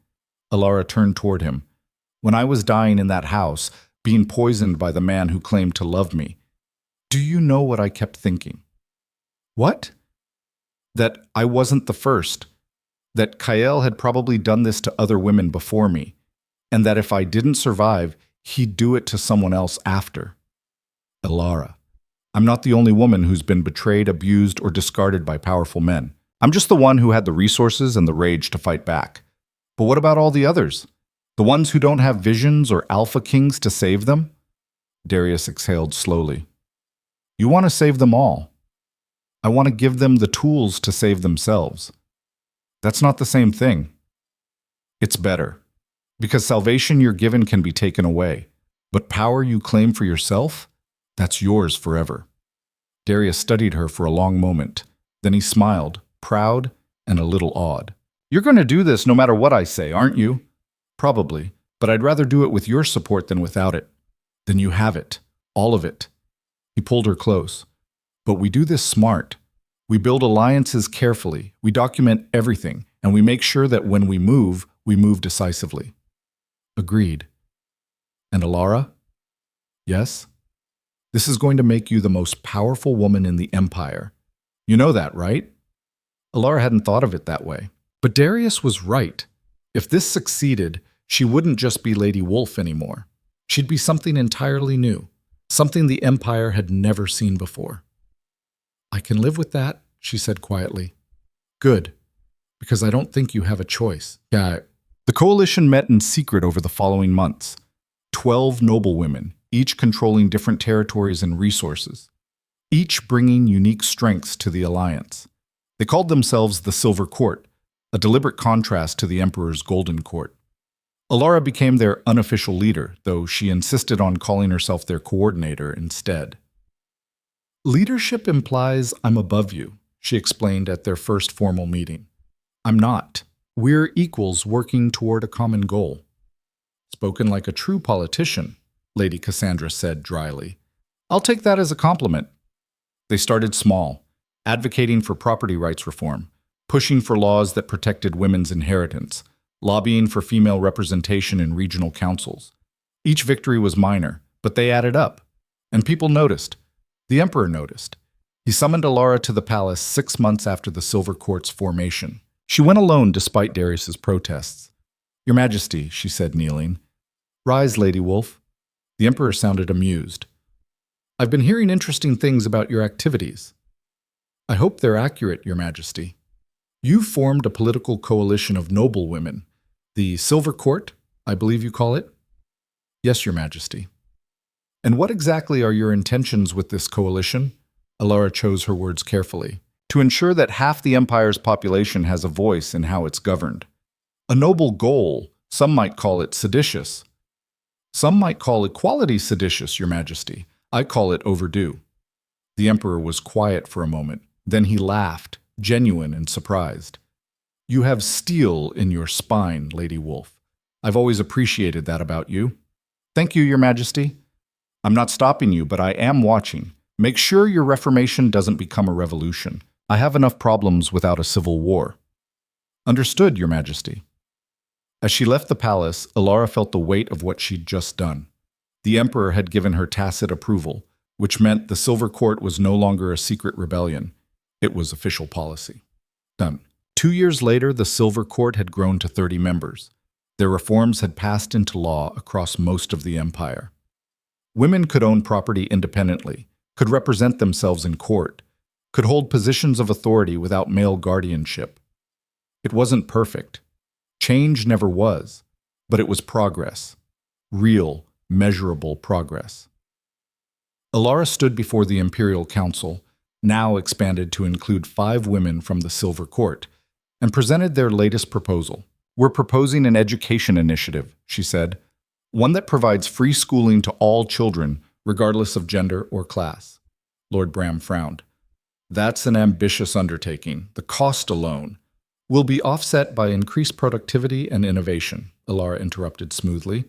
Alara turned toward him. "When I was dying in that house, being poisoned by the man who claimed to love me, do you know what I kept thinking?" "What?" "That I wasn't the first. That Kael had probably done this to other women before me, and that if I didn't survive, he'd do it to someone else after." "Alara, I'm not the only woman who's been betrayed, abused, or discarded by powerful men. I'm just the one who had the resources and the rage to fight back. But what about all the others? The ones who don't have visions or alpha kings to save them?" Darius exhaled slowly. "You want to save them all. I want to give them the tools to save themselves. That's not the same thing." "It's better. Because salvation you're given can be taken away. But power you claim for yourself, that's yours forever." Darius studied her for a long moment. Then he smiled, proud and a little awed. "You're going to do this no matter what I say, aren't you?" "Probably, but I'd rather do it with your support than without it." "Then you have it. All of it." He pulled her close. "But we do this smart. We build alliances carefully, we document everything, and we make sure that when we move decisively." "Agreed." "And Alara?" "Yes?" "This is going to make you the most powerful woman in the Empire. You know that, right?" Alara hadn't thought of it that way. But Darius was right. If this succeeded, she wouldn't just be Lady Wolf anymore. She'd be something entirely new, something the Empire had never seen before. "I can live with that," she said quietly. "Good, because I don't think you have a choice." "Yeah." The coalition met in secret over the following months. 12 noblewomen, each controlling different territories and resources, each bringing unique strengths to the alliance. They called themselves the Silver Court, a deliberate contrast to the Emperor's Golden Court. Alara became their unofficial leader, though she insisted on calling herself their coordinator instead. "Leadership implies I'm above you," she explained at their first formal meeting. "I'm not. We're equals working toward a common goal." "Spoken like a true politician," Lady Cassandra said dryly. "I'll take that as a compliment." They started small, advocating for property rights reform, pushing for laws that protected women's inheritance, lobbying for female representation in regional councils. Each victory was minor, but they added up, and people noticed. The Emperor noticed. He summoned Alara to the palace 6 months after the Silver Court's formation. She went alone despite Darius's protests. "Your Majesty," she said, kneeling. "Rise, Lady Wolf." The Emperor sounded amused. "I've been hearing interesting things about your activities." "I hope they're accurate, Your Majesty." "You formed a political coalition of noble women, the Silver Court, I believe you call it?" "Yes, Your Majesty." "And what exactly are your intentions with this coalition?" Alara chose her words carefully. "To ensure that half the Empire's population has a voice in how it's governed. A noble goal, some might call it seditious. Some might call equality seditious, Your Majesty. I call it overdue." The Emperor was quiet for a moment. Then he laughed, genuine and surprised. "You have steel in your spine, Lady Wolf. I've always appreciated that about you." "Thank you, Your Majesty." "I'm not stopping you, but I am watching. Make sure your reformation doesn't become a revolution. I have enough problems without a civil war. Understood, Your Majesty. As she left the palace, Alara felt the weight of what she'd just done. The emperor had given her tacit approval, which meant the Silver Court was no longer a secret rebellion. It was official policy. Done. 2 years later, the Silver Court had grown to 30 members. Their reforms had passed into law across most of the empire. Women could own property independently, could represent themselves in court, could hold positions of authority without male guardianship. It wasn't perfect. Change never was, but it was progress. Real, measurable progress. Alara stood before the Imperial Council, now expanded to include 5 women from the Silver Court, and presented their latest proposal. We're proposing an education initiative, she said, one that provides free schooling to all children, regardless of gender or class. Lord Bram frowned. That's an ambitious undertaking. The cost alone will be offset by increased productivity and innovation, Alara interrupted smoothly.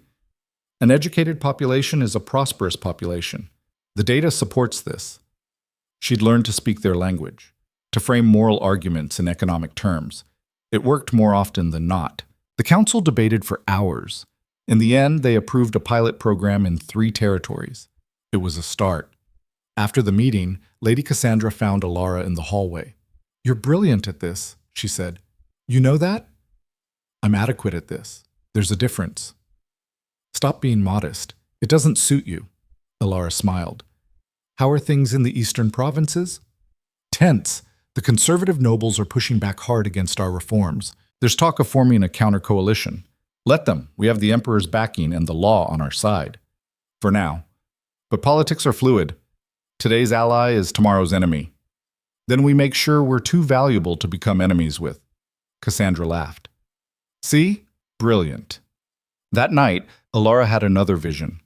An educated population is a prosperous population. The data supports this. She'd learned to speak their language, to frame moral arguments in economic terms. It worked more often than not. The council debated for hours. In the end, they approved a pilot program in 3 territories. It was a start. After the meeting, Lady Cassandra found Alara in the hallway. You're brilliant at this, she said. You know that? I'm adequate at this. There's a difference. Stop being modest. It doesn't suit you. Alara smiled. How are things in the eastern provinces? Tense. The conservative nobles are pushing back hard against our reforms. There's talk of forming a counter-coalition. Let them. We have the emperor's backing and the law on our side. For now. But politics are fluid. Today's ally is tomorrow's enemy. Then we make sure we're too valuable to become enemies with. Cassandra laughed. See? Brilliant. That night, Alara had another vision.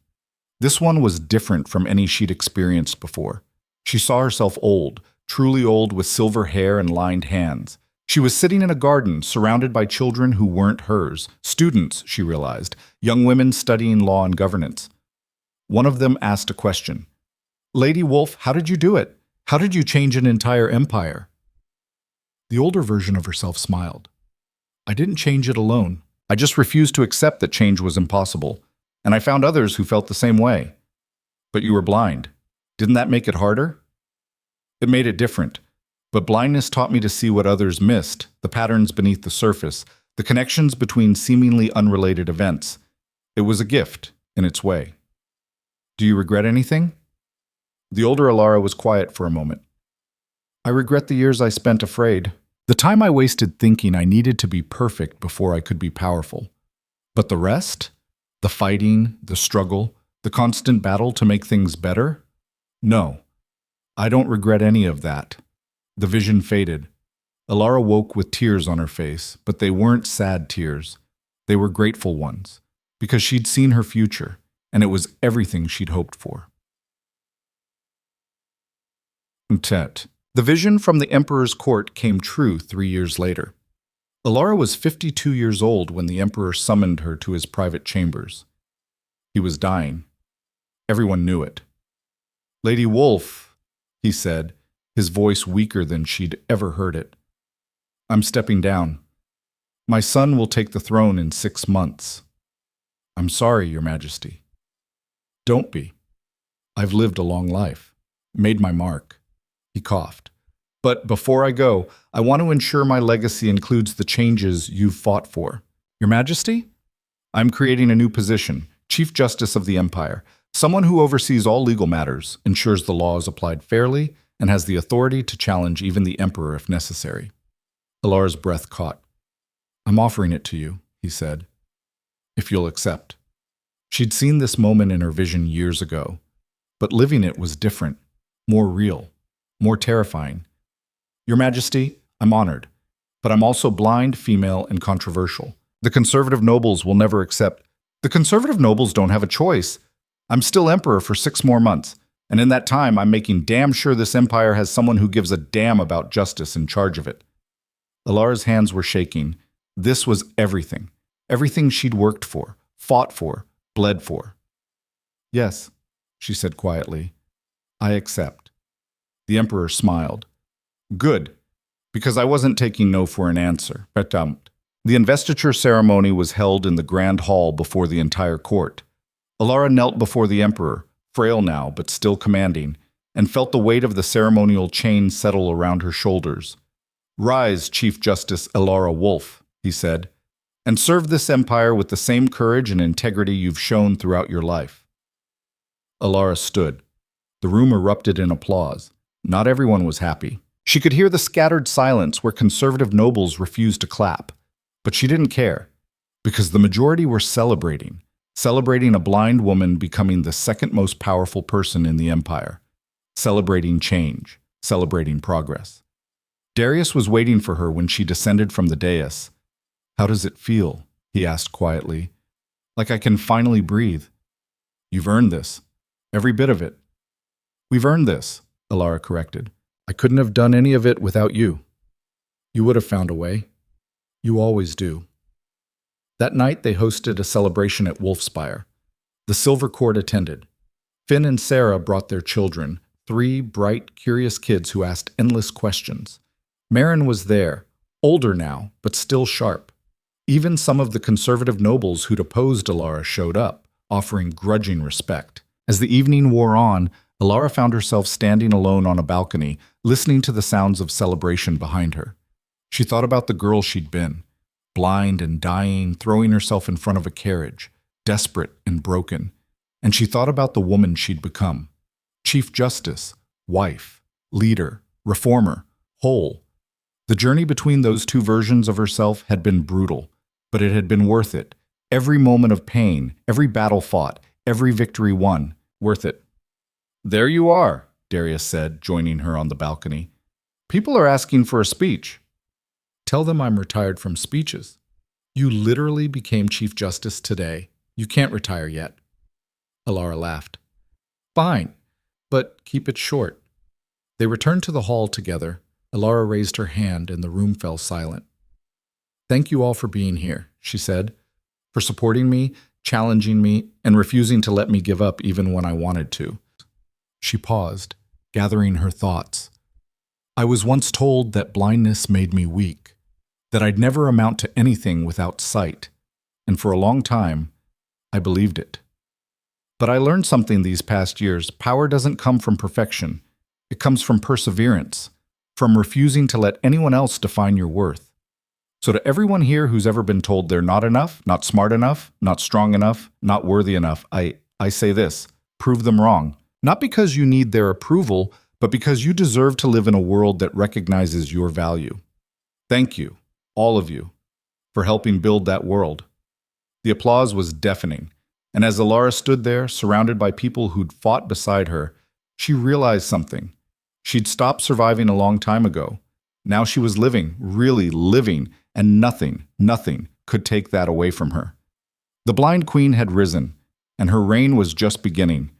This one was different from any she'd experienced before. She saw herself old, truly old, with silver hair and lined hands. She was sitting in a garden, surrounded by children who weren't hers. Students, she realized, young women studying law and governance. One of them asked a question. Lady Wolf, how did you do it? How did you change an entire empire? The older version of herself smiled. I didn't change it alone. I just refused to accept that change was impossible. And I found others who felt the same way. But you were blind. Didn't that make it harder? It made it different. But blindness taught me to see what others missed, the patterns beneath the surface, the connections between seemingly unrelated events. It was a gift, in its way. Do you regret anything? The older Alara was quiet for a moment. I regret the years I spent afraid. The time I wasted thinking I needed to be perfect before I could be powerful. But the rest? The fighting, the struggle, the constant battle to make things better? No, I don't regret any of that. The vision faded. Alara woke with tears on her face, but they weren't sad tears. They were grateful ones, because she'd seen her future, and it was everything she'd hoped for. Tet. The vision from the emperor's court came true 3 years later. Alara was 52 years old when the emperor summoned her to his private chambers. He was dying. Everyone knew it. Lady Wolf, he said, his voice weaker than she'd ever heard it. I'm stepping down. My son will take the throne in 6 months. I'm sorry, Your Majesty. Don't be. I've lived a long life, made my mark. He coughed. But before I go, I want to ensure my legacy includes the changes you've fought for. Your Majesty? I'm creating a new position, Chief Justice of the Empire, someone who oversees all legal matters, ensures the law is applied fairly, and has the authority to challenge even the Emperor if necessary. Alara's breath caught. I'm offering it to you, he said, if you'll accept. She'd seen this moment in her vision years ago, but living it was different, more real, more terrifying. Your Majesty, I'm honored, but I'm also blind, female, and controversial. The conservative nobles will never accept. The conservative nobles don't have a choice. I'm still emperor for 6 more months, and in that time I'm making damn sure this empire has someone who gives a damn about justice in charge of it. Alara's hands were shaking. This was everything. Everything she'd worked for, fought for, bled for. Yes, she said quietly. I accept. The emperor smiled. Good, because I wasn't taking no for an answer. The investiture ceremony was held in the grand hall before the entire court. Alara knelt before the emperor, frail now but still commanding, and felt the weight of the ceremonial chain settle around her shoulders. Rise, Chief Justice Alara Wolf, he said, and serve this empire with the same courage and integrity you've shown throughout your life. Alara stood. The room erupted in applause. Not everyone was happy. She could hear the scattered silence where conservative nobles refused to clap. But she didn't care, because the majority were celebrating a blind woman becoming the second most powerful person in the empire, celebrating change, celebrating progress. Darius was waiting for her when she descended from the dais. How does it feel? He asked quietly. Like I can finally breathe. You've earned this. Every bit of it. We've earned this, Alara corrected. I couldn't have done any of it without you. You would have found a way. You always do. That night they hosted a celebration at Wolfspire. The Silver Court attended. Finn and Sarah brought their children, 3 bright, curious kids who asked endless questions. Marin was there, older now, but still sharp. Even some of the conservative nobles who'd opposed Alara showed up, offering grudging respect. As the evening wore on, Alara found herself standing alone on a balcony, listening to the sounds of celebration behind her. She thought about the girl she'd been, blind and dying, throwing herself in front of a carriage, desperate and broken. And she thought about the woman she'd become. Chief Justice, wife, leader, reformer, whole. The journey between those 2 versions of herself had been brutal, but it had been worth it. Every moment of pain, every battle fought, every victory won, worth it. There you are, Darius said, joining her on the balcony. People are asking for a speech. Tell them I'm retired from speeches. You literally became Chief Justice today. You can't retire yet. Alara laughed. Fine, but keep it short. They returned to the hall together. Alara raised her hand and the room fell silent. Thank you all for being here, she said, for supporting me, challenging me, and refusing to let me give up even when I wanted to. She paused, gathering her thoughts. I was once told that blindness made me weak, that I'd never amount to anything without sight, and for a long time, I believed it. But I learned something these past years. Power doesn't come from perfection. It comes from perseverance, from refusing to let anyone else define your worth. So to everyone here who's ever been told they're not enough, not smart enough, not strong enough, not worthy enough, I say this, prove them wrong. Not because you need their approval, but because you deserve to live in a world that recognizes your value. Thank you, all of you, for helping build that world. The applause was deafening, and as Alara stood there, surrounded by people who'd fought beside her, she realized something. She'd stopped surviving a long time ago. Now she was living, really living, and nothing could take that away from her. The blind queen had risen, and her reign was just beginning.